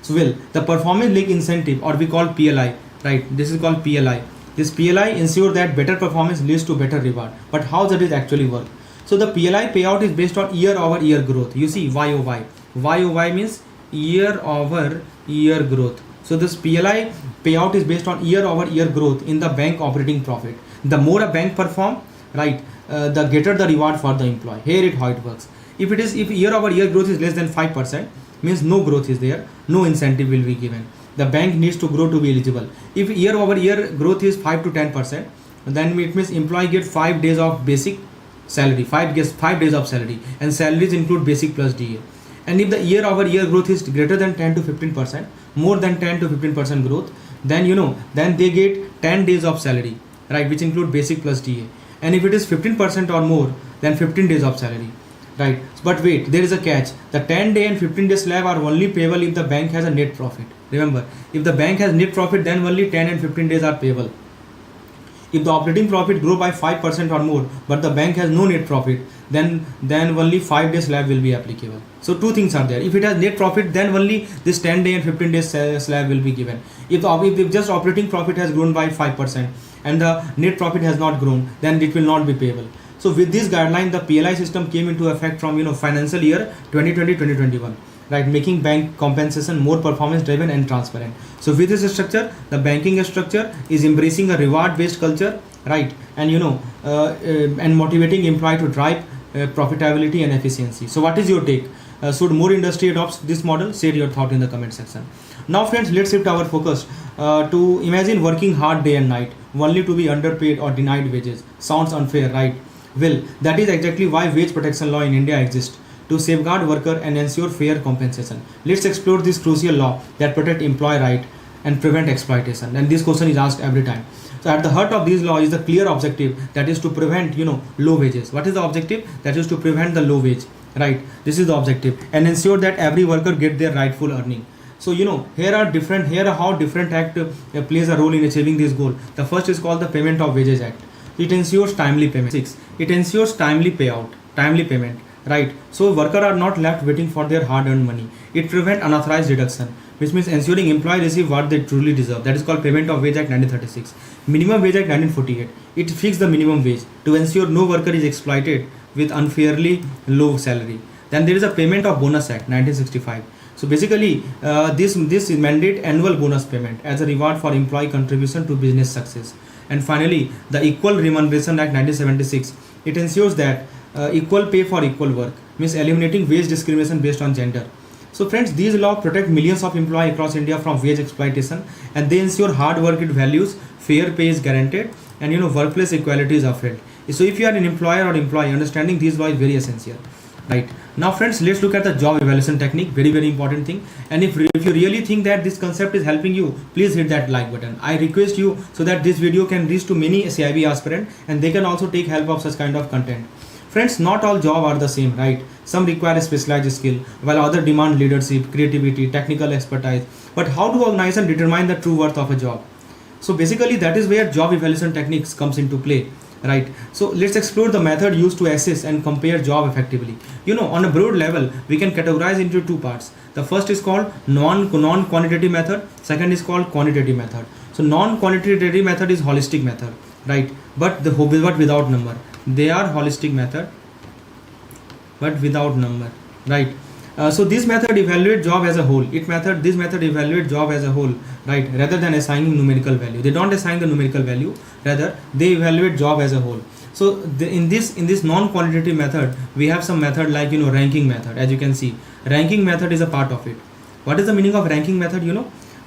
So well, the performance linked incentive, or we call PLI, right? This is called PLI. This PLI ensures that better performance leads to better reward. But how does it actually work? So the PLI payout is based on year-over-year growth. You see YOY. YOY means year-over-year growth. So this PLI payout is based on year-over-year growth in the bank operating profit. The more a bank perform, right, the greater the reward for the employee. Here it how it works. If year-over-year growth is less than 5%, means no growth is there, no incentive will be given. The bank needs to grow to be eligible. If year-over-year growth is 5 to 10%, then it means employee get 5 days of basic salary, 5 days of salary, and salaries include basic plus DA. And if the year-over-year growth is greater than 10 to 15%, more than 10 to 15% growth, then they get 10 days of salary, right, which include basic plus DA. And if it is 15% or more, then 15 days of salary, right? But wait, there is a catch. The 10-day and 15-day slab are only payable if the bank has a net profit. Remember, if the bank has net profit, then only 10 and 15 days are payable. If the operating profit grow by 5% or more, but the bank has no net profit, then only 5 days slab will be applicable. So two things are there. If it has net profit, then only this 10-day and 15 days slab will be given. If just operating profit has grown by 5% and the net profit has not grown, then it will not be payable. So with this guideline, the PLI system came into effect from financial year 2020-2021. Right, making bank compensation more performance driven and transparent. So with this structure, the banking structure is embracing a reward based culture, right, and and motivating employee to drive profitability and efficiency. So what is your take? Should more industry adopts this model? Share your thought in the comment section. Now friends, let's shift our focus to imagine working hard day and night only to be underpaid or denied wages. Sounds unfair, right? Well, that is exactly why wage protection law in India exists, to safeguard worker and ensure fair compensation. Let's explore this crucial law that protect employee right and prevent exploitation. And this question is asked every time. So at the heart of this law is the clear objective, that is to prevent low wages. What is the objective? That is to prevent the low wage, right? This is the objective, and ensure that every worker get their rightful earning. So here are how different act plays a role in achieving this goal. The first is called the Payment of Wages Act. It ensures timely payment. 6. It ensures timely payment, right? So workers are not left waiting for their hard-earned money. It prevents unauthorized deduction, which means ensuring employees receive what they truly deserve. That is called Payment of Wage Act 1936. Minimum Wage Act 1948. It fixed the minimum wage to ensure no worker is exploited with unfairly low salary. Then there is a Payment of Bonus Act 1965. So basically, this mandate annual bonus payment as a reward for employee contribution to business success. And finally, the Equal Remuneration Act 1976. It ensures that equal pay for equal work, means eliminating wage discrimination based on gender. So friends, these laws protect millions of employees across India from wage exploitation, and they ensure hard work values, fair pay is guaranteed, and workplace equality is upheld. So if you are an employer or employee, understanding these laws is very essential. Right now, friends, let's look at the job evaluation technique. Very important thing. And if you really think that this concept is helping you, please hit that like button. I request you so that this video can reach to many CIB aspirants and they can also take help of such kind of content. Friends, not all jobs are the same, right? Some require a specialized skill, while others demand leadership, creativity, technical expertise. But how do organizations determine the true worth of a job? So basically, that is where job evaluation techniques comes into play. Right, so let's explore the method used to assess and compare job effectively. On a broad level, we can categorize into two parts. The first is called non-quantitative method. Second is called quantitative method. So non-quantitative method is holistic method, right? But without number. They are holistic method, but without number, right? So this method evaluates job as a whole. This method evaluates job as a whole, right? Rather than assigning numerical value. They don't assign the numerical value. Rather, they evaluate job as a whole. So in this non-quantitative method, we have some method like ranking method. As you can see, ranking method is a part of it. What is the meaning of ranking method?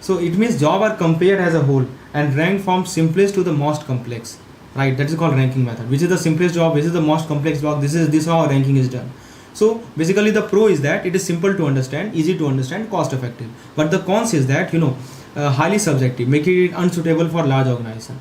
So it means job are compared as a whole and ranked from simplest to the most complex, right? That is called ranking method. Which is the simplest job? Which is the most complex job? This is how ranking is done. So basically, the pro is that it is simple to understand, easy to understand, cost effective. But the cons is that highly subjective, making it unsuitable for large organization.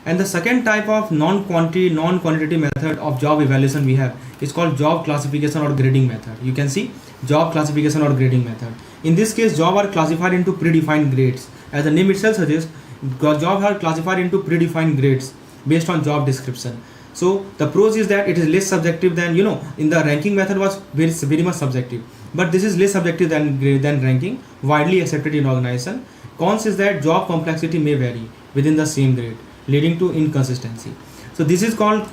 And the second type of non-quantitative method of job evaluation we have is called job classification or grading method. You can see job classification or grading method. In this case, jobs are classified into predefined grades. As the name itself suggests, jobs are classified into predefined grades based on job description. So the pros is that it is less subjective than in the ranking method was very much subjective, but this is less subjective than ranking, widely accepted in organization. Cons is that job complexity may vary within the same grade, leading to inconsistency. So this is called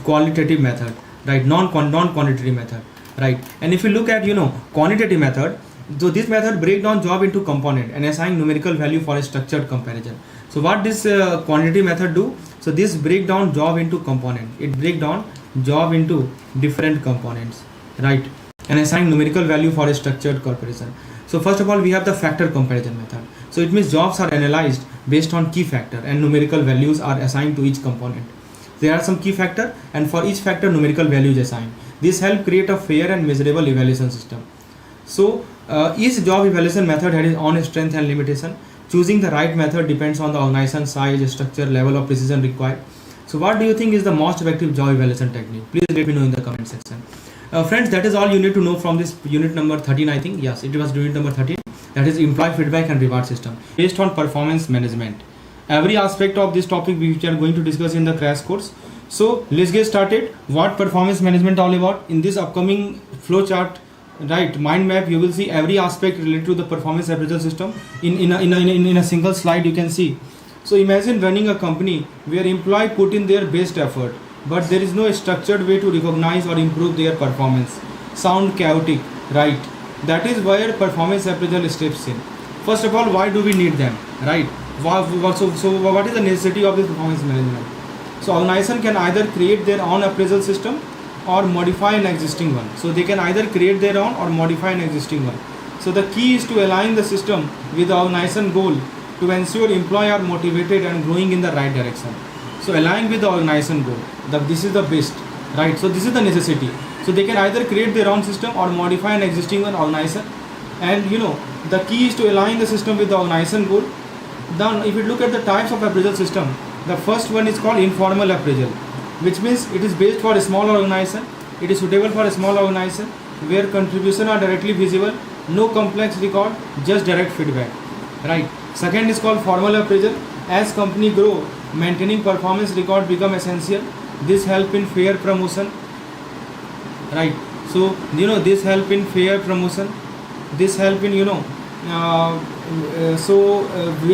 qualitative method, right? Non-quantitative method, right? And if you look at quantitative method, so this method break down job into component and assign numerical value for a structured comparison. So what this quantitative method do? So this break down job into component. It break down job into different components, right? And assign numerical value for a structured comparison. So first of all, we have the factor comparison method. So it means jobs are analyzed based on key factor and numerical values are assigned to each component. There are some key factor and for each factor numerical value is assigned. This help create a fair and measurable evaluation system. So each job evaluation method has its own strength and limitation. Choosing the right method depends on the organization size, structure, level of precision required. So what do you think is the most effective job evaluation technique? Please let me know in the comment section. Friends, that is all you need to know from this unit number 13, I think. Yes, it was unit number 13. That is employee feedback and reward system based on performance management. Every aspect of this topic which we are going to discuss in the crash course. So let's get started. What performance management all about? In this upcoming flow chart, right, mind map, you will see every aspect related to the performance appraisal system in a single slide. You can see. So imagine running a company where employees put in their best effort, but there is no structured way to recognize or improve their performance. Sound chaotic, right? That is where performance appraisal steps in. First of all, why do we need them, right? So what is the necessity of this performance management? So organization can either create their own appraisal system or modify an existing one. So they can either create their own or modify an existing one. So the key is to align the system with the organization goal to ensure employees are motivated and growing in the right direction. So align with the organization goal. This is the best, right? So this is the necessity. So they can either create their own system or modify an existing one organization. And the key is to align the system with the organization goal. Then if you look at the types of appraisal system, the first one is called informal appraisal, which means it is based for a small organization. It is suitable for a small organization where contributions are directly visible no complex record, just direct feedback, right? Second is called formal appraisal. As company grow, maintaining performance record become essential. This help in fair promotion, right? So this help in fair promotion, this help in we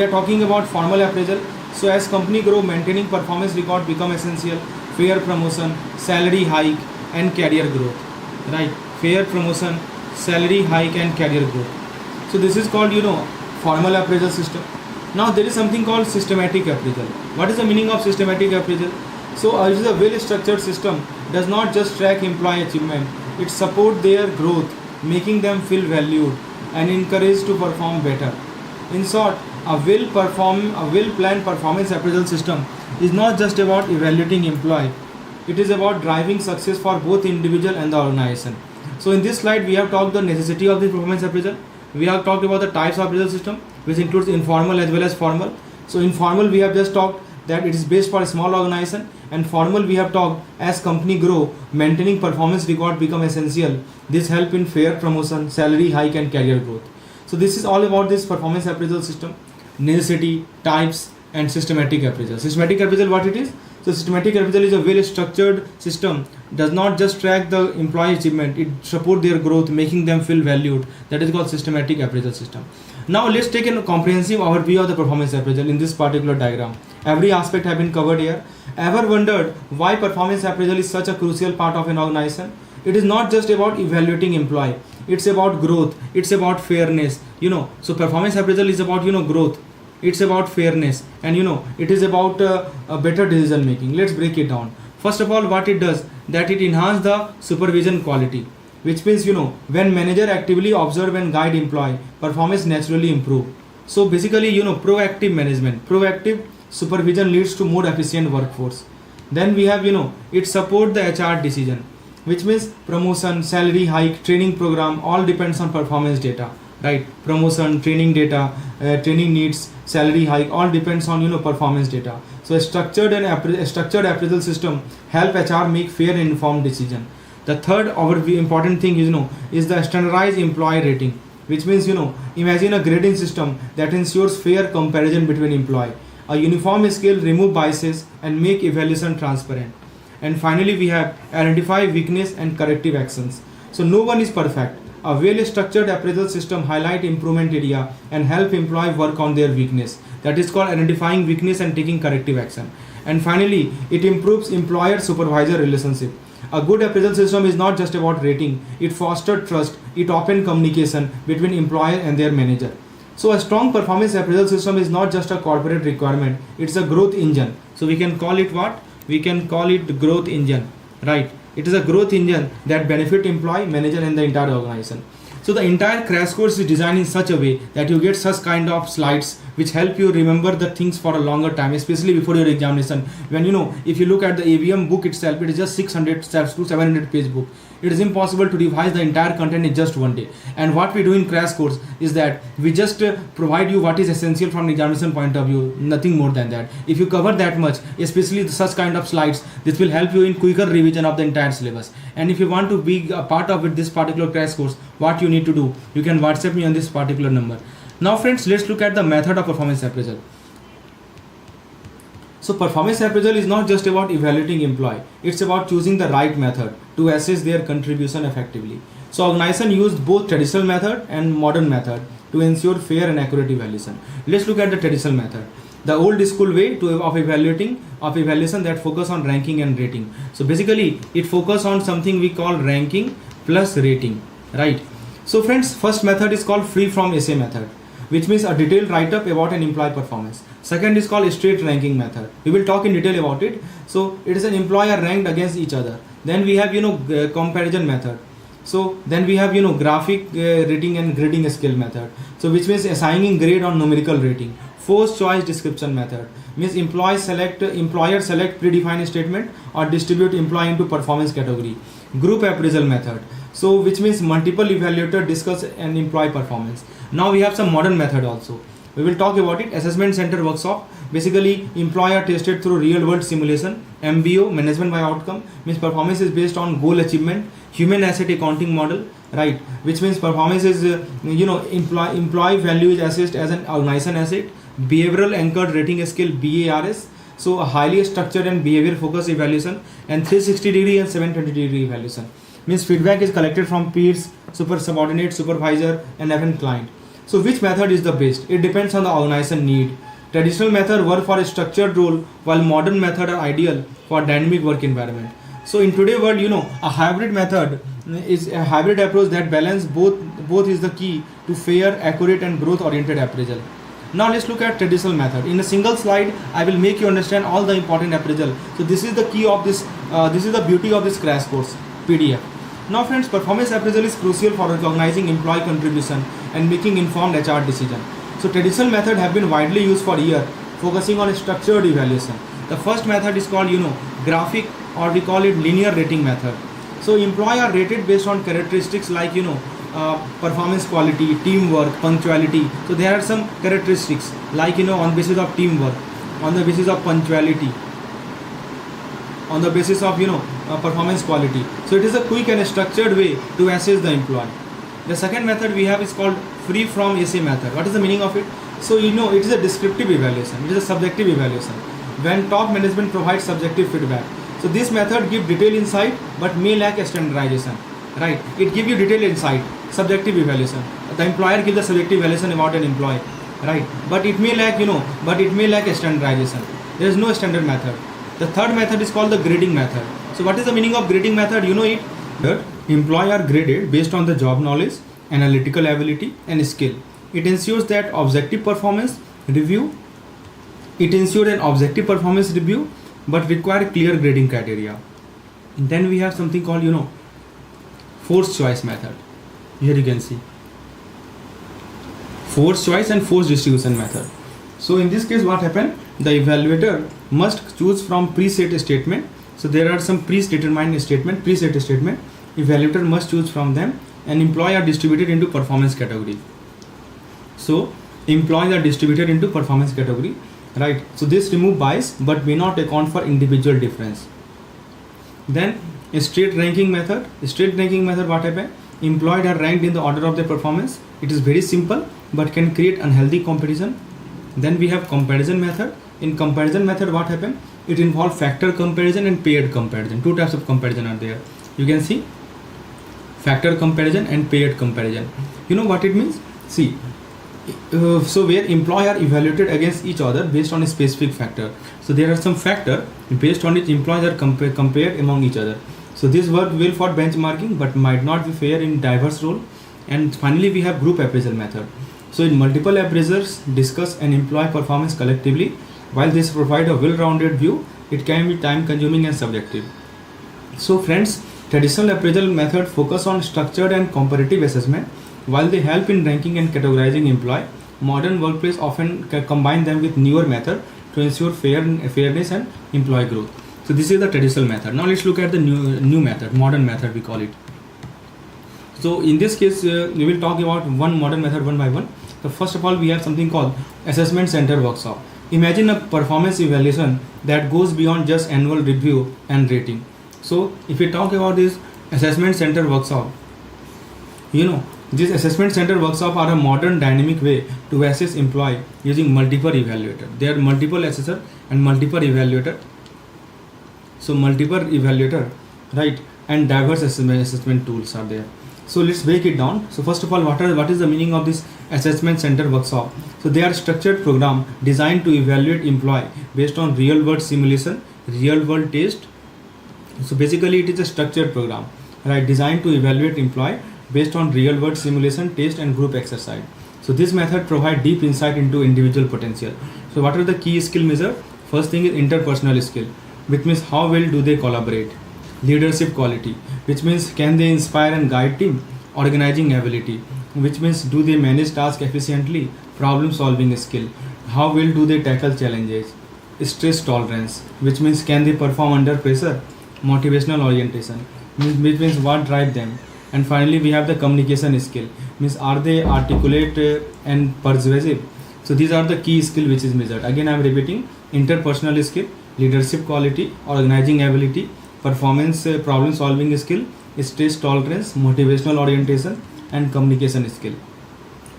are talking about formal appraisal. So as company grow, maintaining performance record become essential. Fair promotion, salary hike and career growth, right? Fair promotion, salary hike and career growth. So this is called formal appraisal system. Now there is something called systematic appraisal. What is the meaning of systematic appraisal? So it is a well structured system, does not just track employee achievement, it support their growth, making them feel valued and encouraged to perform better. In short, a well-planned performance appraisal system is not just about evaluating employee, it is about driving success for both individual and the organization. So in this slide we have talked the necessity of the performance appraisal. We have talked about the types of appraisal system, which includes informal as well as formal. So informal we have just talked that it is based for a small organization, and formal we have talked as company grow, maintaining performance record become essential. This help in fair promotion, salary hike and career growth. So this is all about this performance appraisal system, necessity, types and systematic appraisal. Systematic appraisal, what it is? So systematic appraisal is a well structured system, does not just track the employee achievement, it support their growth, making them feel valued. That is called systematic appraisal system. Now let's take a comprehensive overview of the performance appraisal in this particular diagram. Every aspect have been covered here. Ever wondered why performance appraisal is such a crucial part of an organization? It is not just about evaluating employee, it's about growth, it's about fairness. So performance appraisal is about growth, it's about fairness, and it is about a better decision making. Let's break it down. First of all, what it does, that it enhances the supervision quality, which means when manager actively observe and guide employee, performance naturally improve. So basically proactive management, proactive supervision leads to more efficient workforce. Then we have it support the HR decision, which means promotion, salary hike, training program, all depends on performance data, right? Promotion, training data, training needs, salary hike, all depends on performance data. So a structured appraisal system help HR make fair and informed decision. The third important thing is the standardized employee rating, which means imagine a grading system that ensures fair comparison between employee. A uniform scale remove biases and make evaluation transparent. And finally we have identify weakness and corrective actions. So no one is perfect. A well-structured appraisal system highlight improvement area and help employee work on their weakness. That is called identifying weakness and taking corrective action. And finally, it improves employer-supervisor relationship. A good appraisal system is not just about rating. It fosters trust. It opens communication between employer and their manager. So a strong performance appraisal system is not just a corporate requirement. It's a growth engine. So we can call it what? We can call it the growth engine, right? It is a growth engine that benefit employee, manager and the entire organization. So the entire crash course is designed in such a way that you get such kind of slides which help you remember the things for a longer time, especially before your examination. When if you look at the ABM book itself, it is just 600 steps to 700 page book. It is impossible to revise the entire content in just one day. And what we do in crash course is that we just provide you what is essential from an examination point of view, nothing more than that. If you cover that much, especially such kind of slides, this will help you in quicker revision of the entire syllabus. And if you want to be a part of this particular crash course, what you need to do, you can WhatsApp me on this particular number. Now friends, let's look at the method of performance appraisal. So performance appraisal is not just about evaluating employee, it's about choosing the right method to assess their contribution effectively. So organization used both traditional method and modern method to ensure fair and accurate evaluation. Let's look at the traditional method. The old school way of evaluation that focus on ranking and rating. So basically it focus on something we call ranking plus rating, right? So friends, first method is called free from essay method, which means a detailed write-up about an employee performance. Second is called straight ranking method. We will talk in detail about it. So it is an employer ranked against each other. Then we have comparison method. So then we have graphic rating and grading scale method. So which means assigning grade on numerical rating. Forced choice description method means employer select predefined statement or distribute employee into performance category. Group appraisal method. So which means multiple evaluator discuss an employee performance. Now we have some modern method also, We will talk about it. Assessment center workshop, basically employee are tested through real world simulation. MBO, management by outcome, means performance is based on goal achievement. Human asset accounting model, right, which means performance is employee value is assessed as an organization asset. Behavioral anchored rating scale, BARS, so a highly structured and behavior focused evaluation, and 360 degree and 720 degree evaluation, means feedback is collected from peers, subordinate, supervisor, and even client. So which method is the best? It depends on the organization need. Traditional method work for a structured role, while modern method are ideal for dynamic work environment. So in today's world, a hybrid method is a hybrid approach that balance both is the key to fair, accurate, and growth oriented appraisal. Now let's look at traditional method. In a single slide, I will make you understand all the important appraisal. So this is the key of this, this is the beauty of this crash course PDF. Now friends, performance appraisal is crucial for recognizing employee contribution and making informed HR decision. So traditional method have been widely used for years, focusing on structured evaluation. The first method is called, graphic, or we call it linear rating method. So employees are rated based on characteristics like, performance quality, teamwork, punctuality. So there are some characteristics like, on basis of teamwork, on the basis of punctuality, on the basis of, performance quality. So it is a quick and structured way to assess the employee. The second method we have is called free from essay method. What is the meaning of it? So it is a descriptive evaluation, it is a subjective evaluation when top management provides subjective feedback. So this method gives detailed insight but may lack standardization, right? It gives you detailed insight, subjective evaluation. The employer gives the subjective evaluation about an employee, right? But it may lack, standardization. There is no standard method. The third method is called the grading method. So what is the meaning of grading method? Third, employees are graded based on the job knowledge, analytical ability, and skill. It ensures that objective performance review. It ensures an objective performance review, but require clear grading criteria. And then we have something called, forced choice method. Here you can see forced choice and forced distribution method. So in this case, what happened? The evaluator must choose from preset statement. So there are some preset statement. Evaluator must choose from them, and employees are distributed into performance category. So employees are distributed into performance category, right? So this remove bias but may not account for individual difference. Then a straight ranking method. What happened? Employees are ranked in the order of their performance. It is very simple but can create unhealthy competition. Then we have comparison method. In comparison method, what happened? It involves factor comparison and paired comparison. Two types of comparison are there. You can see factor comparison and paired comparison. You know what it means? See, so where employees are evaluated against each other based on a specific factor. So there are some factor based on which employees are compared among each other. So this work will for benchmarking but might not be fair in diverse role. And finally we have group appraisal method. So in multiple appraisers discuss an employee performance collectively. While this provide a well-rounded view, it can be time consuming and subjective. So friends, traditional appraisal method focus on structured and comparative assessment. While they help in ranking and categorizing employee, modern workplace often combine them with newer method to ensure fairness and employee growth. So this is the traditional method. Now let's look at the new method, modern method we call it. So in this case, we will talk about one modern method one by one. So first of all, we have something called assessment center workshop. Imagine a performance evaluation that goes beyond just annual review and rating. So if we talk about this assessment center workshop, these assessment center workshop are a modern dynamic way to assess employee using multiple evaluator. There are multiple assessor and multiple evaluator. So multiple evaluator, right, and diverse assessment tools are there. So let's break it down. So first of all, what is the meaning of this assessment center workshop? So they are structured program designed to evaluate employee based on real world simulation, real world test. So basically it is a structured program, right, designed to evaluate employee based on real world simulation, test, and group exercise. So this method provides deep insight into individual potential. So what are the key skill measure? First thing is interpersonal skill, which means how well do they collaborate. Leadership quality, which means can they inspire and guide team. Organizing ability, which means do they manage tasks efficiently. Problem solving skill, how well do they tackle challenges. Stress tolerance, which means can they perform under pressure. Motivational orientation, which means what drive them. And finally we have the communication skill, means are they articulate and persuasive. So these are the key skill which is measured. Again I am repeating: interpersonal skill, leadership quality, organizing ability, performance, problem solving skill, stress tolerance, motivational orientation, and communication skill.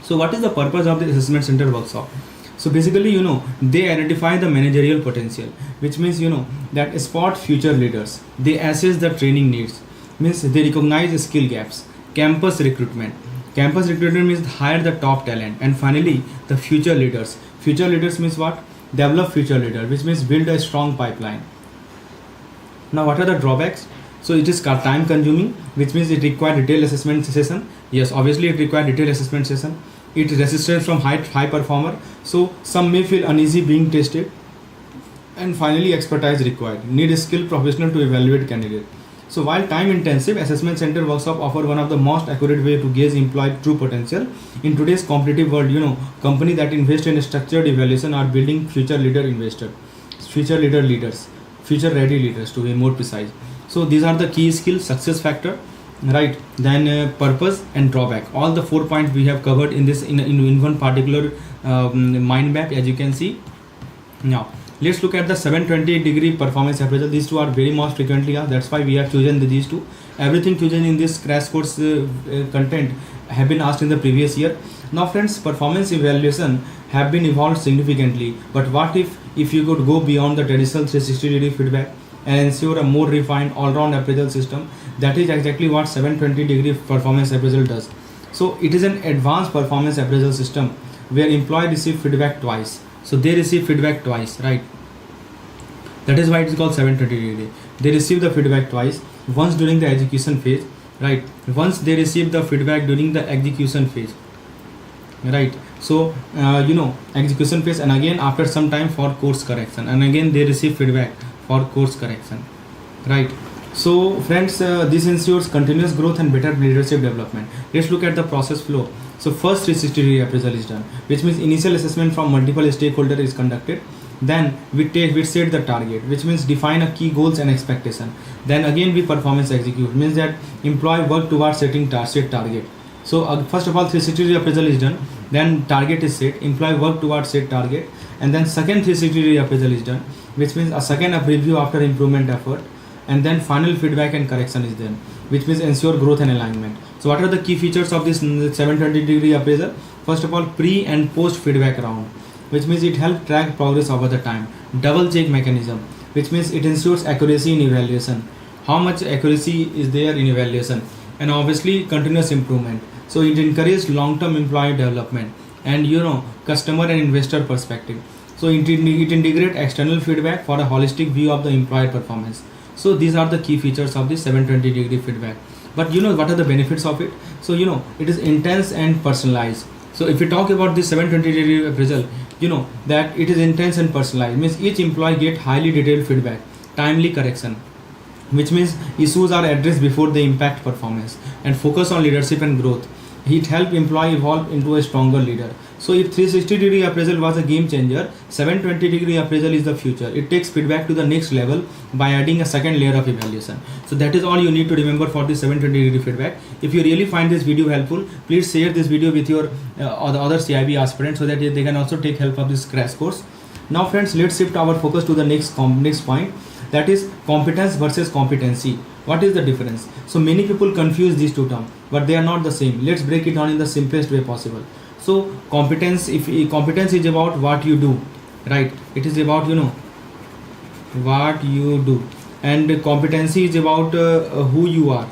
So what is the purpose of the assessment center workshop? So basically, they identify the managerial potential, which means, that spot future leaders. They assess the training needs, means they recognize skill gaps. Campus recruitment. Campus recruitment means hire the top talent. And finally, the future leaders. Future leaders means what? Develop future leader, which means build a strong pipeline. Now, what are the drawbacks? So it is time consuming, which means it requires detailed assessment session. Yes, obviously it requires detailed assessment session. It resistance from high performer, so some may feel uneasy being tested. And finally, expertise required. Need a skilled professional to evaluate candidate. So while time intensive, assessment center workshop offer one of the most accurate way to gauge employee true potential. In today's competitive world, company that invest in structured evaluation are building future leaders, future ready leaders, to be more precise. So these are the key skills, success factor, right? Then purpose and drawback. All the 4 points we have covered in this in one particular mind map, as you can see. Now let's look at the 720-degree performance appraisal. These two are very most frequently asked. That's why we have chosen these two. Everything chosen in this crash course content have been asked in the previous year. Now friends, performance evaluation have been evolved significantly. But what if you could go beyond the traditional 360-degree feedback and ensure a more refined all-round appraisal system? That is exactly what 720-degree performance appraisal does. So it is an advanced performance appraisal system where employee receive feedback twice. So they receive feedback twice, right? That is why it is called 720-degree. They receive the feedback twice. Once during the execution phase, right? Once they receive the feedback during the execution phase, right? So execution phase, and again after some time for course correction, and again they receive feedback for course correction, right? So friends, this ensures continuous growth and better leadership development. Let's look at the process flow. So first 360-degree appraisal is done, which means initial assessment from multiple stakeholders is conducted. Then we set the target, which means define a key goals and expectation. Then again we performance execute, means that employee work towards setting set target. So first of all 360-degree appraisal is done, then target is set, employee work towards set target, and then second 360-degree appraisal is done, which means a second review after improvement effort, and then final feedback and correction is done, which means ensure growth and alignment. So what are the key features of this 720-degree appraisal? First of all, pre and post feedback round, which means it helps track progress over the time. Double check mechanism, which means it ensures accuracy in evaluation. How much accuracy is there in evaluation? And obviously continuous improvement. So it encourages long-term employee development and customer and investor perspective. So it integrates external feedback for a holistic view of the employee performance. So these are the key features of the 720-degree feedback. But what are the benefits of it? So it is intense and personalized. So if we talk about this 720-degree appraisal, that it is intense and personalized, means each employee get highly detailed feedback, timely correction, which means issues are addressed before they impact performance, and focus on leadership and growth. It helps employee evolve into a stronger leader. So if 360-degree appraisal was a game changer, 720-degree appraisal is the future. It takes feedback to the next level by adding a second layer of evaluation. So that is all you need to remember for this 720-degree feedback. If you really find this video helpful, please share this video with your other CIB aspirants so that they can also take help of this crash course. Now friends, let's shift our focus to the next point, that is competence versus competency. What is the difference? So many people confuse these two terms, but they are not the same. Let's break it down in the simplest way possible. So competence is about what you do, right? It is about what you do, and competency is about who you are.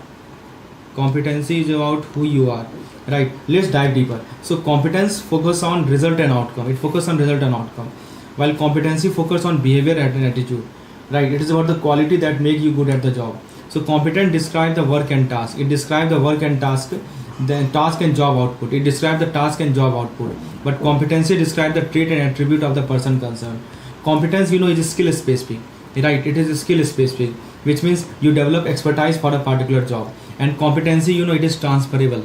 Competency is about who you are, right? Let's dive deeper. So competence focus on result and outcome. It focus on result and outcome, while competency focus on behavior and attitude, right? It is about the quality that make you good at the job. So competence describe the work and task. It describes the work and task, the task and job output. It describes the task and job output. But competency describes the trait and attribute of the person concerned. Competence, is skill specific, right? It is skill specific, which means you develop expertise for a particular job. And competency, it is transferable,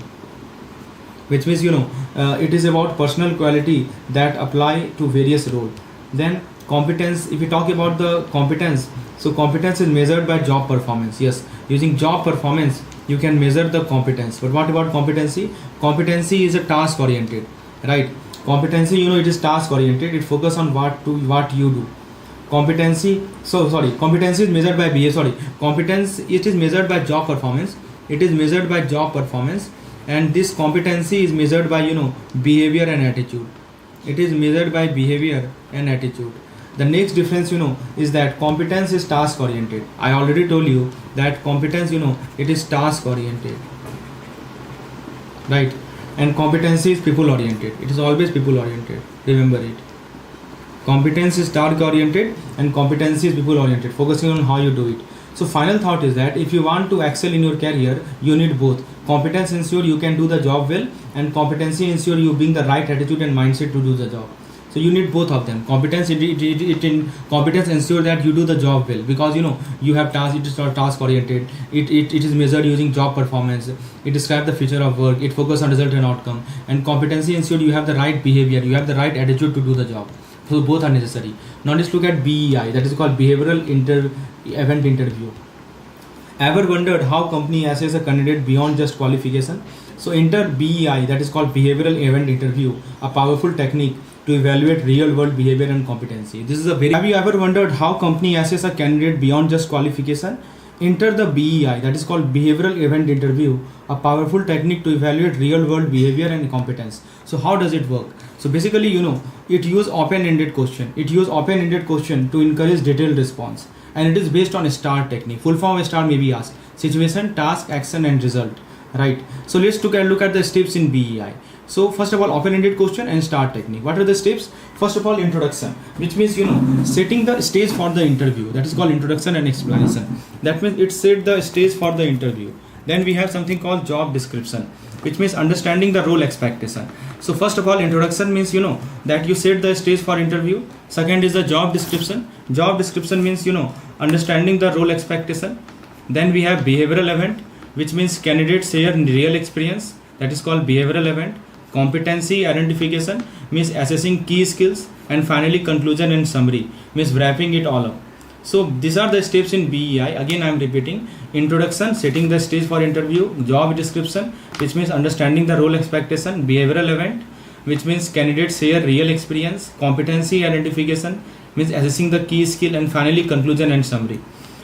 which means it is about personal quality that apply to various roles. Then competence, if we talk about the competence, so competence is measured by job performance. Yes, using job performance you can measure the competence. But what about competency? Competency is a task oriented, right? Competency, it is task oriented. It focus on what you do. Competency is measured by competence, it is measured by job performance. And this competency is measured by behavior and attitude. The next difference is that competence is task oriented. I already told you that competence it is task oriented, right? And competency is people oriented. It is always people oriented, remember it. Competence is task oriented and competency is people oriented, focusing on how you do it. So final thought is that if you want to excel in your career, you need both. Competence ensure you can do the job well, and competency ensure you bring the right attitude and mindset to do the job. So you need both of them. Competence competence ensure that you do the job well, because you have task. It is not task oriented. It is measured using job performance. It describes the future of work. It focuses on result and outcome. And competency ensure you have the right behavior. You have the right attitude to do the job. So both are necessary. Now let's look at BEI, that is called behavioral event interview. Ever wondered how company assess a candidate beyond just qualification? So enter BEI, that is called behavioral event interview, a powerful technique to evaluate real world behavior and competency. Have you ever wondered how company assess a candidate beyond just qualification? Enter the BEI, that is called behavioral event interview, a powerful technique to evaluate real world behavior and competence. So how does it work? So basically it use open-ended question. To encourage detailed response, and it is based on a STAR technique. Full form of STAR may be asked: situation, task, action and result, right? So let's look at the steps in BEI. So first of all, open-ended question and STAR technique. What are the steps? First of all, introduction, which means setting the stage for the interview. That is called introduction and explanation. That means it set the stage for the interview. Then we have something called job description, which means understanding the role expectation. So first of all, introduction means that you set the stage for interview. Second is the job description. Job description means understanding the role expectation. Then we have behavioral event, which means candidates share real experience. That is called behavioral event. Competency identification means assessing key skills. And finally, conclusion and summary means wrapping it all up. So these are the steps in BEI. Again, I am repeating: introduction, setting the stage for interview; job description, which means understanding the role expectation; behavioral event, which means candidates share real experience; competency identification means assessing the key skill; and finally, conclusion and summary.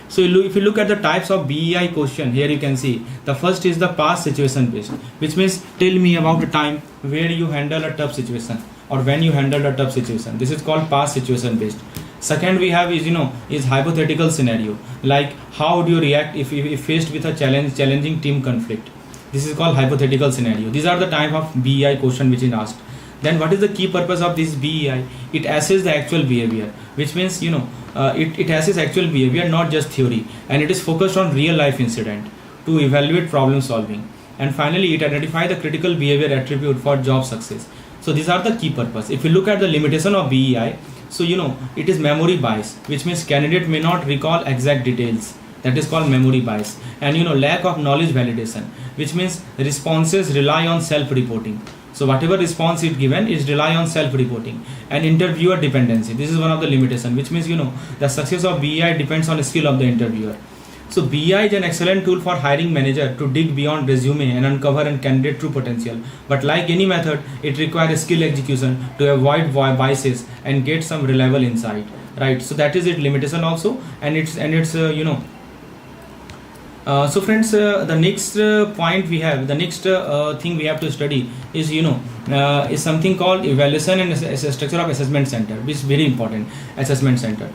So if you look at the types of BEI question, here you can see the first is the past situation based, which means tell me about a time where you handle a tough situation or when you handled a tough situation. This is called past situation based. Second we have is hypothetical scenario, like how would you react if faced with a challenging team conflict. This is called hypothetical scenario. These are the type of BEI question which is asked. Then what is the key purpose of this BEI? It assesses the actual behavior, which means it assesses actual behavior, not just theory, and it is focused on real life incident to evaluate problem solving. And finally, it identifies the critical behavior attribute for job success. So these are the key purpose. If you look at the limitation of BEI, so it is memory bias, which means candidate may not recall exact details. That is called memory bias. And lack of knowledge validation, which means responses rely on self-reporting. So whatever response is given is rely on self-reporting. And interviewer dependency. This is one of the limitation, which means the success of BEI depends on the skill of the interviewer. So BEI is an excellent tool for hiring manager to dig beyond resume and uncover a candidate true potential. But like any method, it requires skill execution to avoid biases and get some reliable insight. Right. So that is its limitation also, and it's so friends, the next point we have, the next thing we have to study is is something called evaluation and structure of assessment center, which is very important. Assessment center.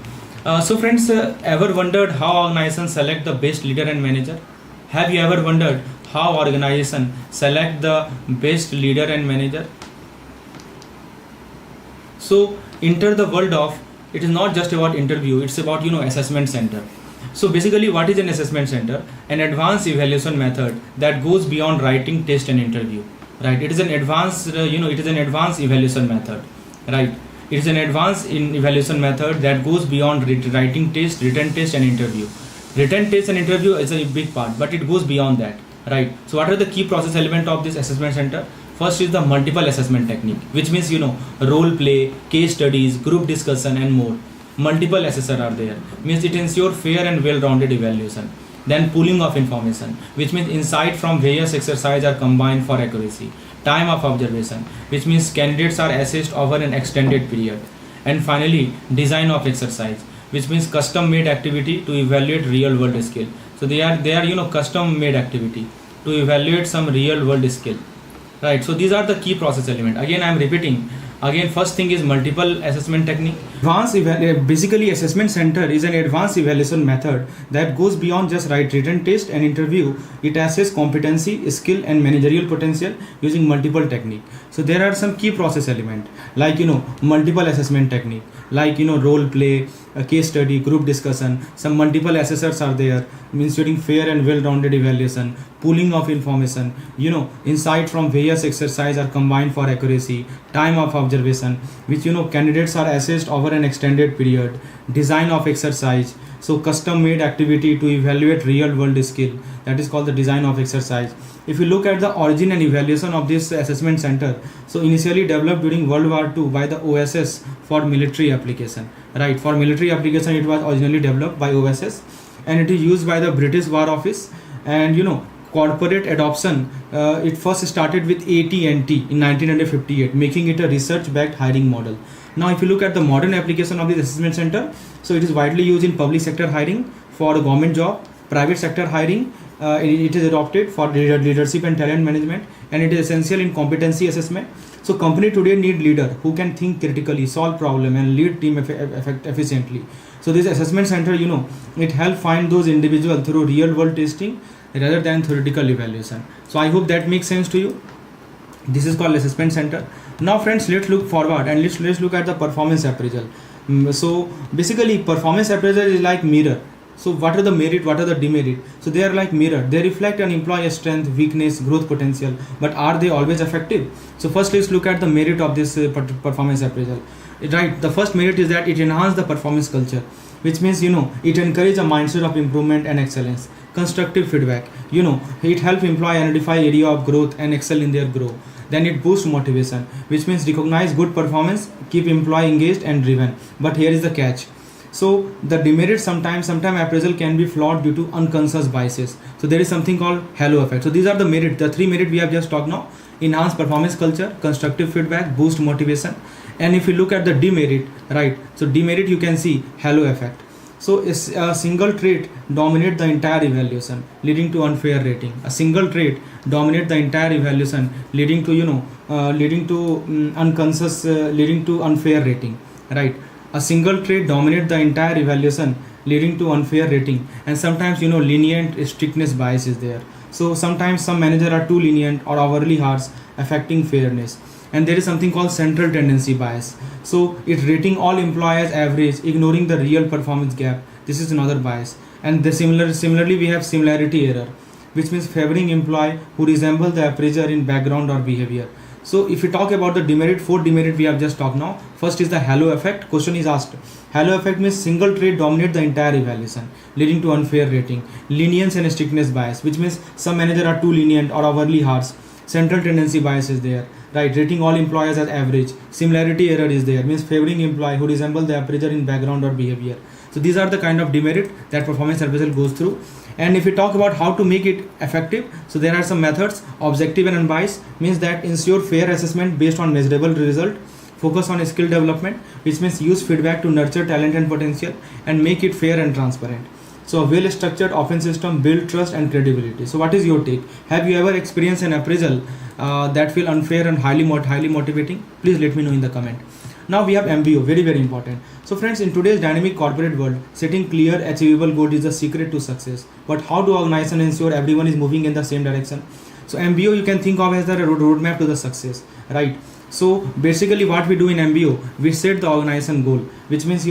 So friends, ever wondered how organizations select the best leader and manager? Have you ever wondered how organizations select the best leader and manager? So enter the world of, it is not just about interview, it's about assessment center. So basically, what is an assessment center? An advanced evaluation method that goes beyond writing, test and interview. Right? It is an advanced it is an advanced evaluation method. Right? It is an advanced evaluation method that goes beyond writing test, written test and interview. Written test and interview is a big part, but it goes beyond that. Right? So what are the key process element of this assessment center? First is the multiple assessment technique, which means role play, case studies, group discussion and more. Multiple assessors are there, means it ensures fair and well-rounded evaluation. Then pooling of information, which means insight from various exercises are combined for accuracy. time of observation, which means candidates are assessed over an extended period, and finally design of exercise, which means custom made activity to evaluate real world skill. So they are custom made activity to evaluate some real world skill, right? So these are the key process element. Again, I am repeating. Again, first thing is multiple assessment technique. Basically, assessment center is an advanced evaluation method that goes beyond just written test and interview. It assesses competency, skill, and managerial potential using multiple technique. So there are some key process element like multiple assessment technique, like role play, a case study, group discussion. Some multiple assessors are there, ensuring fair and well-rounded evaluation, pooling of information. Insight from various exercise are combined for accuracy, time of observation, which candidates are assessed over an extended period, design of exercise, so custom made activity to evaluate real world skill, that is called the design of exercise. If you look at the origin and evaluation of this assessment center, so initially developed during World War II by the OSS for military application, right? For military application it was originally developed by OSS, and it is used by the British War Office. And corporate adoption, it first started with AT&T in 1958, making it a research-backed hiring model. Now, if you look at the modern application of this assessment center, so it is widely used in public sector hiring for government job, private sector hiring. It is adopted for leadership and talent management, and it is essential in competency assessment. So, company today need leader who can think critically, solve problem, and lead team efficiently. So, this assessment center, it help find those individuals through real world testing rather than theoretical evaluation. So I hope that makes sense to you. This is called assessment center. Now friends, let's look forward and let's look at the performance appraisal. So basically performance appraisal is like mirror. So what are the merit, what are the demerit? So they are like mirror. They reflect an employee's strength, weakness, growth potential, but are they always effective? So first let's look at the merit of this performance appraisal. Right, the first merit is that it enhances the performance culture, which means it encourages a mindset of improvement and excellence. Constructive feedback, it helps employee identify area of growth and excel in their growth. Then it boosts motivation, which means recognize good performance, keep employee engaged and driven. But here is the catch. So the demerit, sometimes appraisal can be flawed due to unconscious biases. So there is something called halo effect. So these are the merit, the three merit we have just talked now: enhance performance culture, constructive feedback, boost motivation. And if you look at the demerit, right? So demerit, you can see halo effect. So a single trait dominates the entire evaluation, leading to unfair rating. A single trait dominates the entire evaluation, leading to leading to unfair rating, right? A single trait dominates the entire evaluation, leading to unfair rating. And sometimes lenient strictness bias is there. So sometimes some managers are too lenient or overly harsh, affecting fairness. And there is something called central tendency bias. So it's rating all employees average, ignoring the real performance gap. This is another bias. And similarly we have similarity error, which means favoring employee who resemble the appraiser in background or behavior. So if we talk about the demerit, 4 demerit we have just talked now. First is the halo effect. Question is asked. Halo effect means single trait dominate the entire evaluation, leading to unfair rating. Lenience and strictness bias, which means some managers are too lenient or overly harsh. Central tendency bias is there, right? Rating all employees as average. Similarity error is there, means favoring employee who resemble the appraiser in background or behavior. So these are the kind of demerit that performance appraisal goes through. And if we talk about how to make it effective, so there are some methods. Objective and unbiased means that ensure fair assessment based on measurable result. Focus on skill development, which means use feedback to nurture talent and potential and make it fair and transparent. So a well-structured offense system build trust and credibility. So what is your take? Have you ever experienced an appraisal that feel unfair and highly motivating? Please let me know in the comment. Now we have MBO, very important. So friends, in today's dynamic corporate world, setting clear, achievable goals is the secret to success. But how do organizations ensure everyone is moving in the same direction? So MBO you can think of as the roadmap to the success, right? So basically what we do in MBO, we set the organization goal, which means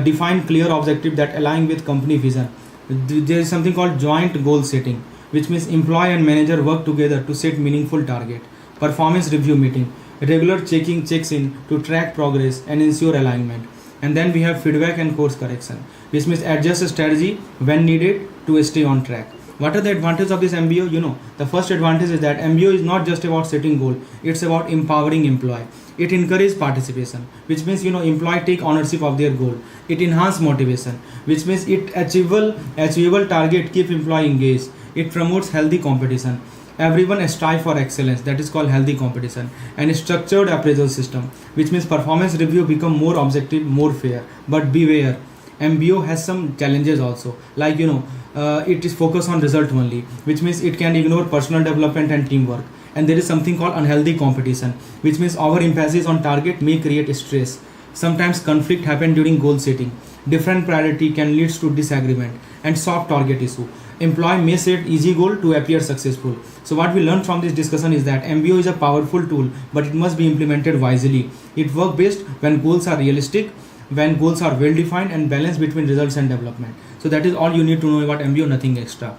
define clear objective that align with company vision. There is something called joint goal setting, which means employee and manager work together to set meaningful target. Performance review meeting, regular checks in to track progress and ensure alignment. And then we have feedback and course correction, which means adjust strategy when needed to stay on track. What are the advantages of this MBO? The first advantage is that MBO is not just about setting goal, it's about empowering employee. It encourages participation, which means employee take ownership of their goal. It enhances motivation, which means it achievable target keep employee engaged. It promotes healthy competition. everyone strive for excellence, that is called healthy competition. And structured appraisal system, which means performance review become more objective, more fair. But beware, MBO has some challenges also, like it is focused on result only, which means it can ignore personal development and teamwork. And there is something called unhealthy competition, which means over emphasis on target may create stress. Sometimes conflict happen during goal setting. Different priority can lead to disagreement and soft target issue. Employee may set easy goal to appear successful. So what we learned from this discussion is that MBO is a powerful tool, but it must be implemented wisely. It works best when goals are realistic, when goals are well defined, and balance between results and development. So that is all you need to know about MBO, nothing extra.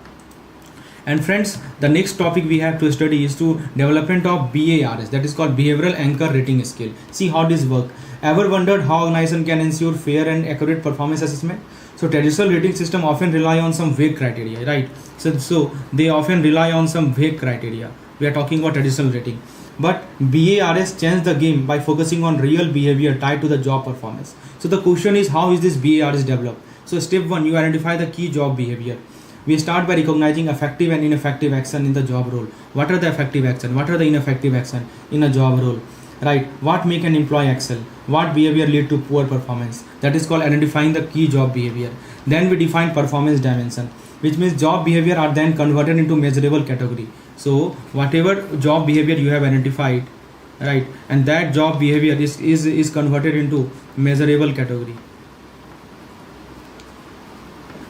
And friends, the next topic we have to study is to development of BARS, that is called Behavioral Anchor Rating Scale. See how this work. Ever wondered how organization can ensure fair and accurate performance assessment? So traditional rating system often rely on some vague criteria, right? So they often rely on some vague criteria. We are talking about traditional rating. But BARS changed the game by focusing on real behavior tied to the job performance. So the question is, how is this BARS developed? So step 1, you identify the key job behavior. We start by recognizing effective and ineffective action in the job role. What are the effective action? What are the ineffective action in a job role? Right? What make an employee excel? What behavior lead to poor performance? That is called identifying the key job behavior. Then we define performance dimension, which means job behavior are then converted into measurable category. So whatever job behavior you have identified, right, and that job behavior is converted into measurable category.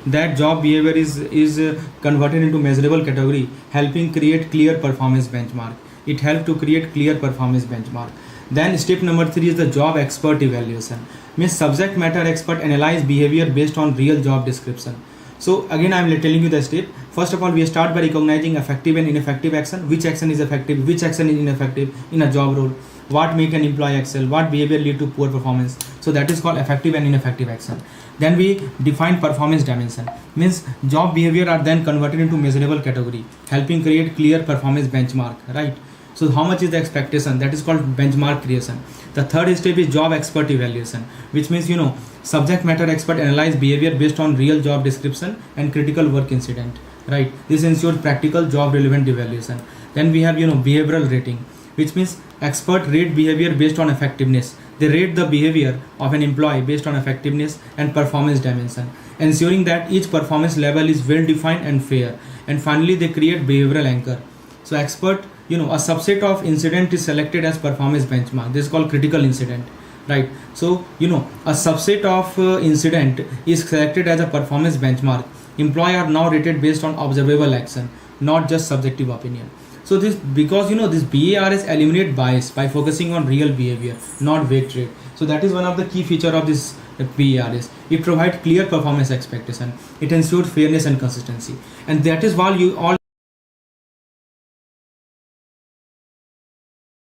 That job behavior is converted into measurable category, helping create clear performance benchmark. It helps to create clear performance benchmark. Then step number 3 is the job expert evaluation. Means subject matter expert analyze behavior based on real job description. So again, I am telling you the step. First of all, we start by recognizing effective and ineffective action. Which action is effective, which action is ineffective in a job role. What make an employee excel, what behavior lead to poor performance. So that is called effective and ineffective action. Then we define performance dimension. Means job behavior are then converted into measurable category, helping create clear performance benchmark, right? So how much is the expectation? That is called benchmark creation. The third step is job expert evaluation, which means subject matter expert analyze behavior based on real job description and critical work incident, right? This ensures practical job relevant evaluation. Then we have behavioral rating, which means expert rate behavior based on effectiveness. They rate the behavior of an employee based on effectiveness and performance dimension, ensuring that each performance level is well defined and fair. And finally, they create behavioral anchor. So expert, a subset of incident is selected as performance benchmark. This is called critical incident, right? So a subset of incident is selected as a performance benchmark. Employees are now rated based on observable action, not just subjective opinion. So this, because this BARS eliminate bias by focusing on real behavior, not vague trait. So that is one of the key feature of this BARS. It provides clear performance expectation. It ensures fairness and consistency, and that is why you all